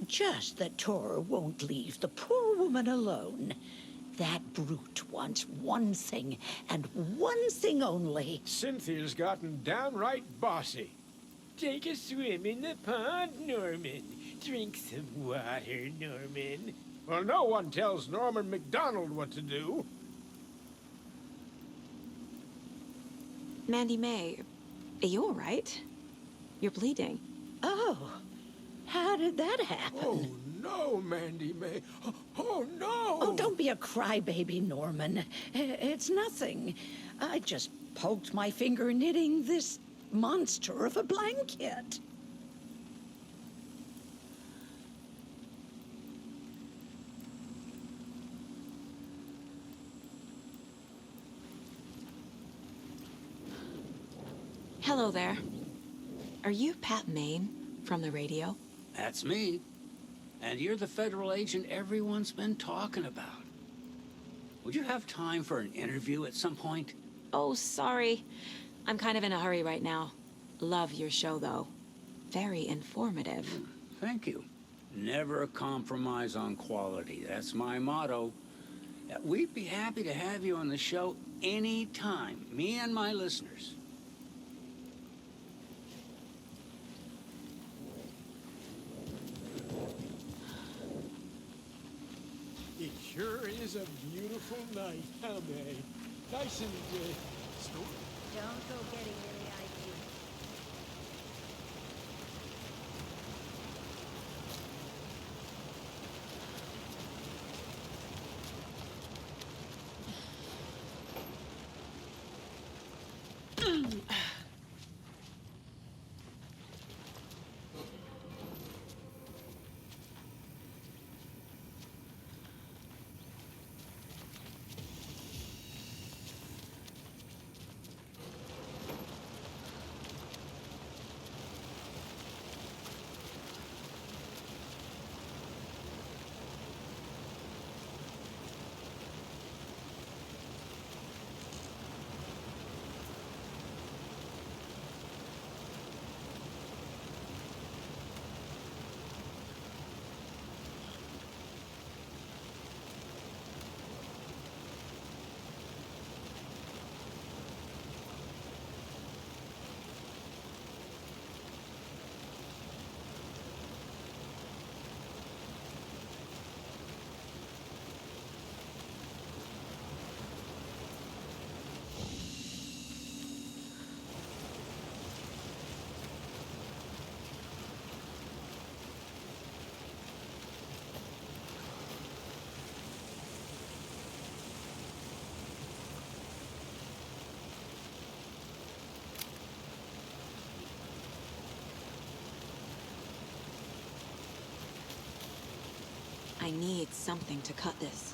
Just that Tor won't leave the poor woman alone. That brute wants one thing, and one thing only. Cynthia's gotten downright bossy. Take a swim in the pond, Norman. Drink some water, Norman. Well, no one tells Norman MacDonald what to do. Mandy May, are you all right? You're bleeding. Oh, how did that happen? Oh, no, Mandy May. Oh, no! Oh, don't be a crybaby, Norman. It's nothing. I just poked my finger knitting this monster of a blanket. Hello there. Are you Pat Maine from the radio? That's me. And you're the federal agent everyone's been talking about. Would you have time for an interview at some point? Oh, sorry. I'm kind of in a hurry right now. Love your show, though. Very informative. Thank you. Never compromise on quality. That's my motto. We'd be happy to have you on the show anytime, me and my listeners. It sure is a beautiful night, huh, May? Nice and, stormy. Don't go getting any ideas. I need something to cut this.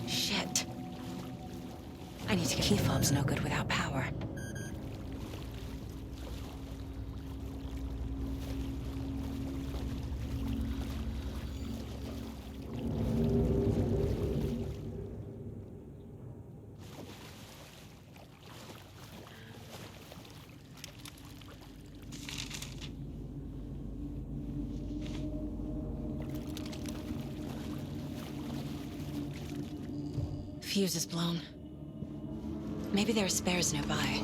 Shit. I need to key fob's no good without power. Fuse is blown. Maybe there are spares nearby.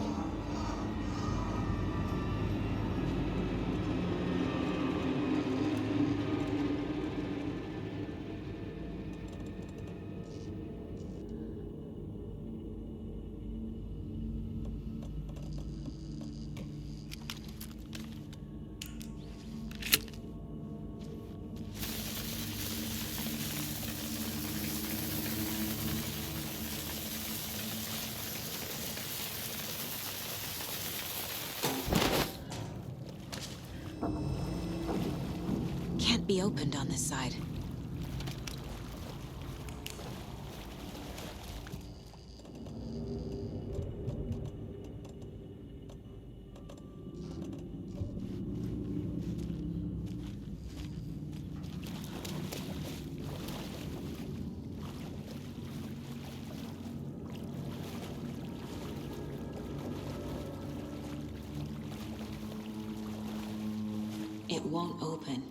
Can't be opened on this side. It won't open.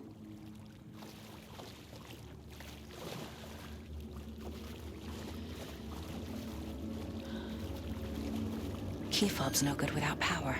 Key fob's no good without power.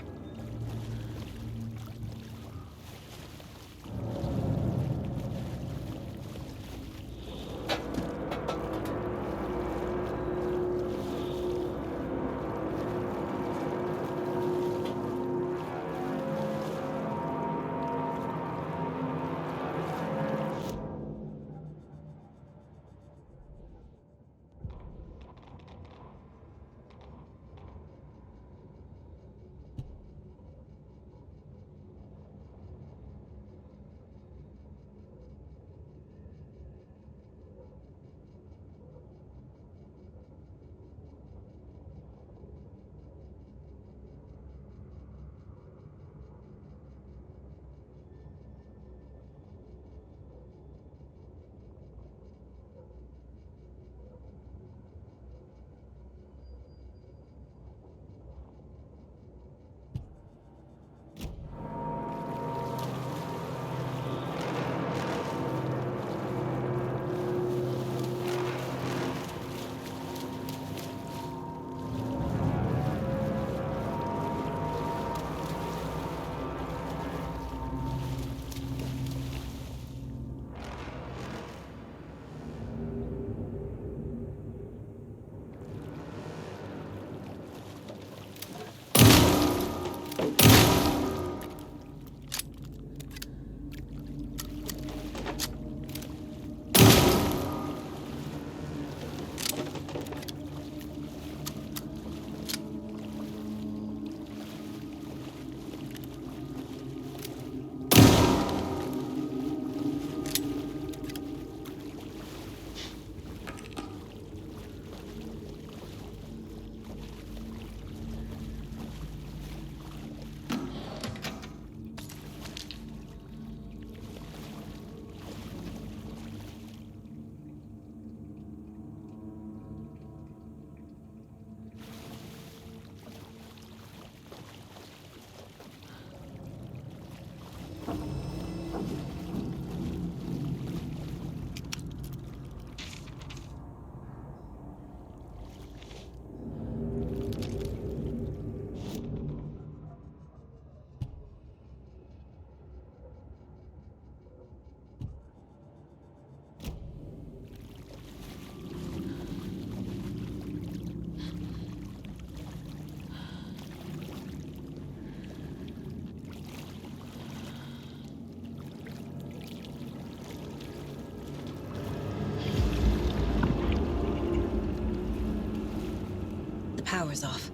Power's off.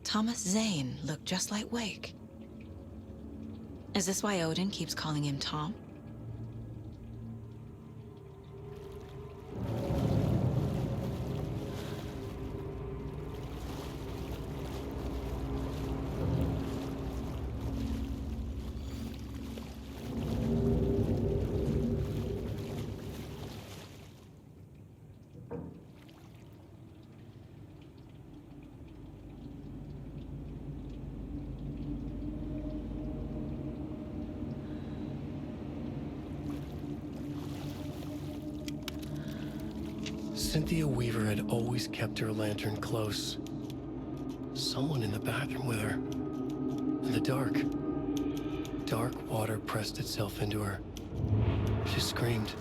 Thomas Zane looked just like Wake. Is this why Odin keeps calling him Tom? Cynthia Weaver had always kept her lantern close. Someone in the bathroom with her. In the dark. Dark water pressed itself into her. She screamed.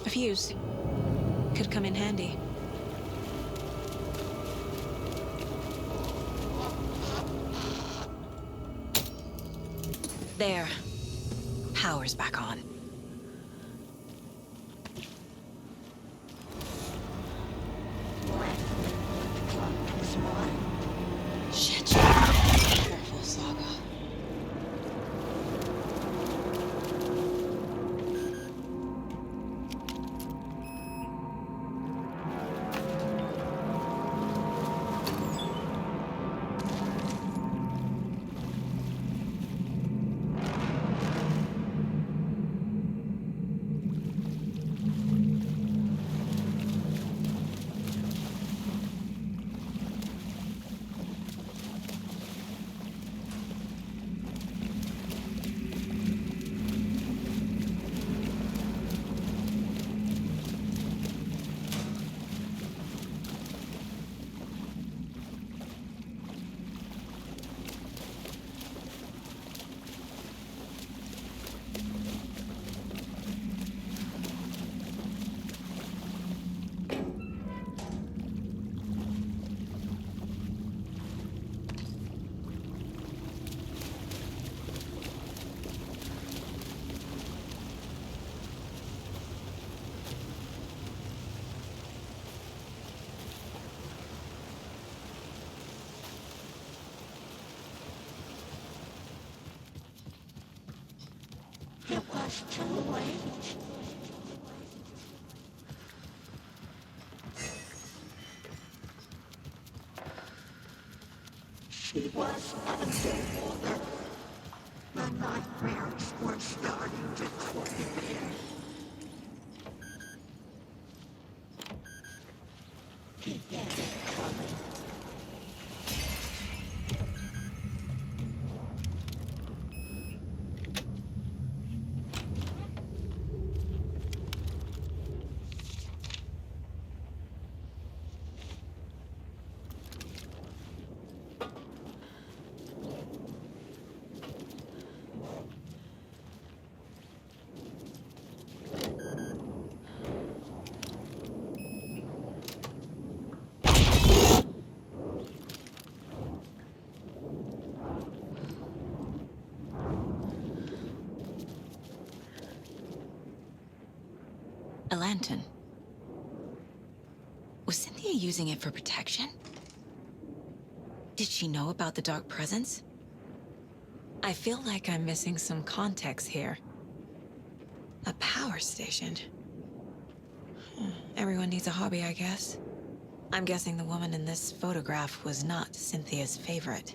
A fuse. Could come in handy. There. Power's back on. Shit. Careful, Saga. It was too late. She was underwater. The nightmares were starting to creep in. Began coming. A lantern. Was Cynthia using it for protection? Did she know about the dark presence? I feel like I'm missing some context here. A power station. Everyone needs a hobby, I guess. I'm guessing the woman in this photograph was not Cynthia's favorite.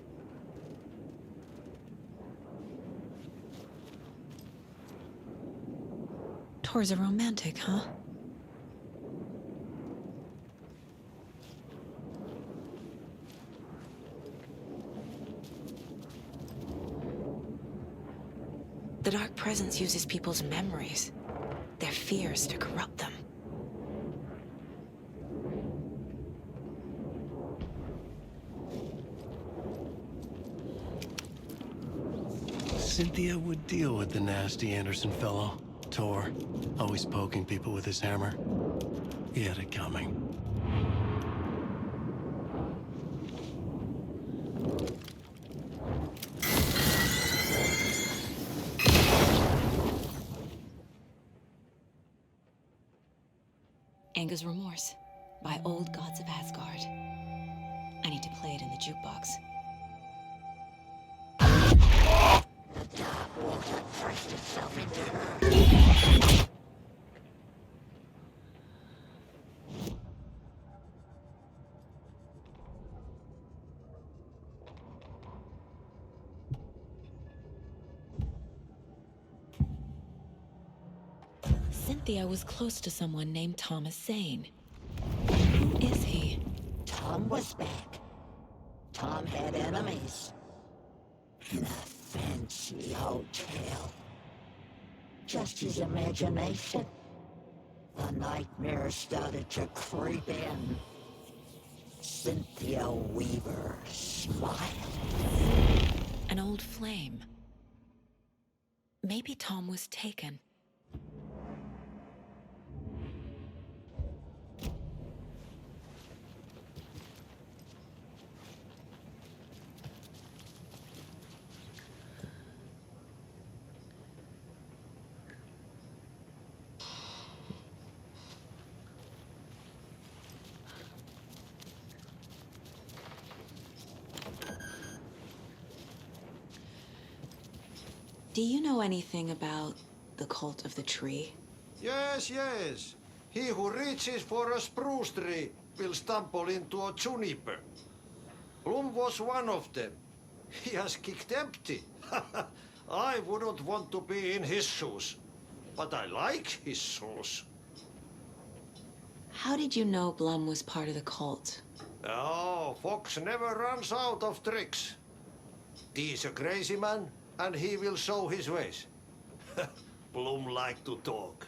Tor's a romantic, huh? The dark presence uses people's memories, their fears to corrupt them. Cynthia would deal with the nasty Anderson fellow. Tor, always poking people with his hammer. He had it coming. Anga's Remorse by Old Gods of Asgard. I need to play it in the jukebox. The dark water pressed itself into her. Cynthia was close to someone named Thomas Zane. Who is he? Tom was back. Tom had enemies. In a fancy hotel. Just his imagination. The nightmares started to creep in. Cynthia Weaver smiled. An old flame. Maybe Tom was taken. Do you know anything about the cult of the tree? Yes, yes. He who reaches for a spruce tree will stumble into a juniper. Bloom was one of them. He has kicked empty. I wouldn't want to be in his shoes, but I like his shoes. How did you know Blum was part of the cult? Oh, Fox never runs out of tricks. He's a crazy man, and he will show his ways. Bloom like to talk.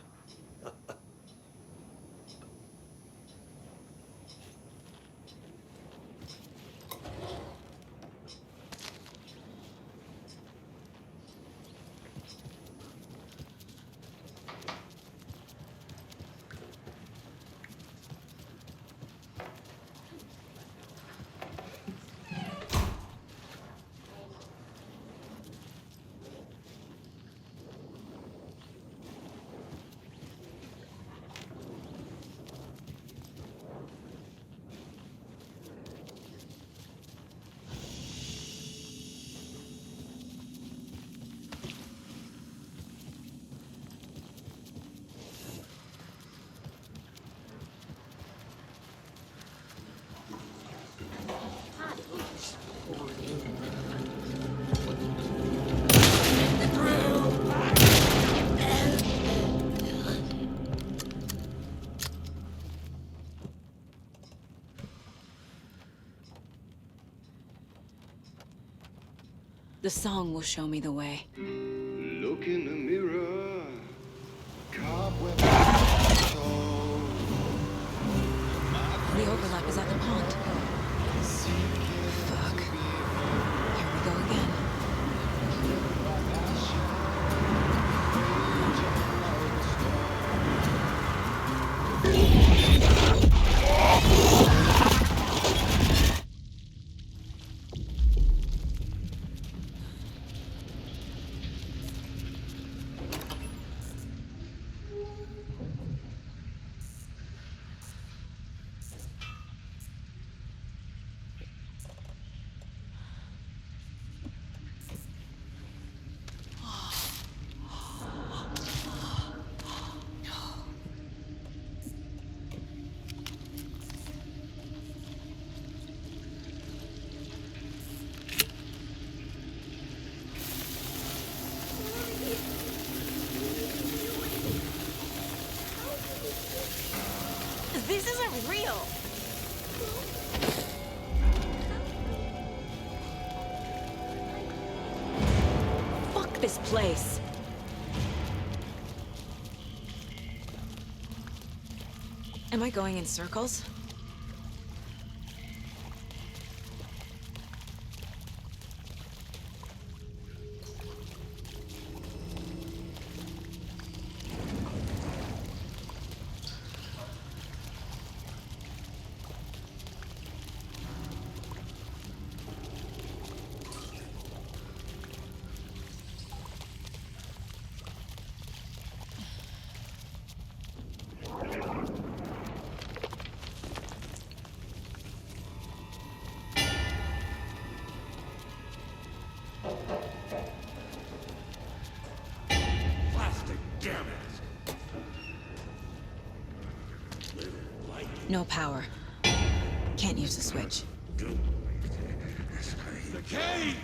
The song will show me the way. Look in the mirror, cobweb. The overlap is at the pond. Fuck. Here we go again. This isn't real. Fuck this place. Am I going in circles? No power. Can't use the switch. The cage!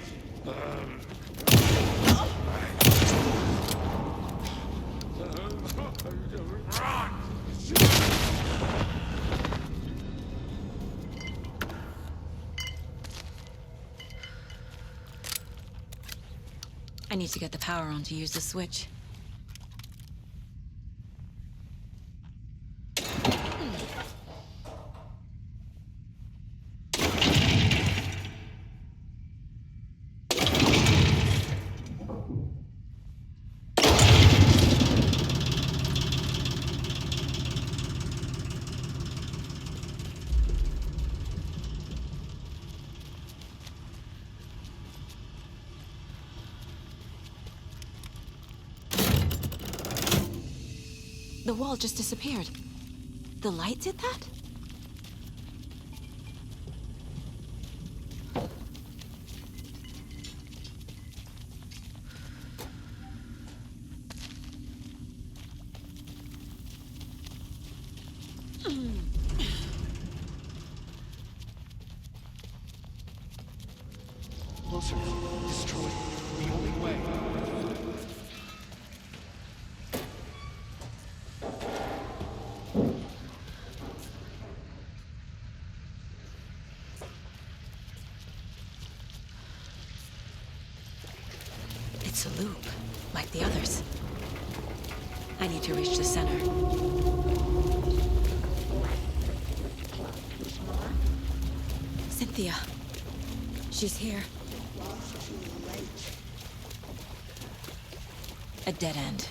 I need to get the power on to use the switch. The wall just disappeared. The light did that? Closer. Destroy. The only way. It's a loop, like the others. I need to reach the center. Cynthia. She's here. A dead end.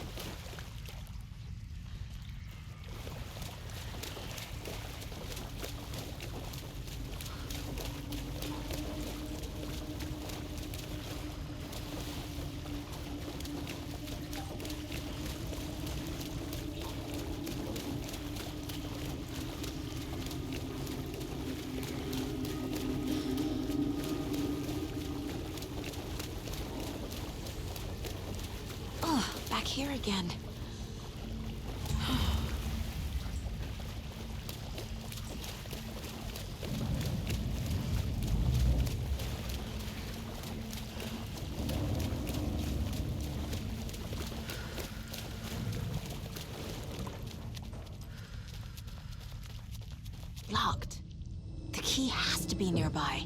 Back here again. Locked. The key has to be nearby.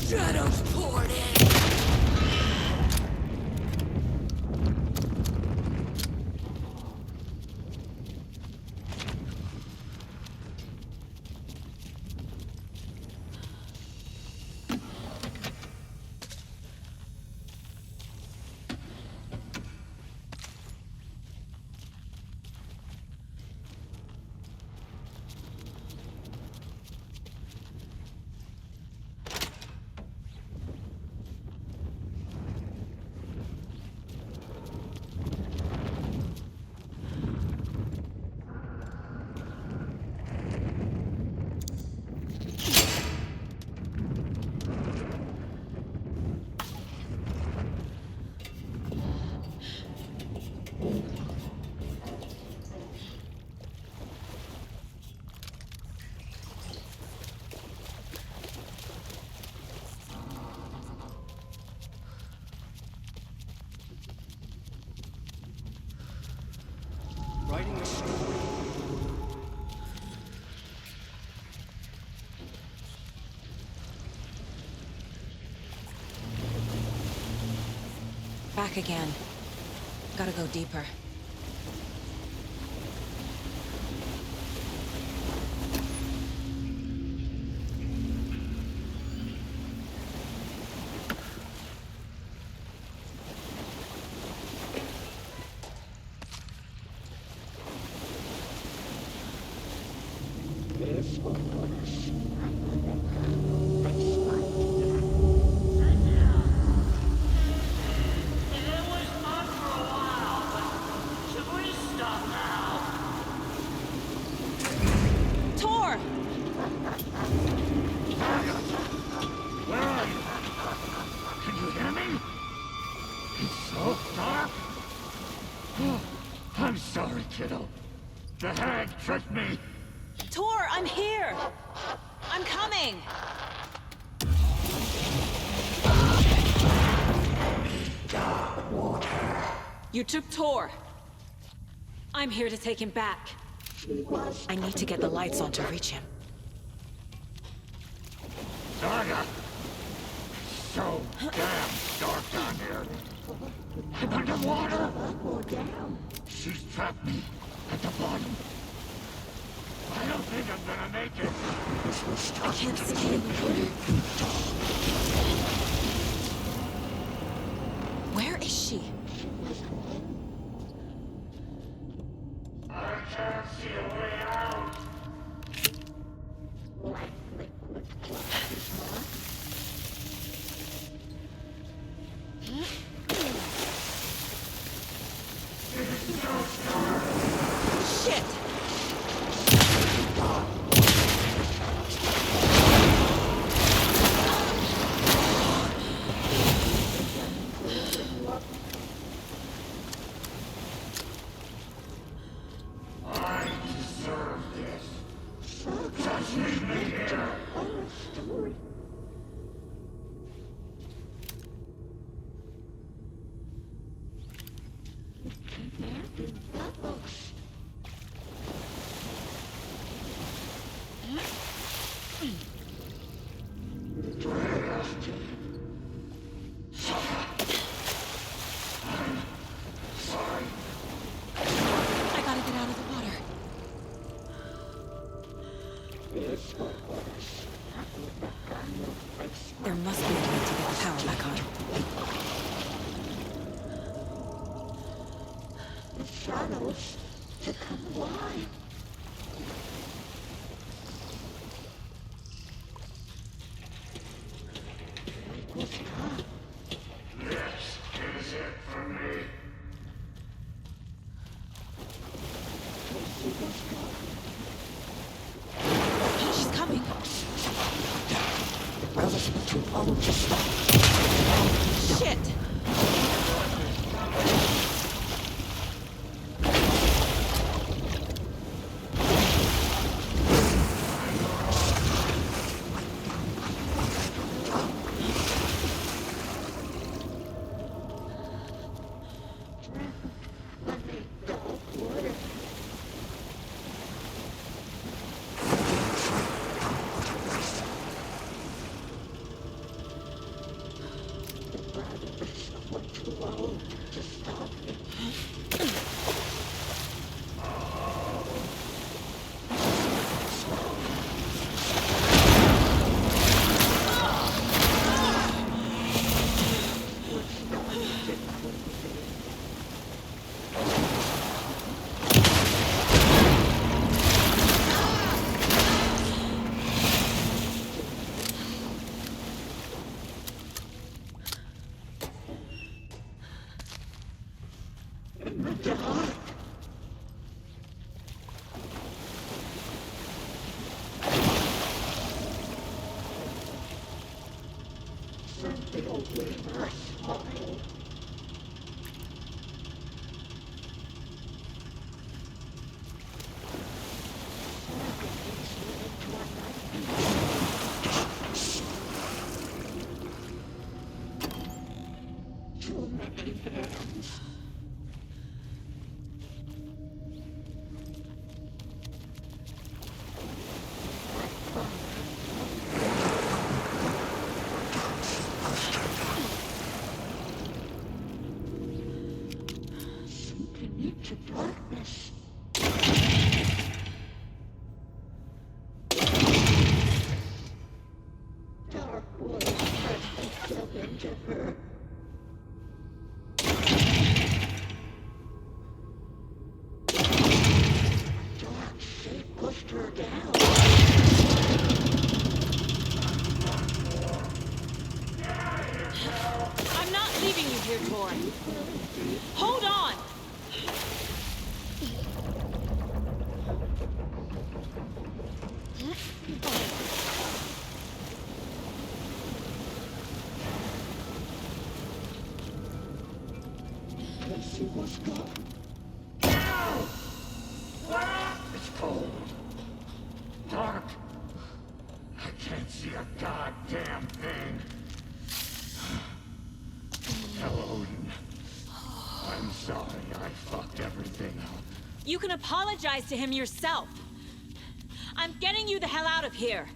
Shadows poured in. Writing a story back again. Gotta go deeper. I'm sorry, kiddo. The hag tricked me. Tor, I'm here! I'm coming! You took Tor. I'm here to take him back. I need to get the lights on to reach him. Saga! So damn dark down here. And underwater. She's trapped me at the bottom. I don't think I'm gonna make it. I can't stay in the water. Where is she? I can't see a way out. Shit! I deserve this. Just leave me here. I gotta get out of the water. There must be a way to get the power back on. The shadows to come alive. This is it for me. She's coming. Shit! her down. I'm not leaving you here, Tor. Hold on! Let's see what's got. It's cold. Dark. I can't see a goddamn thing. Tell Odin. I'm sorry I fucked everything up. You can apologize to him yourself. I'm getting you the hell out of here.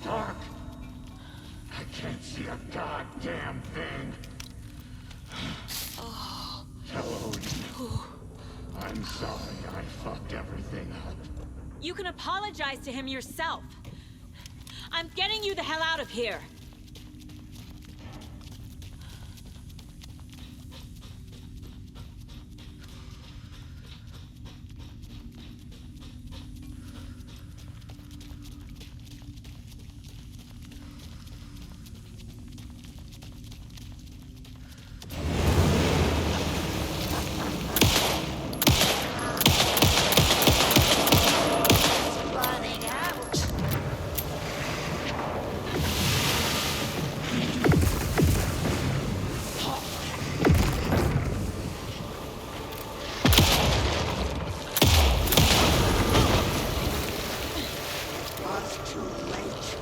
Dark. I can't see a goddamn thing. Tell Odin. I'm sorry I fucked everything up. You can apologize to him yourself. I'm getting you the hell out of here. Running out. Was too late.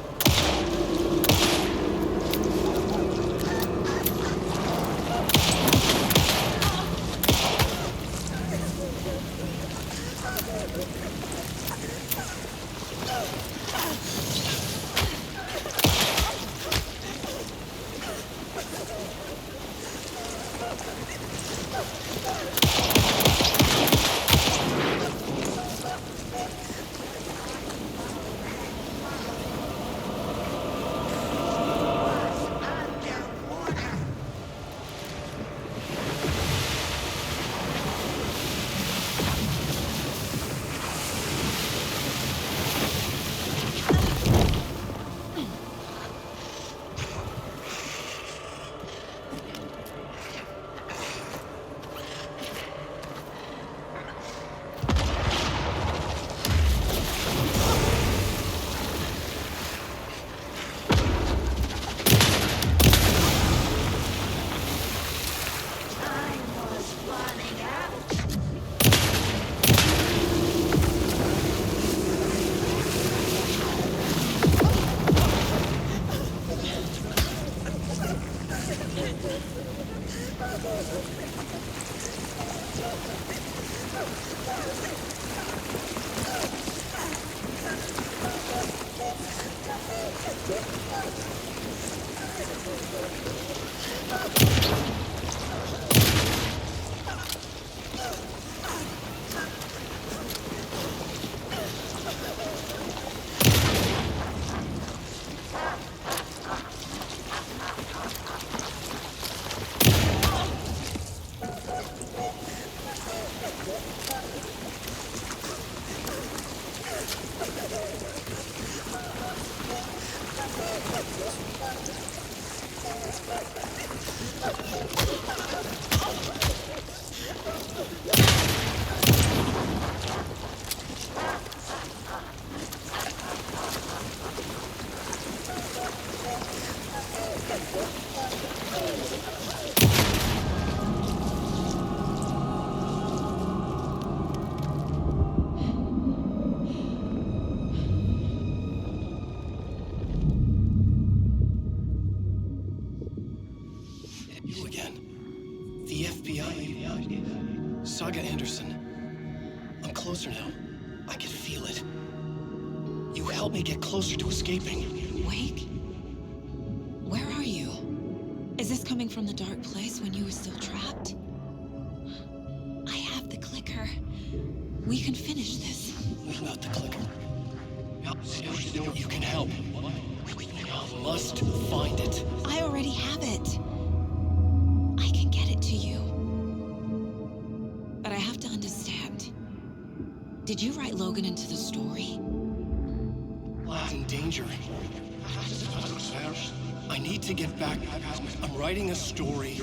You again. The FBI. Saga Anderson. I'm closer now. I can feel it. You helped me get closer to escaping. Wake? Where are you? Is this coming from the dark place when you were still trapped? I have the clicker. We can finish this. Not the clicker. You can help. You must find it. I already have it. I can get it to you. But I have to understand. Did you write Logan into the story? Lad's in danger. I need to get back. I'm writing a story.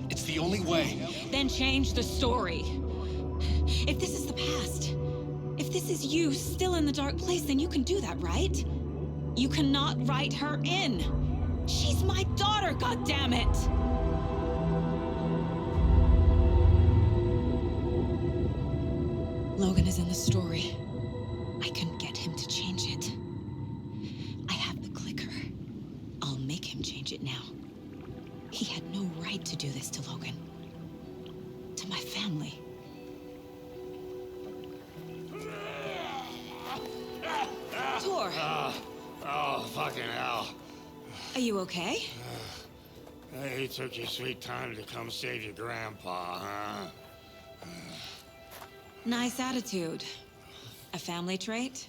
It's the only way. Then change the story. If this is the past, if this is you still in the dark place, then you can do that, right? You cannot write her in. She's my daughter, goddammit! Logan is in the story. I can get him to change it. I have the clicker. I'll make him change it now. He had no right to do this to Logan. To my family. Tor! Oh, fucking hell. Are you okay? Hey, you took your sweet time to come save your grandpa, huh? Nice attitude. A family trait?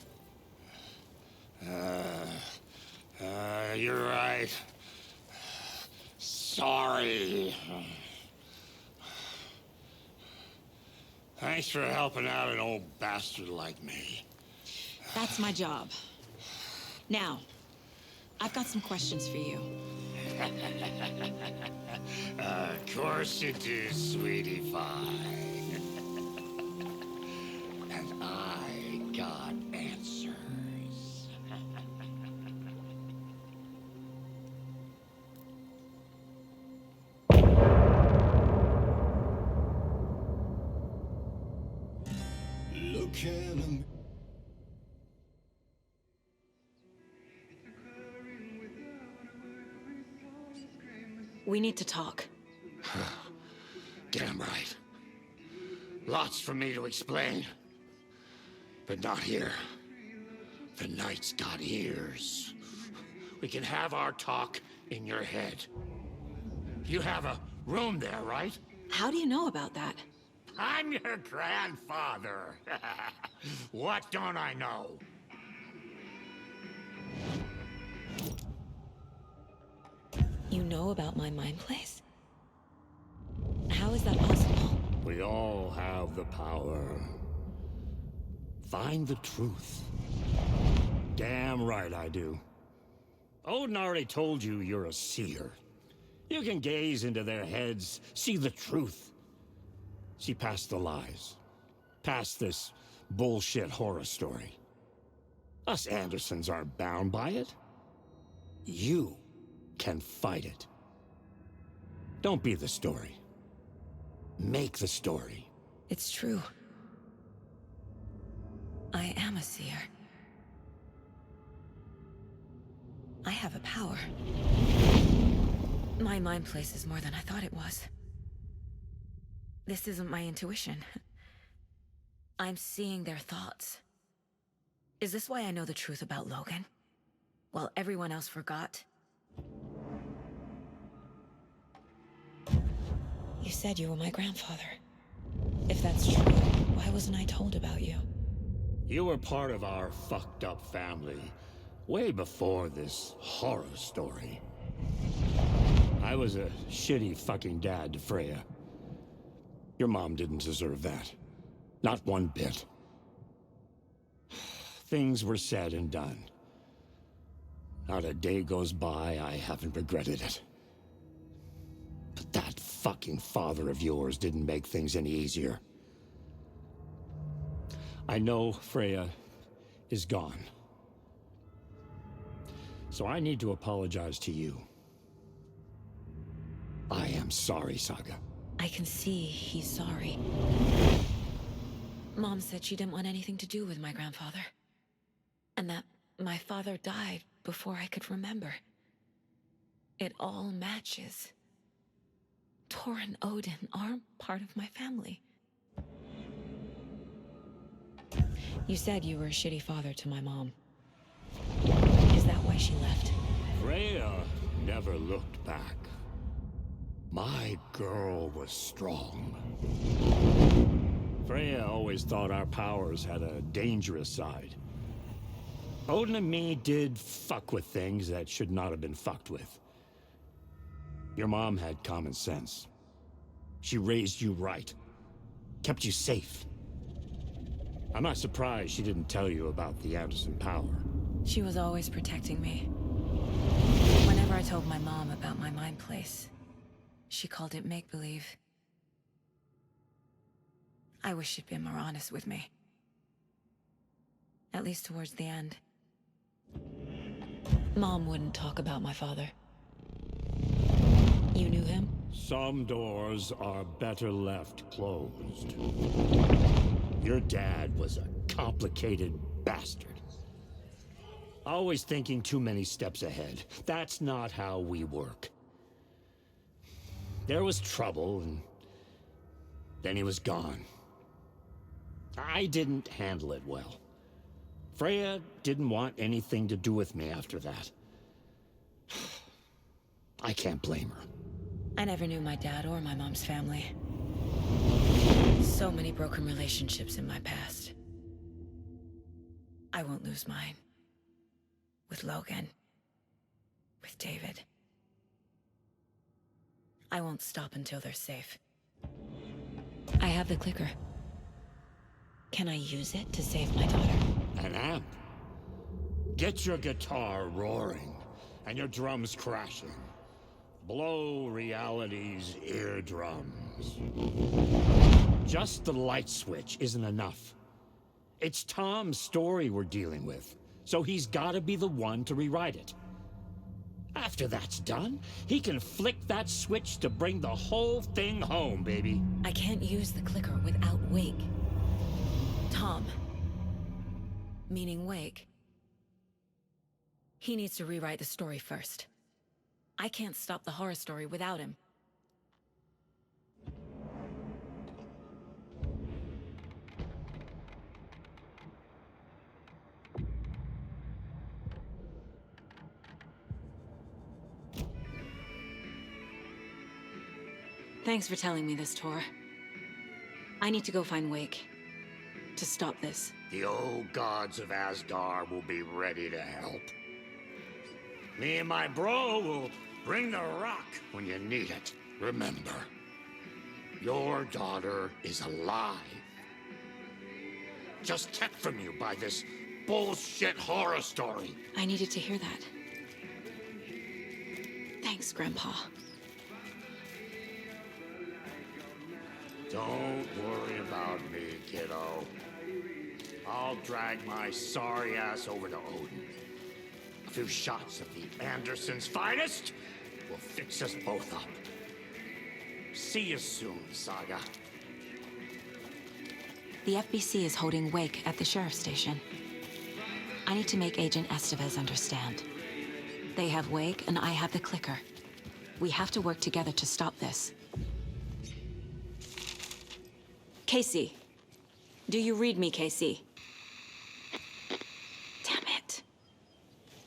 You're right. Sorry. Thanks for helping out an old bastard like me. That's my job. Now, I've got some questions for you. Of course you do, sweetie pie. And I got answers. Look at him. We need to talk. Damn right. Lots for me to explain. But not here. The night's got ears. We can have our talk in your head. You have a room there, right? How do you know about that? I'm your grandfather. What don't I know? You know about my mind place? How is that possible? We all have the power. Find the truth. Damn right I do. Odin already told you you're a seer. You can gaze into their heads, see the truth. See past the lies. Past this bullshit horror story. Us Andersons aren't bound by it. You can fight it. Don't be the story. Make the story. It's true. I am a seer. I have a power. My mind place is more than I thought it was. This isn't my intuition. I'm seeing their thoughts. Is this why I know the truth about Logan? While everyone else forgot? You said you were my grandfather. If that's true, why wasn't I told about you? You were part of our fucked up family way before this horror story. I was a shitty fucking dad to Freya. Your mom didn't deserve that. Not one bit. Things were said and done. Not a day goes by I haven't regretted it. But that fucking father of yours didn't make things any easier. I know Freya is gone. So I need to apologize to you. I am sorry, Saga. I can see he's sorry. Mom said she didn't want anything to do with my grandfather. And that my father died before I could remember. It all matches. Tor and Odin aren't part of my family. You said you were a shitty father to my mom. Is that why she left? Freya never looked back. My girl was strong. Freya always thought our powers had a dangerous side. Odin and me did fuck with things that should not have been fucked with. Your mom had common sense. She raised you right. Kept you safe. I'm not surprised she didn't tell you about the Anderson power. She was always protecting me. Whenever I told my mom about my mind place, she called it make-believe. I wish she'd been more honest with me. At least towards the end. Mom wouldn't talk about my father. You knew him? Some doors are better left closed. Your dad was a complicated bastard. Always thinking too many steps ahead. That's not how we work. There was trouble, and then he was gone. I didn't handle it well. Freya didn't want anything to do with me after that. I can't blame her. I never knew my dad or my mom's family. So many broken relationships in my past. I won't lose mine. With Logan. With David. I won't stop until they're safe. I have the clicker. Can I use it to save my daughter? An amp? Get your guitar roaring, and your drums crashing. Blow reality's eardrums. Just the light switch isn't enough. It's Tom's story we're dealing with, so he's gotta be the one to rewrite it. After that's done, he can flick that switch to bring the whole thing home, baby. I can't use the clicker without Wake. Tom. Meaning Wake. He needs to rewrite the story first. I can't stop the horror story without him. Thanks for telling me this, Tor. I need to go find Wake. To stop this. The old gods of Asgard will be ready to help. Me and my bro will bring the rock when you need it. Remember, your daughter is alive. Just kept from you by this bullshit horror story. I needed to hear that. Thanks, Grandpa. Don't worry about me, kiddo. I'll drag my sorry ass over to Odin. A few shots of the Andersons' finest will fix us both up. See you soon, Saga. The FBC is holding Wake at the sheriff's station. I need to make Agent Estevez understand. They have Wake and I have the clicker. We have to work together to stop this. Casey. Do you read me, Casey? Damn it.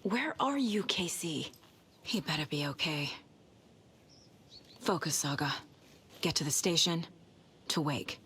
Where are you, Casey? He better be okay. Focus, Saga. Get to the station, to Wake.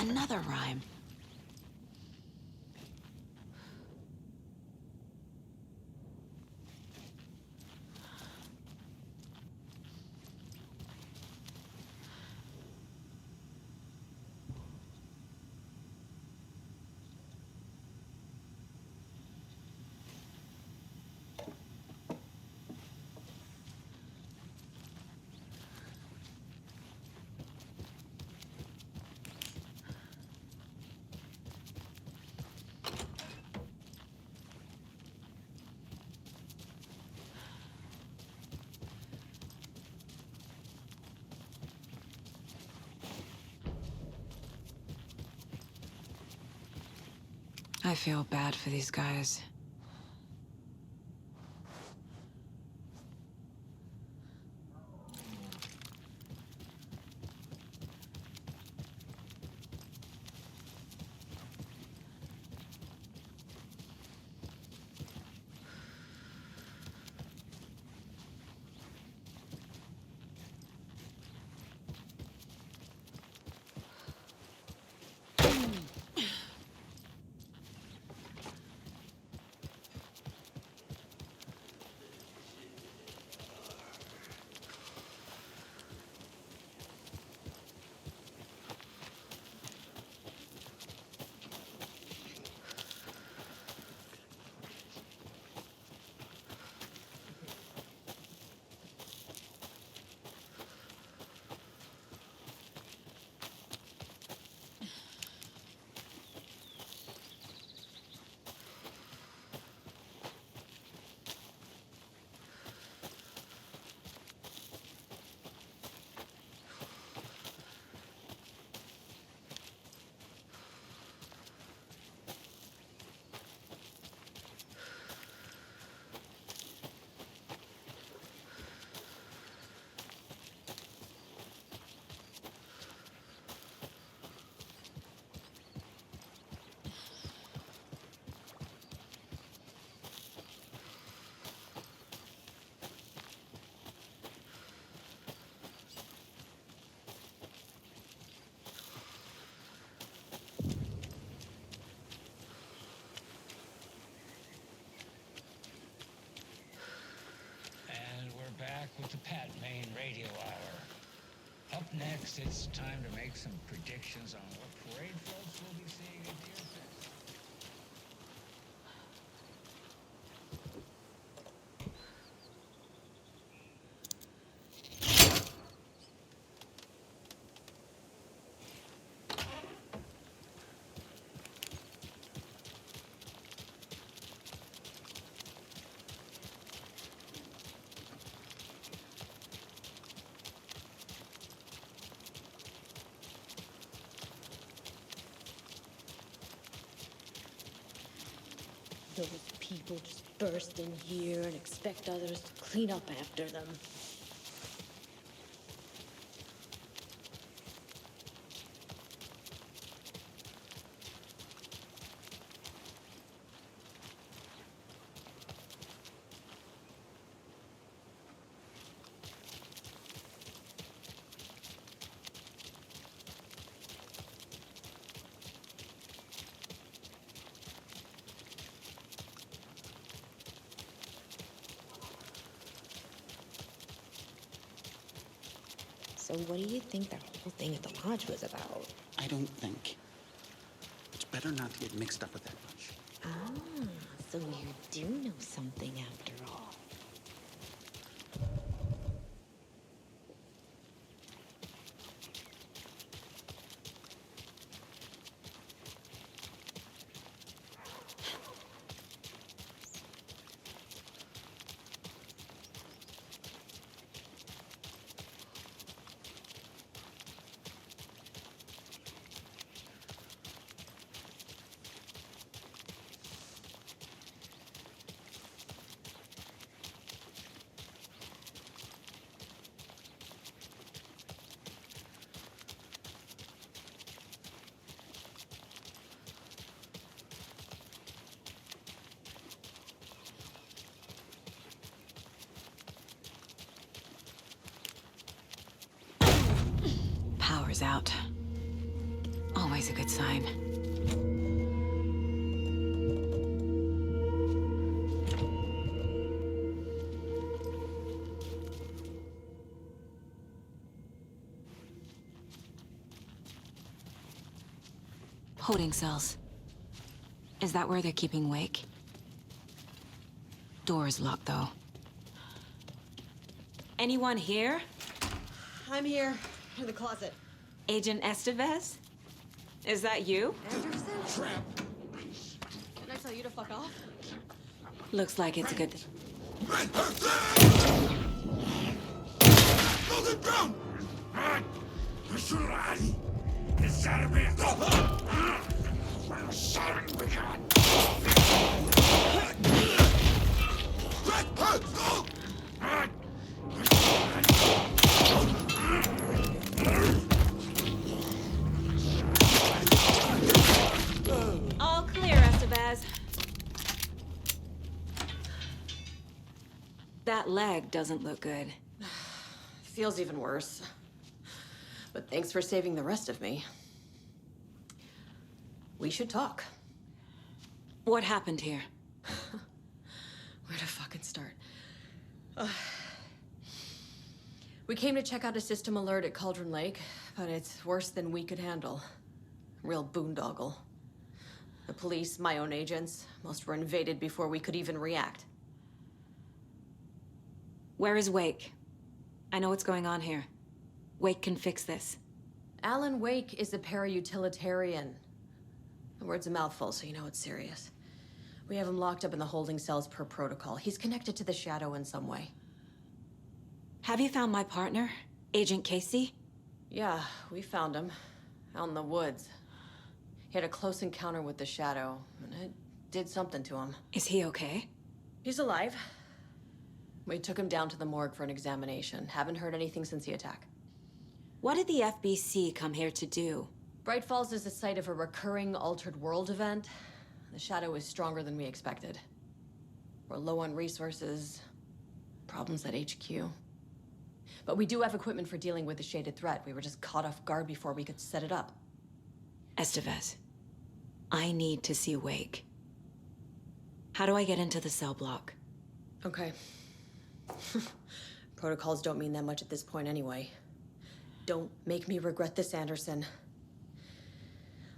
Another rhyme. I feel bad for these guys. Back with the Pat Main Radio Hour. Up next, it's time to make some predictions on what parade floats we'll be seeing at Deerfest. Those people just burst in here and expect others to clean up after them. So what do you think that whole thing at the lodge was about? I don't think. It's better not to get mixed up with that bunch. Ah, so you do know something after all. power's out. Always a good sign. Holding cells. Is that where they're keeping Wake? Door's locked, though. Anyone here? I'm here, in the closet. Agent Estevez? Is that you? Anderson? Didn't I tell you to fuck off? Looks like it's a good... All clear, Estevez. That leg doesn't look good. Feels even worse. But thanks for saving the rest of me. We should talk. What happened here? Where to fucking start? We came to check out a system alert at Cauldron Lake, but it's worse than we could handle. Real boondoggle. The police, my own agents, most were invaded before we could even react. Where is Wake? I know what's going on here. Wake can fix this. Alan Wake is a para-utilitarian. The word's a mouthful, so you know it's serious. We have him locked up in the holding cells per protocol. He's connected to the Shadow in some way. Have you found my partner, Agent Casey? Yeah, we found him. Out in the woods. He had a close encounter with the Shadow, and it did something to him. Is he okay? He's alive. We took him down to the morgue for an examination. Haven't heard anything since the attack. What did the FBC come here to do? Bright Falls is the site of a recurring Altered World event. The Shadow is stronger than we expected. We're low on resources, problems at HQ. But we do have equipment for dealing with the shaded threat. We were just caught off guard before we could set it up. Estevez, I need to see Wake. How do I get into the cell block? Okay. Protocols don't mean that much at this point anyway. Don't make me regret this, Anderson.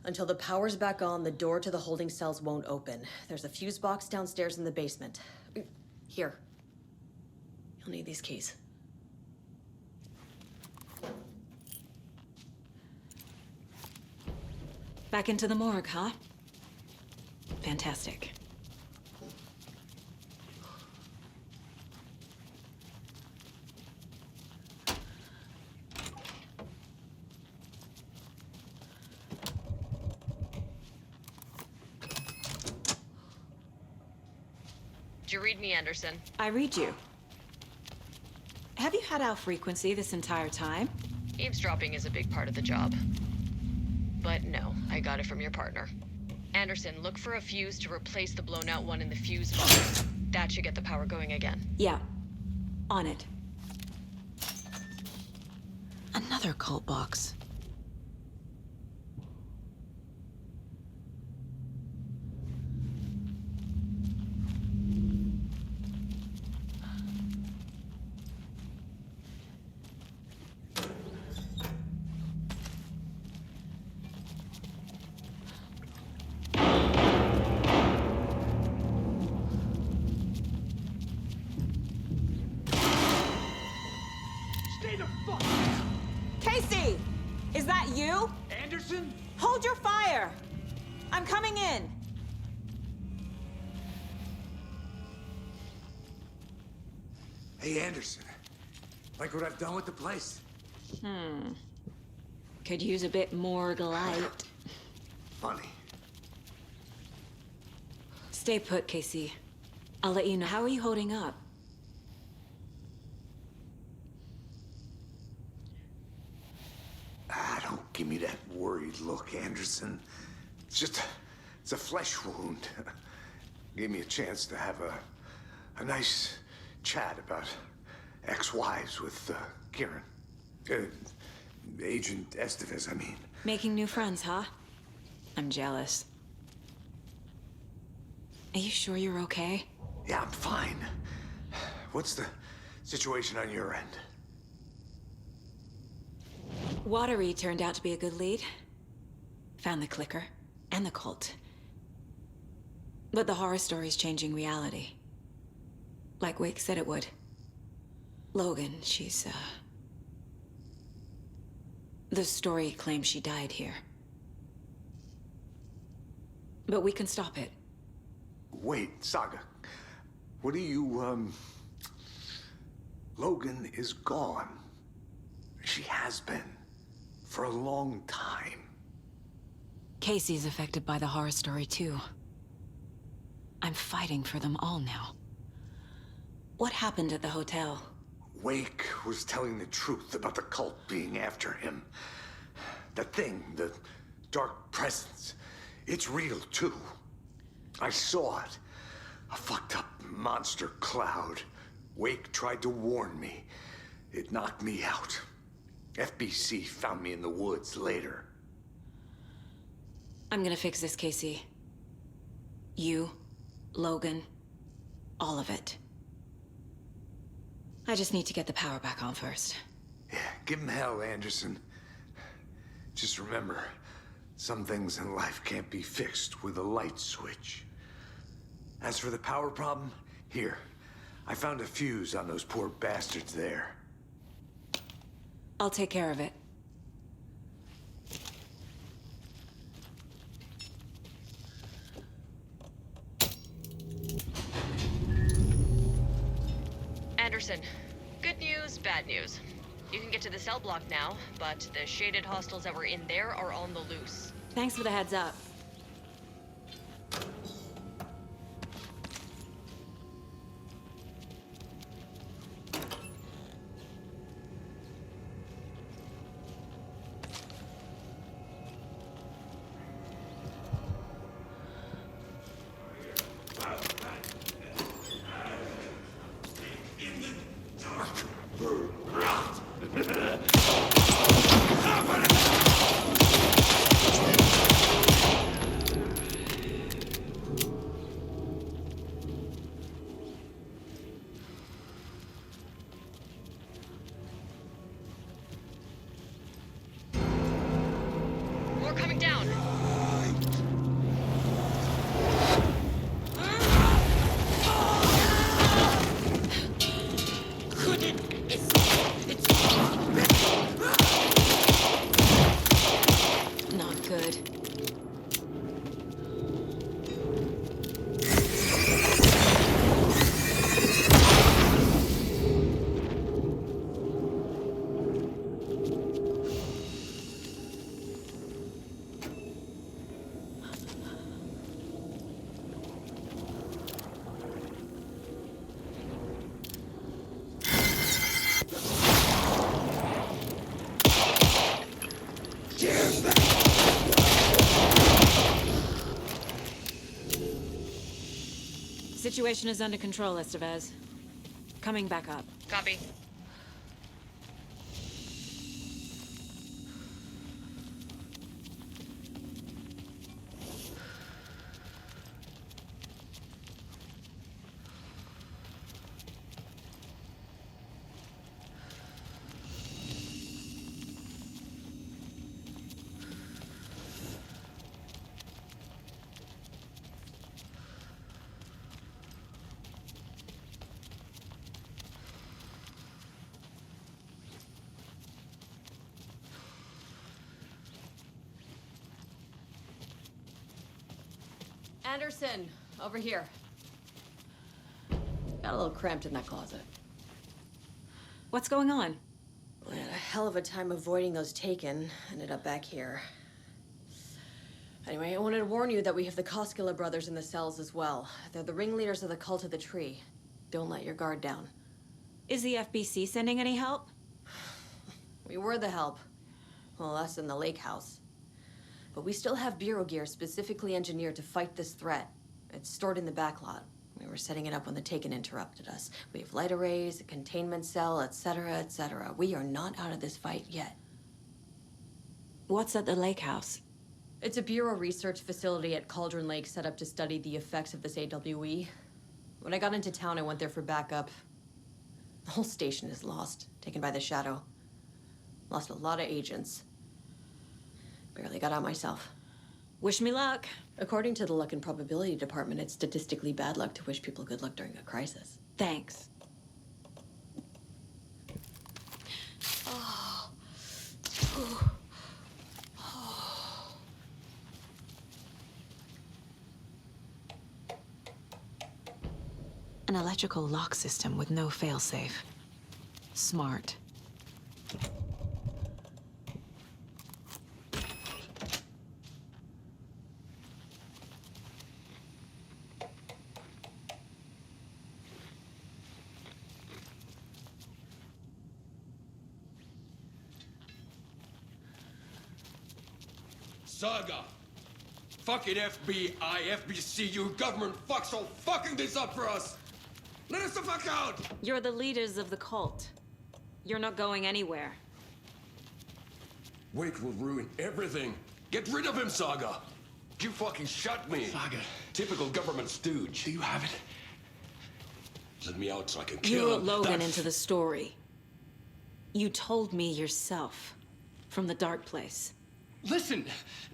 Until the power's back on, the door to the holding cells won't open. There's a fuse box downstairs in the basement. Here. You'll need these keys. Back into the morgue, huh? Fantastic. Did you read me, Anderson? I read you. Have you had our frequency this entire time? Eavesdropping is a big part of the job. But no, I got it from your partner. Anderson, look for a fuse to replace the blown out one in the fuse box. That should get the power going again. Yeah. On it. Another cult box. Casey! Is that you? Anderson? Hold your fire! I'm coming in! Hey, Anderson. Like what I've done with the place? Could use a bit more light. Funny. Stay put, Casey. I'll let you know. How are you holding up? Don't give me that worried look, Anderson. It's a flesh wound. Gave me a chance to have a nice chat about ex-wives with Kieran. Agent Estevez, I mean. Making new friends, huh? I'm jealous. Are you sure you're okay? Yeah, I'm fine. What's the situation on your end? Watery turned out to be a good lead. Found the clicker and the cult. But the horror story's changing reality. Like Wake said it would. Logan, she's, the story claims she died here. But we can stop it. Wait, Saga. What do you, Logan is gone. She has been. For a long time. Casey's affected by the horror story, too. I'm fighting for them all now. What happened at the hotel? Wake was telling the truth about the cult being after him. The thing, the dark presence, it's real, too. I saw it. A fucked up monster cloud. Wake tried to warn me. It knocked me out. FBC found me in the woods later. I'm gonna fix this, Casey. You, Logan, all of it. I just need to get the power back on first. Yeah, give him hell, Anderson. Just remember, some things in life can't be fixed with a light switch. As for the power problem, here. I found a fuse on those poor bastards there. I'll take care of it. Anderson, good news, bad news. You can get to the cell block now, but the shaded hostiles that were in there are on the loose. Thanks for the heads up. More coming down. Not good. Situation is under control, Estevez. Coming back up. Copy. Anderson, over here. Got a little cramped in that closet. What's going on? We had a hell of a time avoiding those taken. Ended up back here. Anyway, I wanted to warn you that we have the Koskela brothers in the cells as well. They're the ringleaders of the Cult of the Tree. Don't let your guard down. Is the FBC sending any help? We were the help. Well, us in the lake house. But we still have Bureau gear specifically engineered to fight this threat. It's stored in the backlot. We were setting it up when the Taken interrupted us. We have light arrays, a containment cell, etc., etc. We are not out of this fight yet. What's at the lake house? It's a Bureau research facility at Cauldron Lake set up to study the effects of this AWE. When I got into town, I went there for backup. The whole station is lost, taken by the Shadow. Lost a lot of agents. Barely got out myself. Wish me luck. According to the Luck and Probability Department, it's statistically bad luck to wish people good luck during a crisis. Thanks. An electrical lock system with no failsafe. Smart. Saga! Fucking FBI, FBC, you government fucks all fucking this up for us! Let us the fuck out! You're the leaders of the cult. You're not going anywhere. Wake will ruin everything. Get rid of him, Saga! You fucking shot me! Saga. Typical government stooge. Do you have it? Let me out so I can You kill wrote him. Logan into the story. You told me yourself. From the dark place. Listen,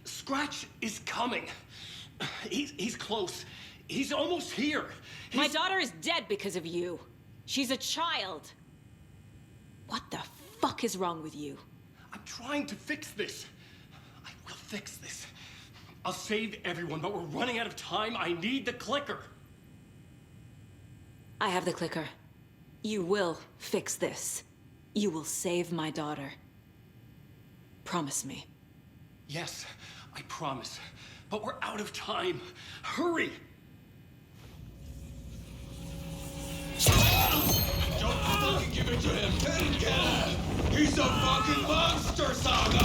Scratch is coming. He's close. He's almost here. My daughter is dead because of you. She's a child. What the fuck is wrong with you? I'm trying to fix this. I will fix this. I'll save everyone, but we're running out of time. I need the clicker. I have the clicker. You will fix this. You will save my daughter. Promise me. Yes, I promise. But we're out of time. Hurry! Don't fucking give it to him! Kill him! He's a fucking monster, Saga!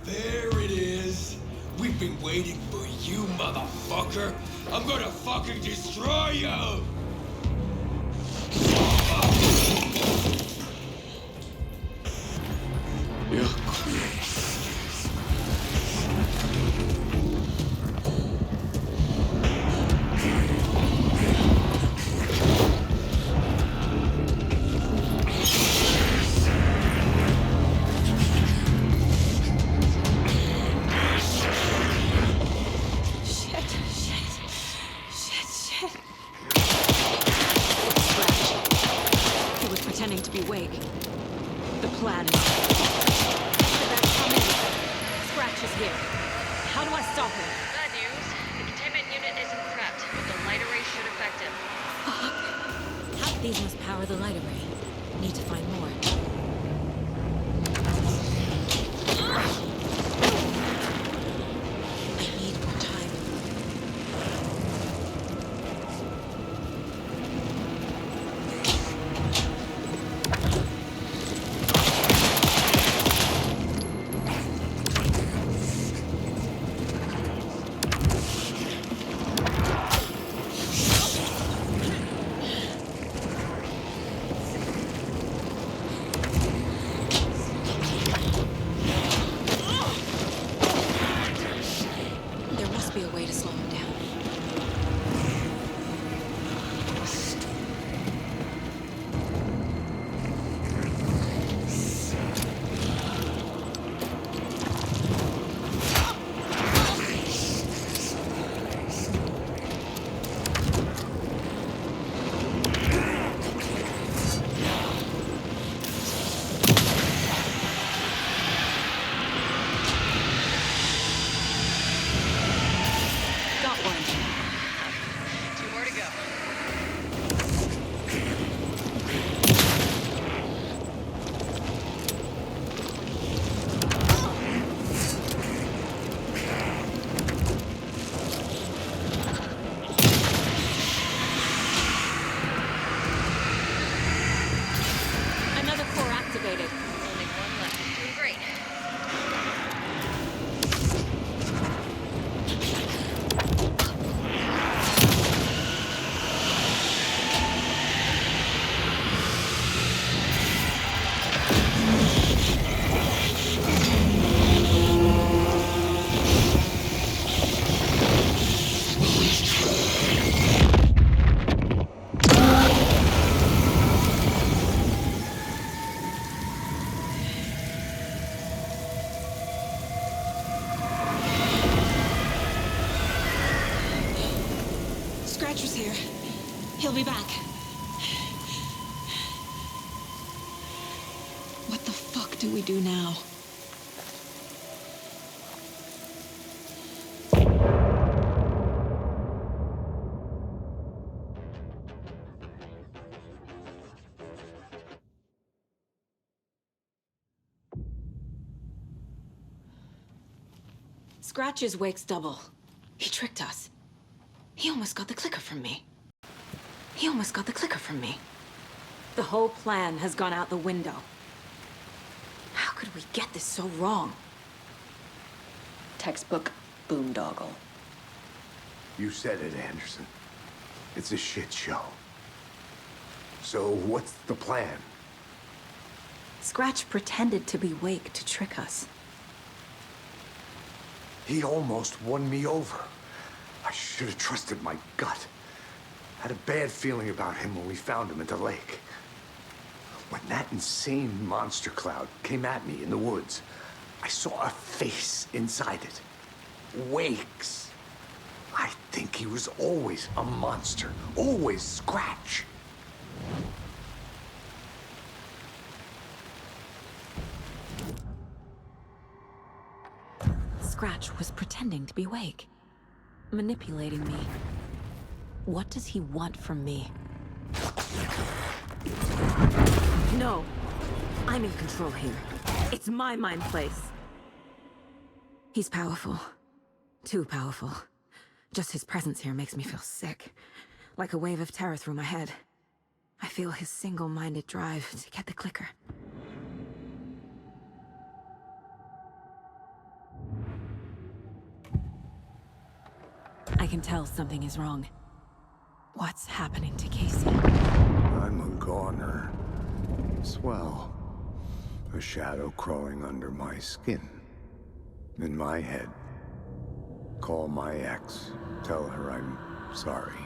There it is! We've been waiting for you, motherfucker! I'm gonna fucking destroy you! He was pretending to be Wake. The plan. How did that come in? Scratch is here. How do I stop him? Bad news. The containment unit isn't prepped, but the light array should affect him. These must power the light array. Need to find more. I need more time. here. He'll be back. What the fuck do we do now? Scratch's wake's double. He tricked us. He almost got the clicker from me. The whole plan has gone out the window. How could we get this so wrong? Textbook boondoggle. You said it, Anderson. It's a shit show. So what's the plan? Scratch pretended to be Wake to trick us. He almost won me over. I should have trusted my gut. Had a bad feeling about him when we found him at the lake. When that insane monster cloud came at me in the woods, I saw a face inside it. Wake's. I think he was always a monster. Always Scratch. Scratch was pretending to be Wake. Manipulating me. What does he want from me? No. I'm in control here. It's my mind place. He's powerful. Too powerful. Just his presence here makes me feel sick. Like a wave of terror through my head. I feel his single-minded drive to get the clicker. I can tell something is wrong. What's happening to Casey? I'm a goner. Swell. A shadow crawling under my skin. In my head. Call my ex. Tell her I'm sorry.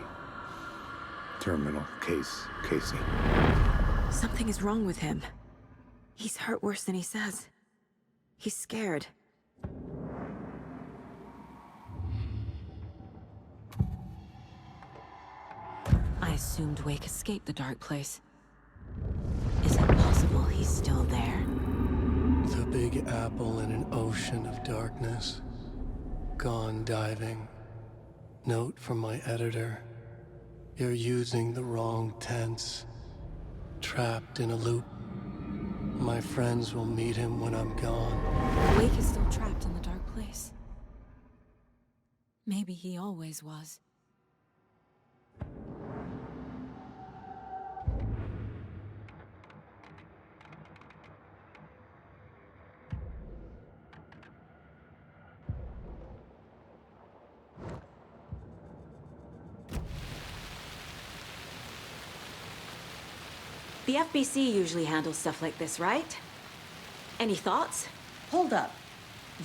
Terminal case, Casey. Something is wrong with him. He's hurt worse than he says. He's scared. I assumed Wake escaped the dark place. Is it possible he's still there? The Big Apple in an ocean of darkness. Gone diving. Note from my editor. You're using the wrong tense. Trapped in a loop. My friends will meet him when I'm gone. Wake is still trapped in the dark place. Maybe he always was. The FBC usually handles stuff like this, right? Any thoughts? Hold up.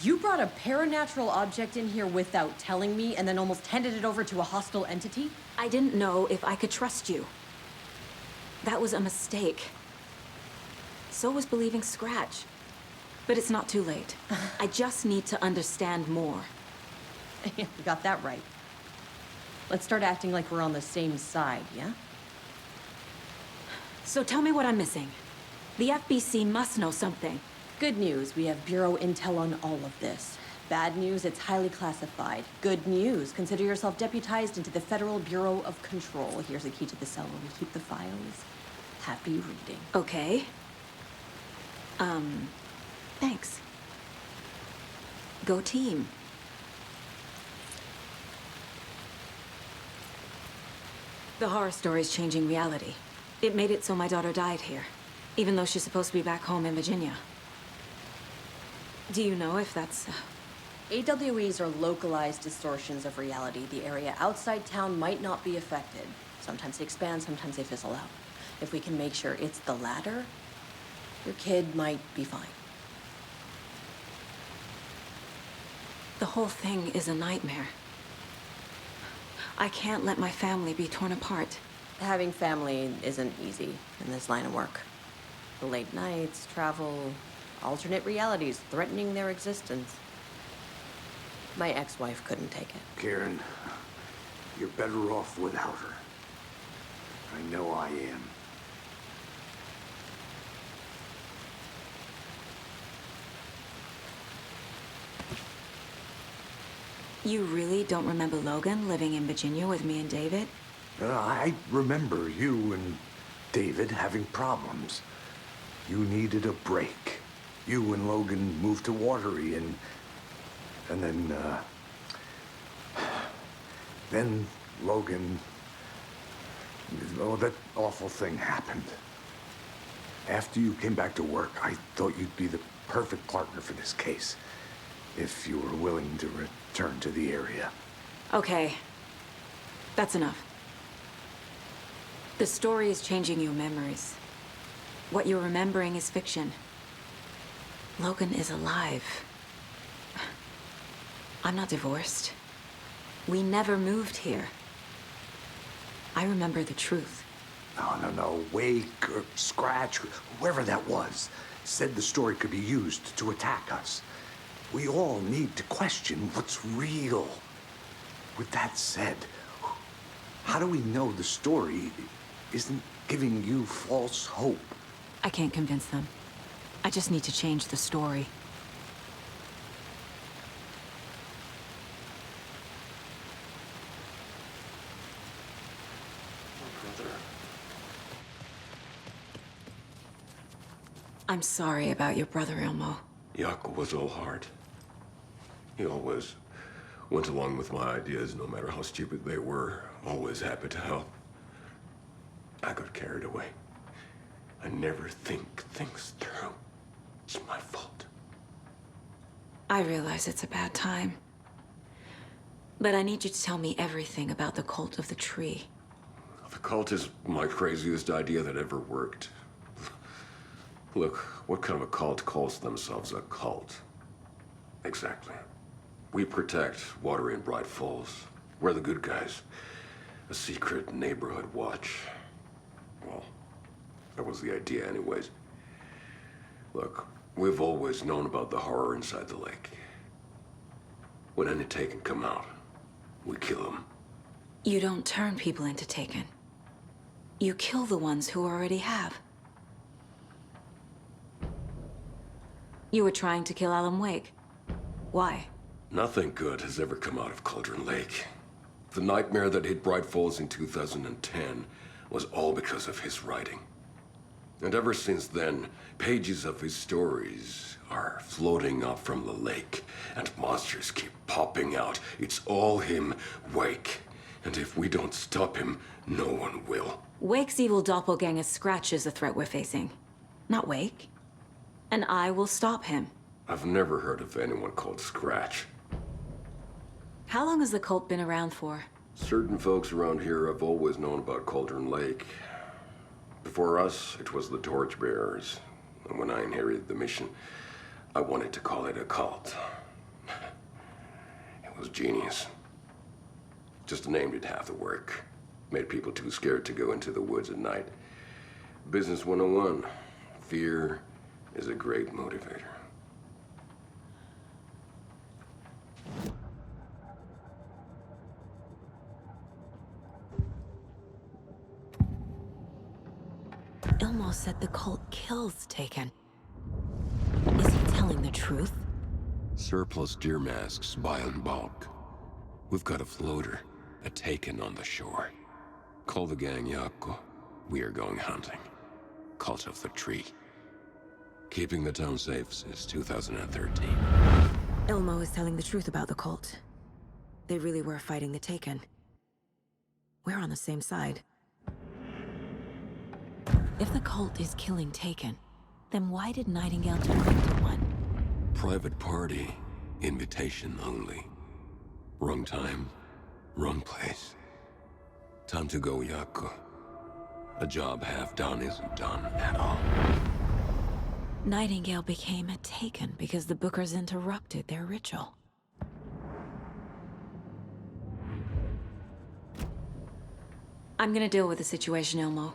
You brought a paranatural object in here without telling me and then almost handed it over to a hostile entity? I didn't know if I could trust you. That was a mistake. So was believing Scratch. But it's not too late. I just need to understand more. You got that right. Let's start acting like we're on the same side, yeah? So tell me what I'm missing. The FBC must know something. Good news, we have Bureau intel on all of this. Bad news, it's highly classified. Good news, consider yourself deputized into the Federal Bureau of Control. Here's a key to the cell where we keep the files. Happy reading. Okay. Thanks. Go team. The horror story's changing reality. It made it so my daughter died here, even though she's supposed to be back home in Virginia. Do you know if that's... AWEs are localized distortions of reality. The area outside town might not be affected. Sometimes they expand, sometimes they fizzle out. If we can make sure it's the latter, your kid might be fine. The whole thing is a nightmare. I can't let my family be torn apart. Having family isn't easy in this line of work. The late nights, travel, alternate realities threatening their existence. My ex-wife couldn't take it. Kieran, You're better off without her. I know I am. You really don't remember Logan living in Virginia with me and David? I remember you and David having problems. You needed a break. You and Logan moved to Watery and then Logan, oh, that awful thing happened. After you came back to work, I thought you'd be the perfect partner for this case, if you were willing to return to the area. Okay. That's enough. The story is changing your memories. What you're remembering is fiction. Logan is alive. I'm not divorced. We never moved here. I remember the truth. No. Wake or Scratch, whoever that was, said the story could be used to attack us. We all need to question what's real. With that said, how do we know the story isn't giving you false hope? I can't convince them. I just need to change the story. I'm sorry about your brother, Ilmo. Jaakko was all heart. He always went along with my ideas, no matter how stupid they were. Always happy to help. I got carried away. I never think things through. It's my fault. I realize it's a bad time. But I need you to tell me everything about the cult of the tree. The cult is my craziest idea that ever worked. Look, what kind of a cult calls themselves a cult? Exactly. We protect Watery and Bright Falls. We're the good guys. A secret neighborhood watch. Well, that was the idea anyways. Look, we've always known about the horror inside the lake. When any Taken come out, we kill them. You don't turn people into Taken. You kill the ones who already have. You were trying to kill Alan Wake. Why? Nothing good has ever come out of Cauldron Lake. The nightmare that hit Bright Falls in 2010 was all because of his writing. And ever since then, pages of his stories are floating up from the lake, and monsters keep popping out. It's all him, Wake. And if we don't stop him, no one will. Wake's evil doppelganger Scratch is the threat we're facing, not Wake. And I will stop him. I've never heard of anyone called Scratch. How long has the cult been around for? Certain folks around here have always known about Cauldron Lake. Before us, it was the Torchbearers. And when I inherited the mission, I wanted to call it a cult. It was genius. Just a name did half the work. Made people too scared to go into the woods at night. Business 101. Fear is a great motivator. Ilmo said the cult kills Taken. Is he telling the truth? Surplus deer masks buy in bulk. We've got a floater, a Taken on the shore. Call the gang Jaakko. We are going hunting. Cult of the Tree. Keeping the town safe since 2013. Ilmo is telling the truth about the cult. They really were fighting the Taken. We're on the same side. If the cult is killing Taken, then why did Nightingale turn into one? Private party. Invitation only. Wrong time. Wrong place. Time to go, Jaakko. A job half done isn't done at all. Nightingale became a Taken because the Bookers interrupted their ritual. I'm gonna deal with the situation, Ilmo.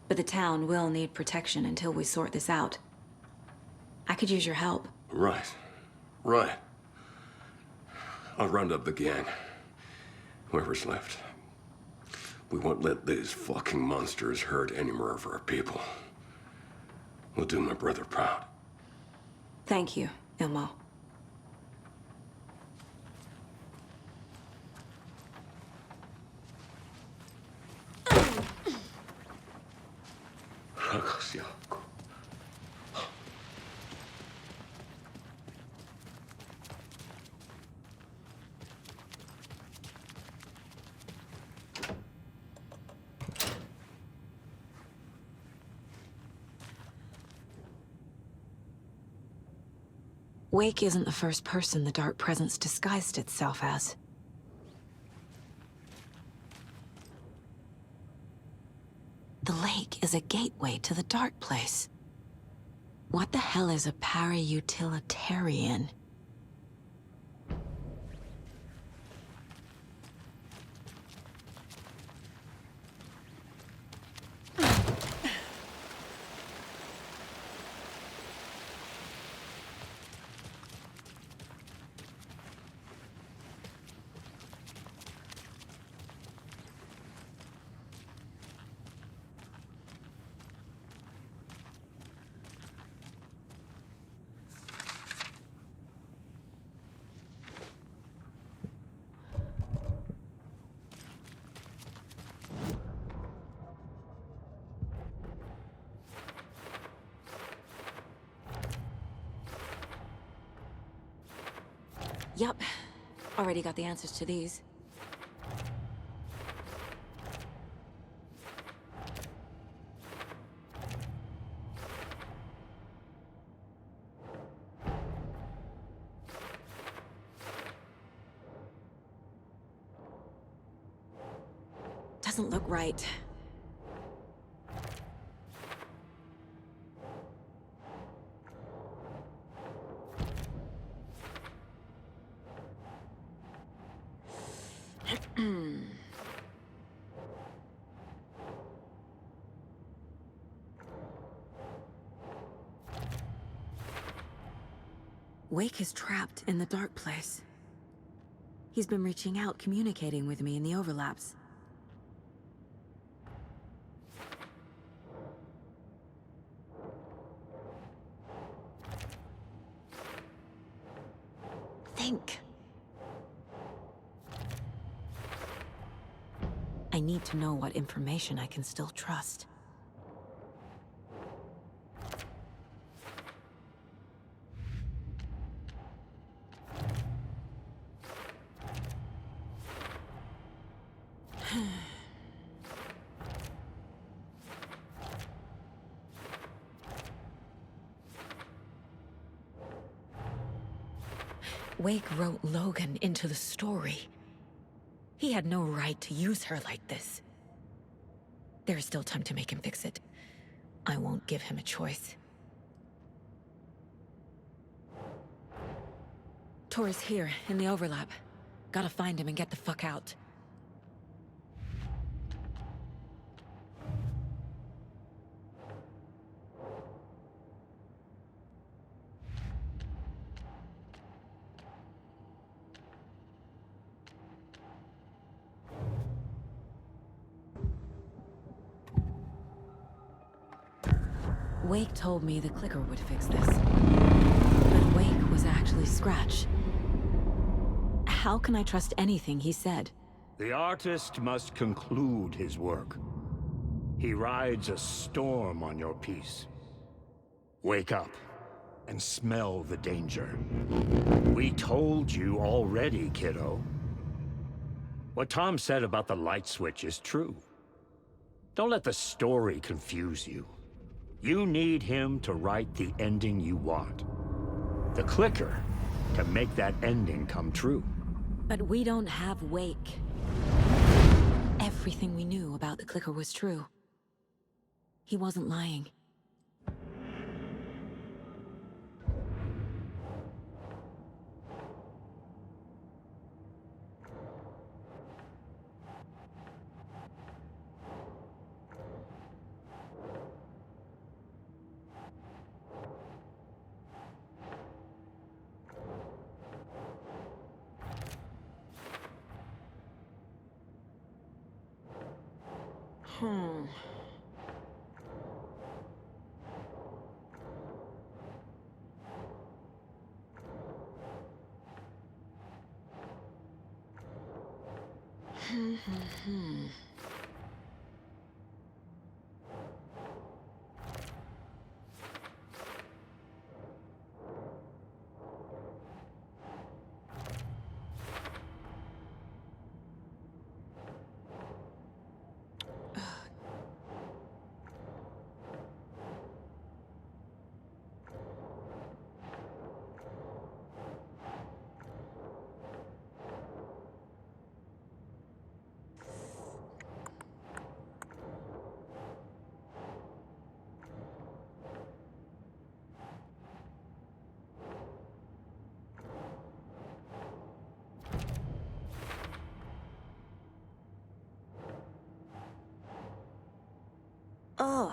But the town will need protection until we sort this out. I could use your help. Right. I'll round up the gang. Whoever's left. We won't let these fucking monsters hurt any more of our people. We'll do my brother proud. Thank you, Ilmo. Wake isn't the first person the Dark Presence disguised itself as. The lake is a gateway to the Dark Place. What the hell is a para-utilitarian? Yup. Already got the answers to these. Doesn't look right. Wake is trapped in the Dark Place. He's been reaching out, communicating with me in the overlaps. Think. I need to know what information I can still trust. Wake wrote Logan into the story. He had no right to use her like this. There is still time to make him fix it. I won't give him a choice. Tor's here, in the overlap. Gotta find him and get the fuck out. Wake told me the clicker would fix this. But Wake was actually Scratch. How can I trust anything he said? The artist must conclude his work. He rides a storm on your piece. Wake up and smell the danger. We told you already, kiddo. What Tom said about the light switch is true. Don't let the story confuse you. You need him to write the ending you want. The clicker to make that ending come true. But we don't have Wake. Everything we knew about the clicker was true. He wasn't lying. Ugh.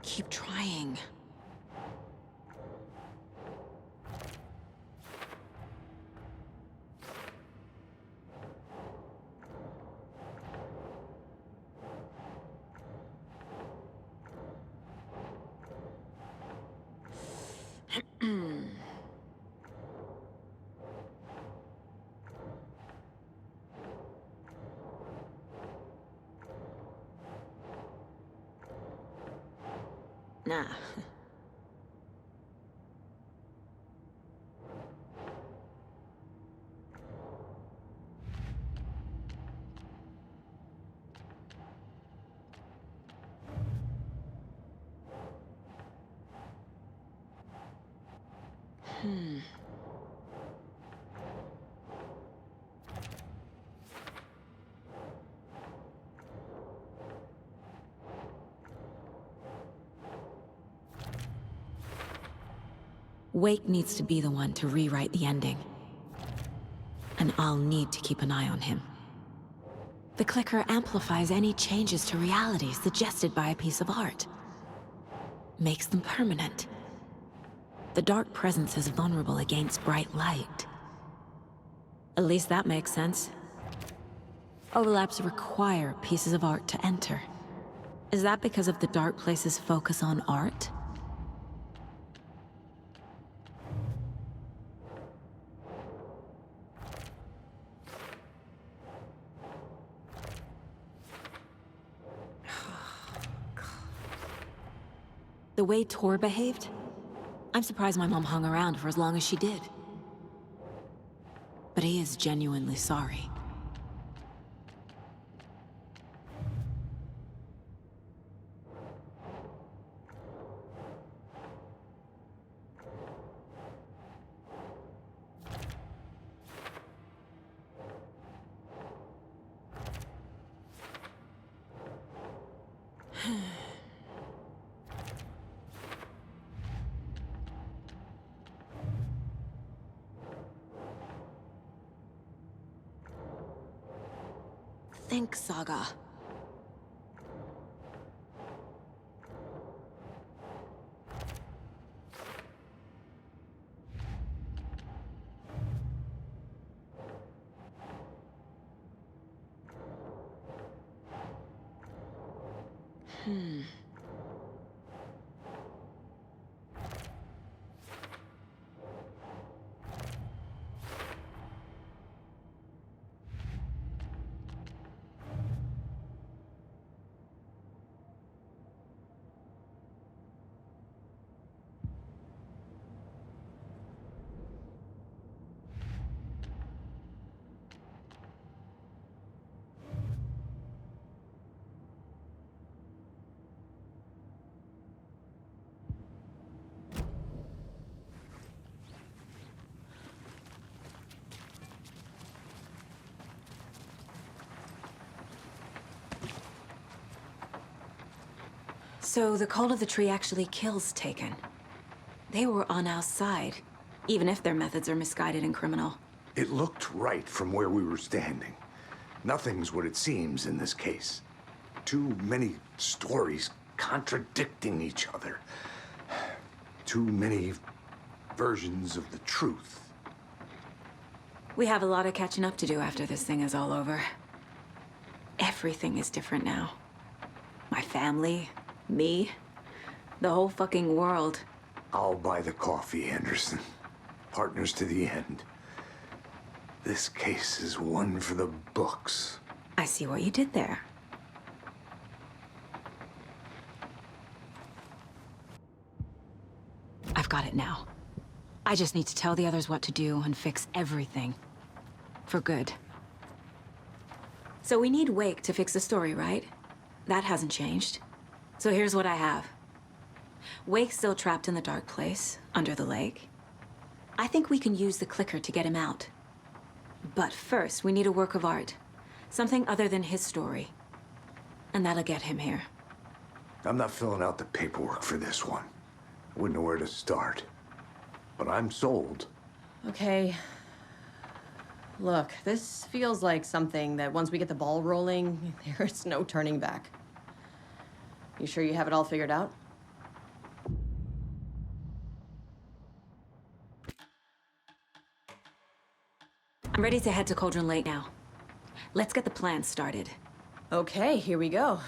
Keep trying. Nah. Wake needs to be the one to rewrite the ending. And I'll need to keep an eye on him. The clicker amplifies any changes to reality suggested by a piece of art. Makes them permanent. The dark presence is vulnerable against bright light. At least that makes sense. Overlaps require pieces of art to enter. Is that because of the dark place's focus on art? The way Tor behaved? I'm surprised my mom hung around for as long as she did. But he is genuinely sorry. Think, Saga. So the cult of the tree actually kills Taken. They were on our side, even if their methods are misguided and criminal. It looked right from where we were standing. Nothing's what it seems in this case. Too many stories contradicting each other. Too many versions of the truth. We have a lot of catching up to do after this thing is all over. Everything is different now. My family, me, the whole fucking world. I'll buy the coffee, Anderson. Partners to the end. This case is one for the books. I see what you did there. I've got it now. I just need to tell the others what to do and fix everything. For good. So we need Wake to fix the story, right? That hasn't changed. So here's what I have. Wake's still trapped in the dark place, under the lake. I think we can use the clicker to get him out. But first, we need a work of art. Something other than his story. And that'll get him here. I'm not filling out the paperwork for this one. I wouldn't know where to start. But I'm sold. Okay. Look, this feels like something that once we get the ball rolling, there's no turning back. You sure you have it all figured out? I'm ready to head to Cauldron Lake now. Let's get the plan started. Okay, here we go.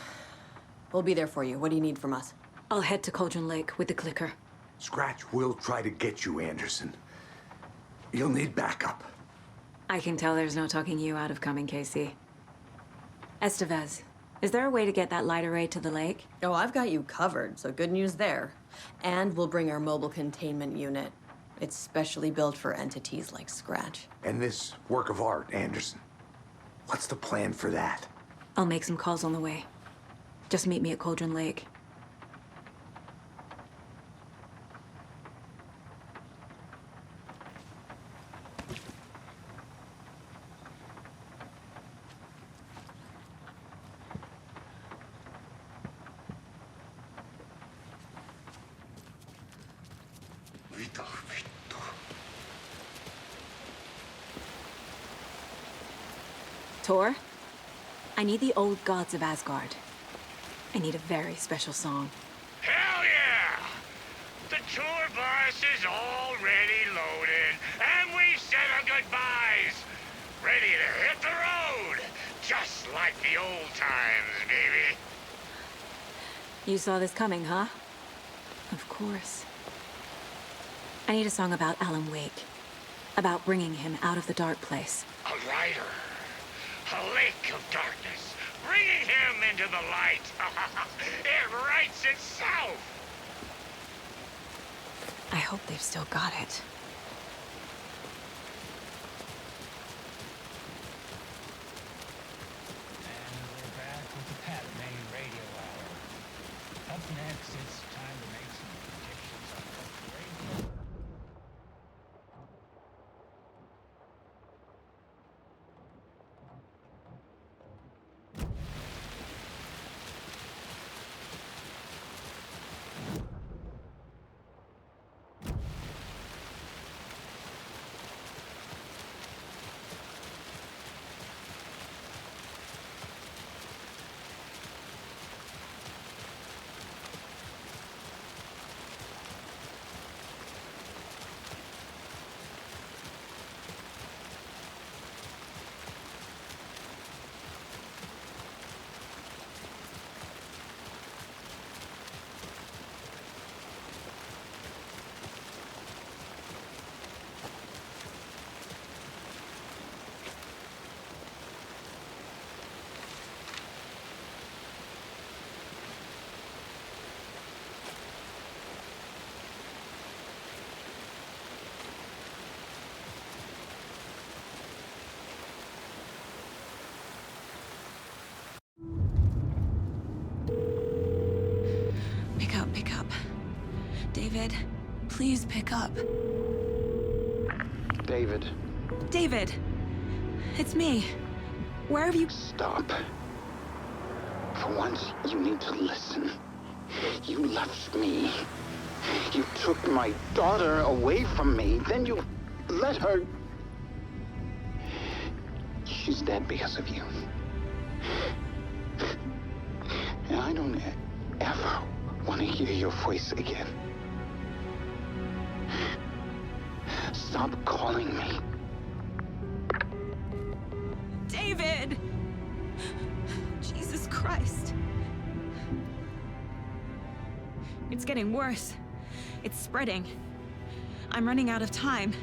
We'll be there for you. What do you need from us? I'll head to Cauldron Lake with the clicker. Scratch will try to get you, Anderson. You'll need backup. I can tell there's no talking you out of coming, Casey. Estevez, is there a way to get that light array to the lake? Oh, I've got you covered, so good news there. And we'll bring our mobile containment unit. It's specially built for entities like Scratch. And this work of art, Anderson. What's the plan for that? I'll make some calls on the way. Just meet me at Cauldron Lake. Tor, I need the old gods of Asgard. I need a very special song. Hell yeah! The tour bus is already loaded, and we said our goodbyes. Ready to hit the road, just like the old times, baby. You saw this coming, huh? Of course. I need a song about Alan Wake. About bringing him out of the dark place. A rider. A lake of darkness. Bringing him into the light. It writes itself. I hope they've still got it. And we're back with the Pat May Radio Hour. Up next, it's time to make some predictions on what the radio... Pick up. David, please pick up. David. David! It's me. Where have you... Stop. For once, you need to listen. You left me. You took my daughter away from me, then you let her... She's dead because of you. And I don't ever want to hear your voice again. Stop calling me. David! Jesus Christ. It's getting worse. It's spreading. I'm running out of time.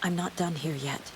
I'm not done here yet.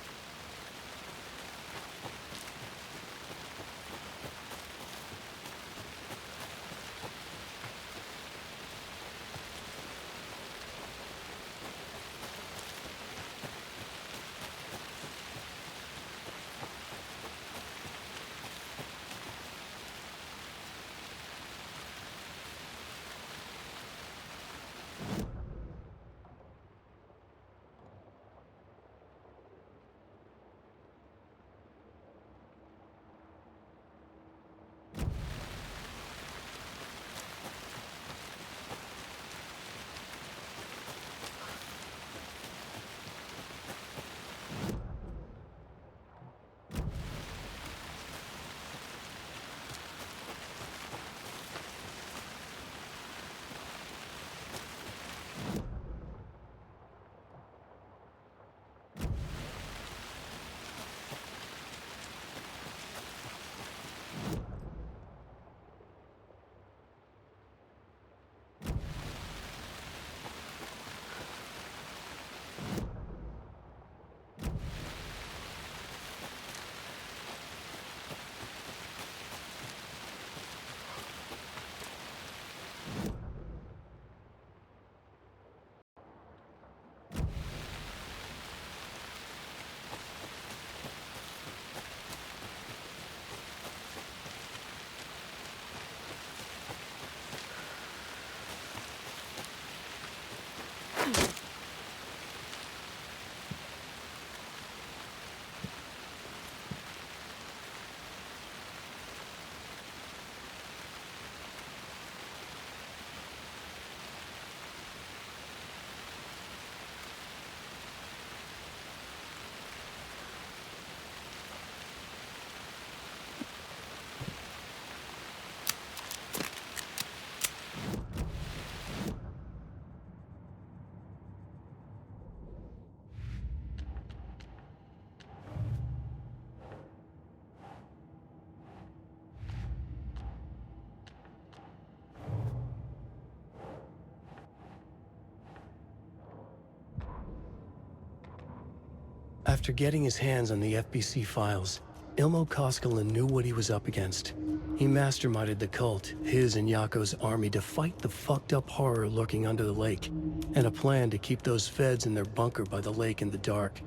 After getting his hands on the FBC files, Ilmo Koskinen knew what he was up against. He masterminded the cult, his and Yako's army, to fight the fucked up horror lurking under the lake, and a plan to keep those feds in their bunker by the lake in the dark.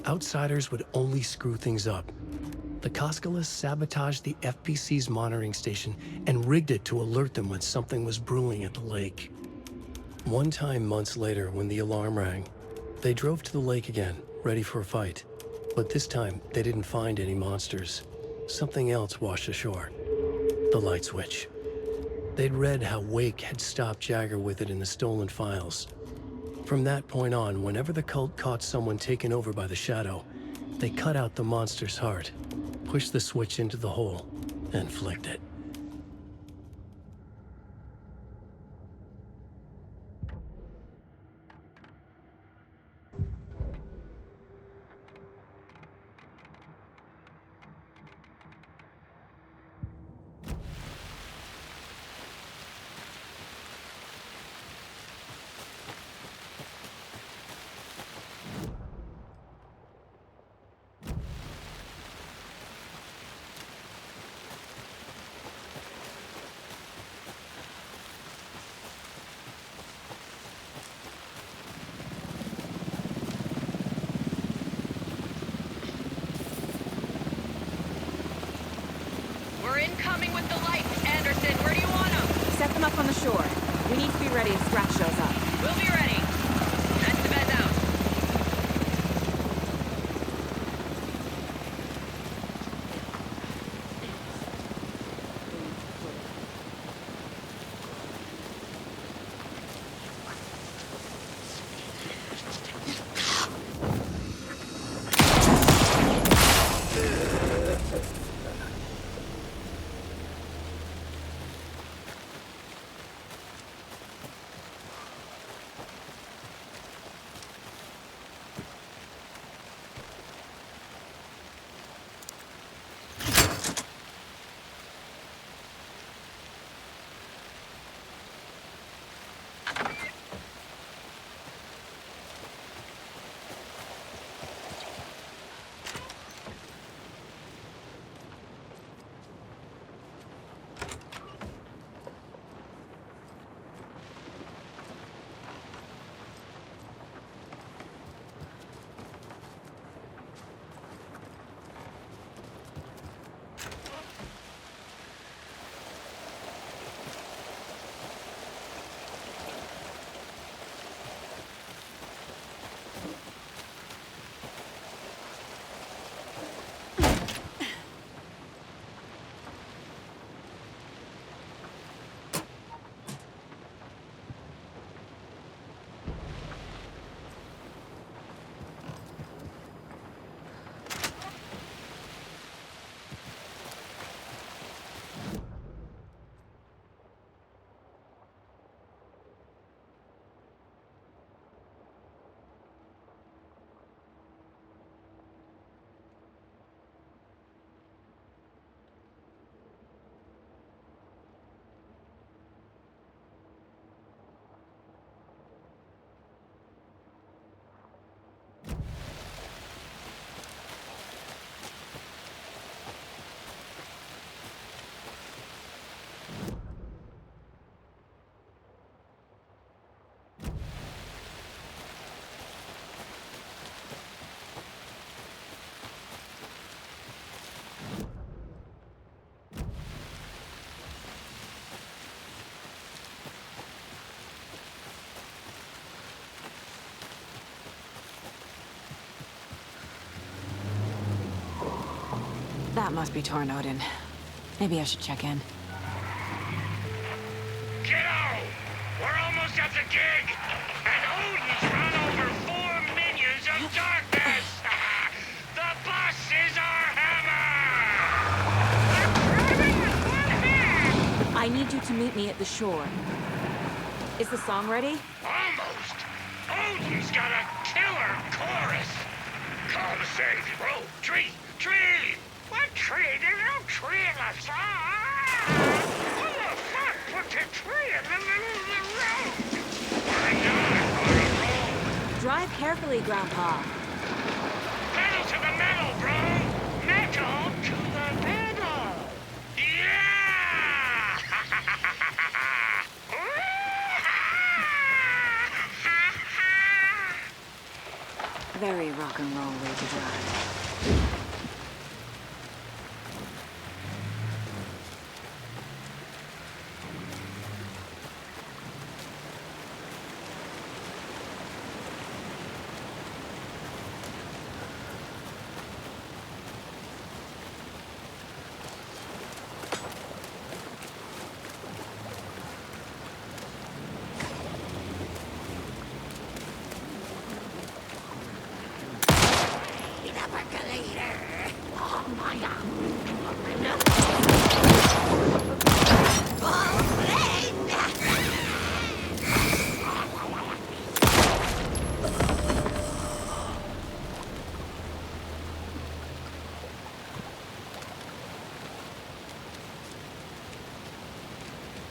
Outsiders would only screw things up. The Koskinen sabotaged the FBC's monitoring station and rigged it to alert them when something was brewing at the lake. One time months later, when the alarm rang, they drove to the lake again, ready for a fight. But this time, they didn't find any monsters. Something else washed ashore. The light switch. They'd read how Wake had stopped Jagger with it in the stolen files. From that point on, whenever the cult caught someone taken over by the Shadow, they cut out the monster's heart, pushed the switch into the hole, and flicked it. Incoming with the lights. Anderson, where do you want them? Set them up on the shore. We need to be ready if Scratch shows up. We'll be ready. That's the bed out. That must be Tornodin. Maybe I should check in. Kiddo! We're almost at the gig! And Odin's run over 4 minions of darkness! The bus is our hammer! I need you to meet me at the shore. Is the song ready? Almost! Odin's got a killer chorus! Call to save, bro! Tree! Tree! What tree? There's no tree in the song! Who the fuck put the tree in the middle of the road? I know I'm on a roll! Drive carefully, Grandpa. Pedal to the metal, bro! Metal to the metal! Yeah! Very rock and roll way to drive.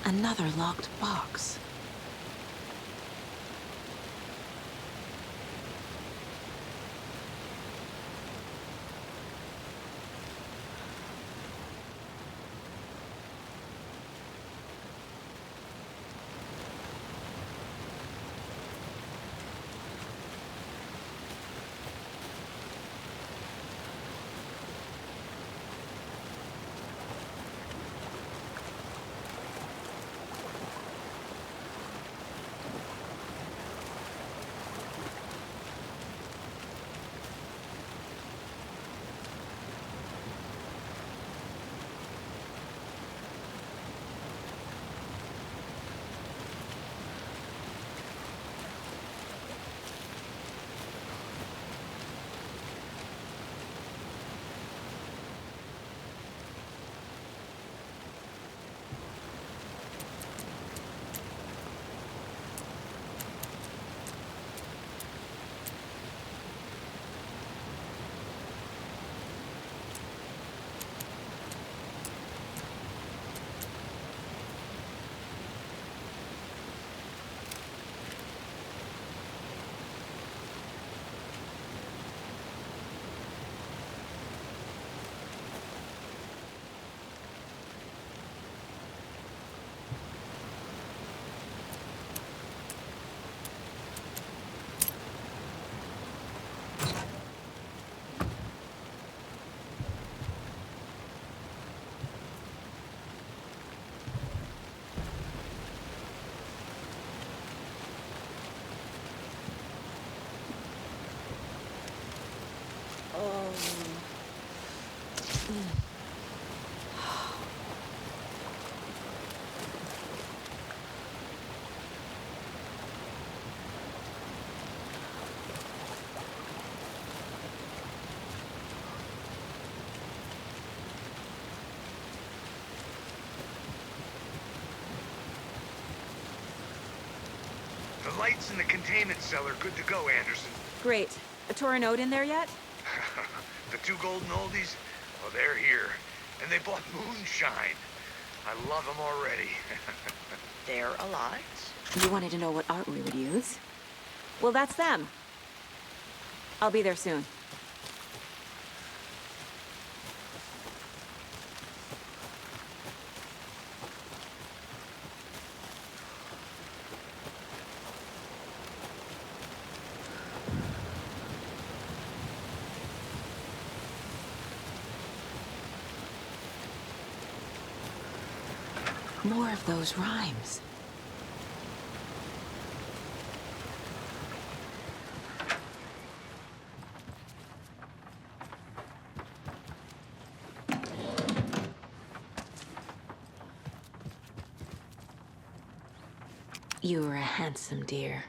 Another locked box. lights in the containment cellar good to go, Anderson. Great. A Torinode in there yet? The two golden oldies? Well, they're here. And they bought moonshine. I love them already. They're a lot. You wanted to know what art we would use? Well, that's them. I'll be there soon. More of those rhymes. You were a handsome deer.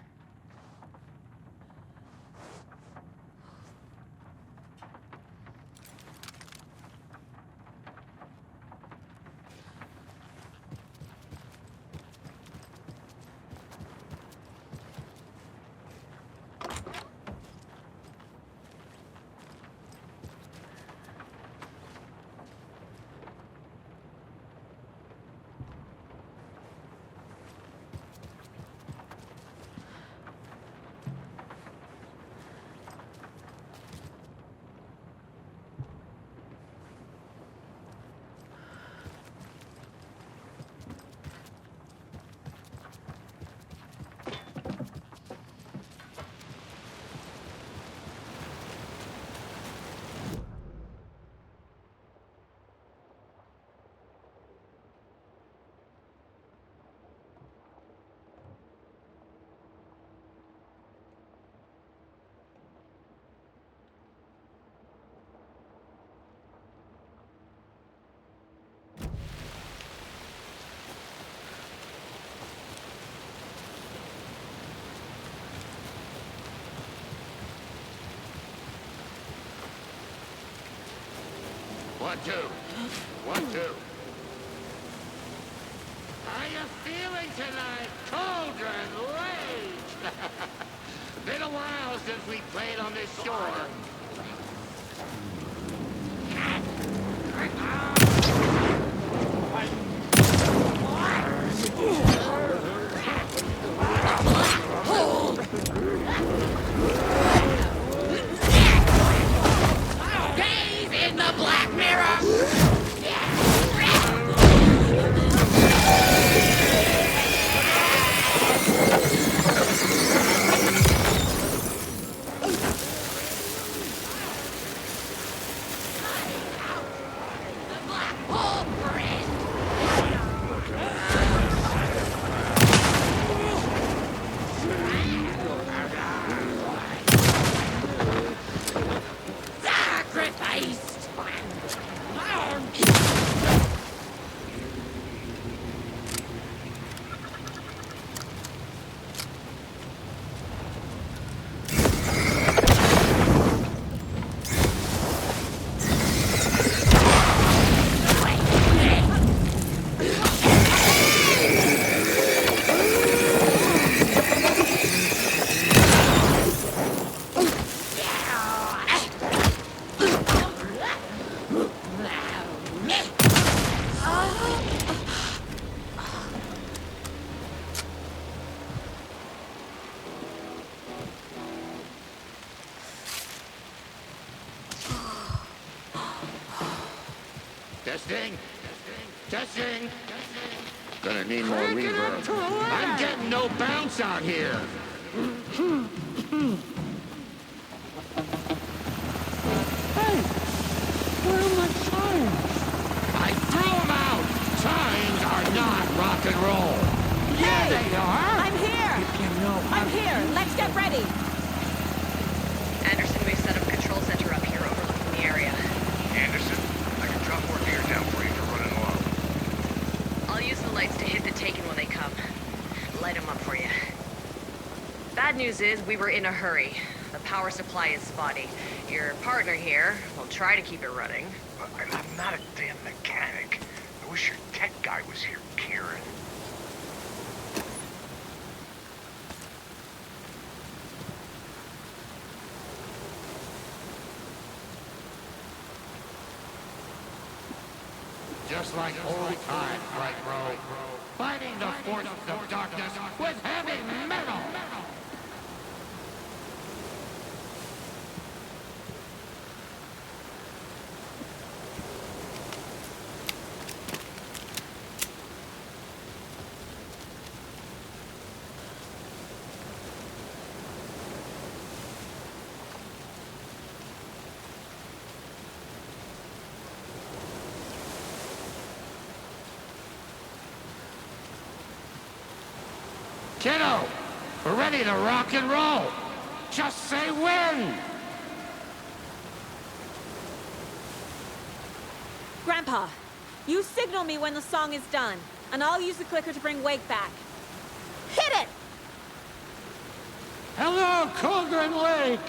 What do? What do? How you feeling tonight, Cauldron Rage? Been a while since we played on this shore. Dave in the Black Mirror! Testing. Testing. Gonna need more reverb. I'm getting no bounce out here. Hey, where are my signs? I threw them out. Signs are not rock and roll. Hey! They are. I'm here! I'm here! Let's get ready! Anderson, we've set up a control center up here overlooking the area. Anderson, I can drop more gear down for you if you're running low. I'll use the lights to hit the Taken when they come. Light them up for you. Bad news is, we were in a hurry. The power supply is spotty. Your partner here will try to keep it running. But I'm not a damn mechanic. I wish your tech guy was here, Kieran. just like old times, right, bro? Fighting the forces of darkness with heavy metal! Kiddo, we're ready to rock and roll. Just say when. Grandpa, you signal me when the song is done, and I'll use the clicker to bring Wake back. Hit it! Hello, Cauldron Lake.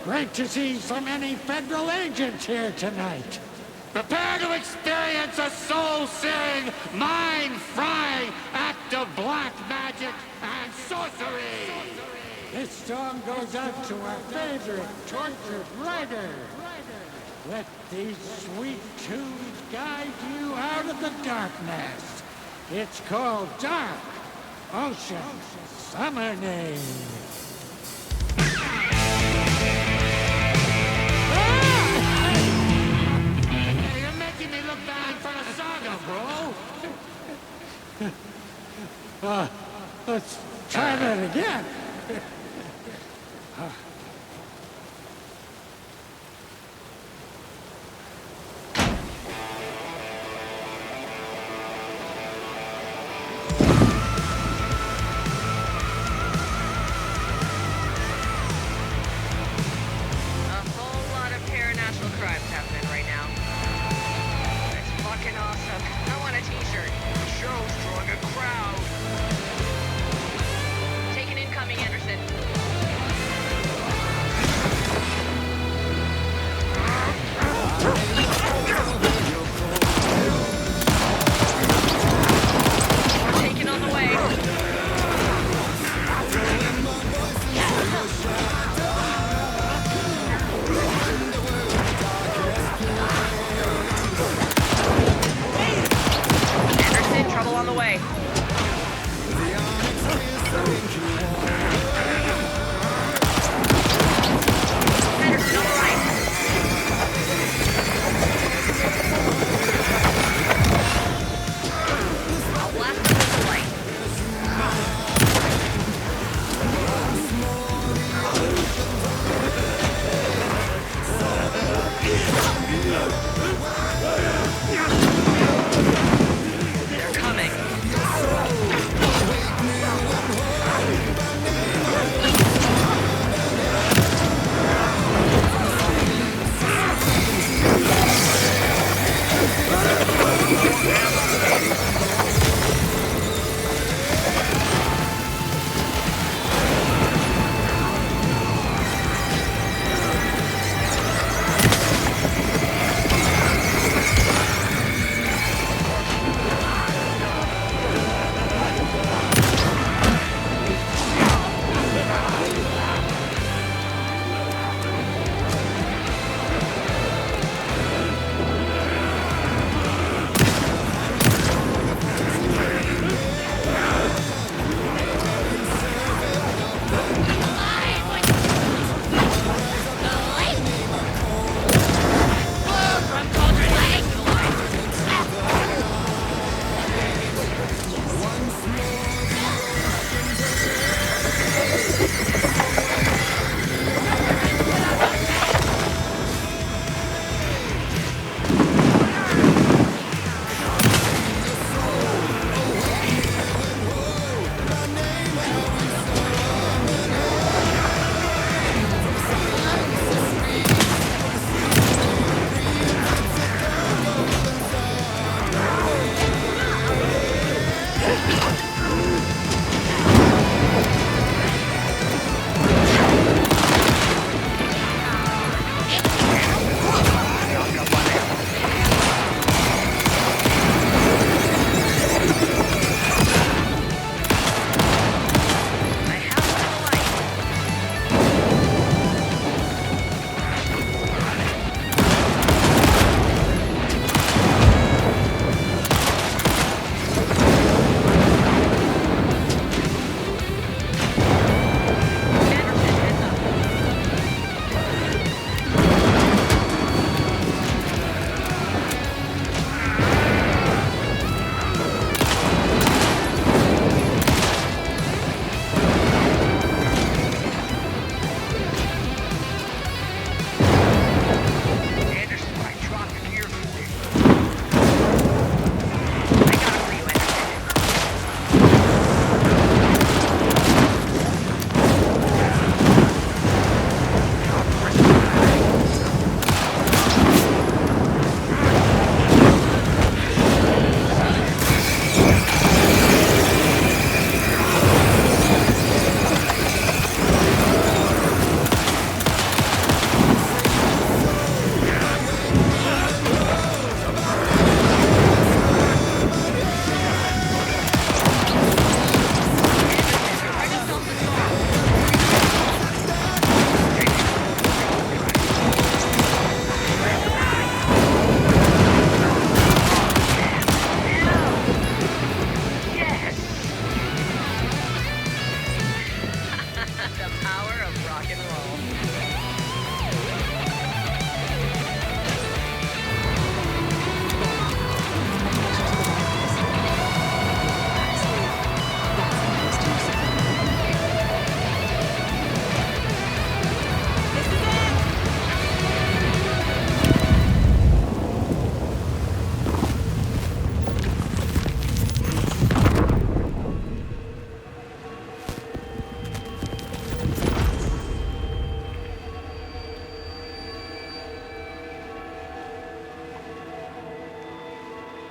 Great to see so many federal agents here tonight. Prepare to experience a soul-searing, mind-frying act of black magic and sorcery! This song goes out to our favorite tortured writer. Let these sweet tunes guide you out of the darkness. It's called Dark Ocean Summoning. Let's try that again. They're coming.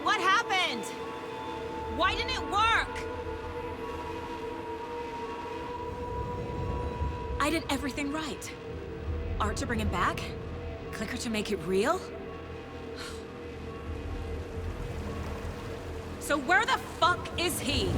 What happened? Why didn't it work? I did everything right. Art to bring him back? Clicker to make it real? So where the fuck is he?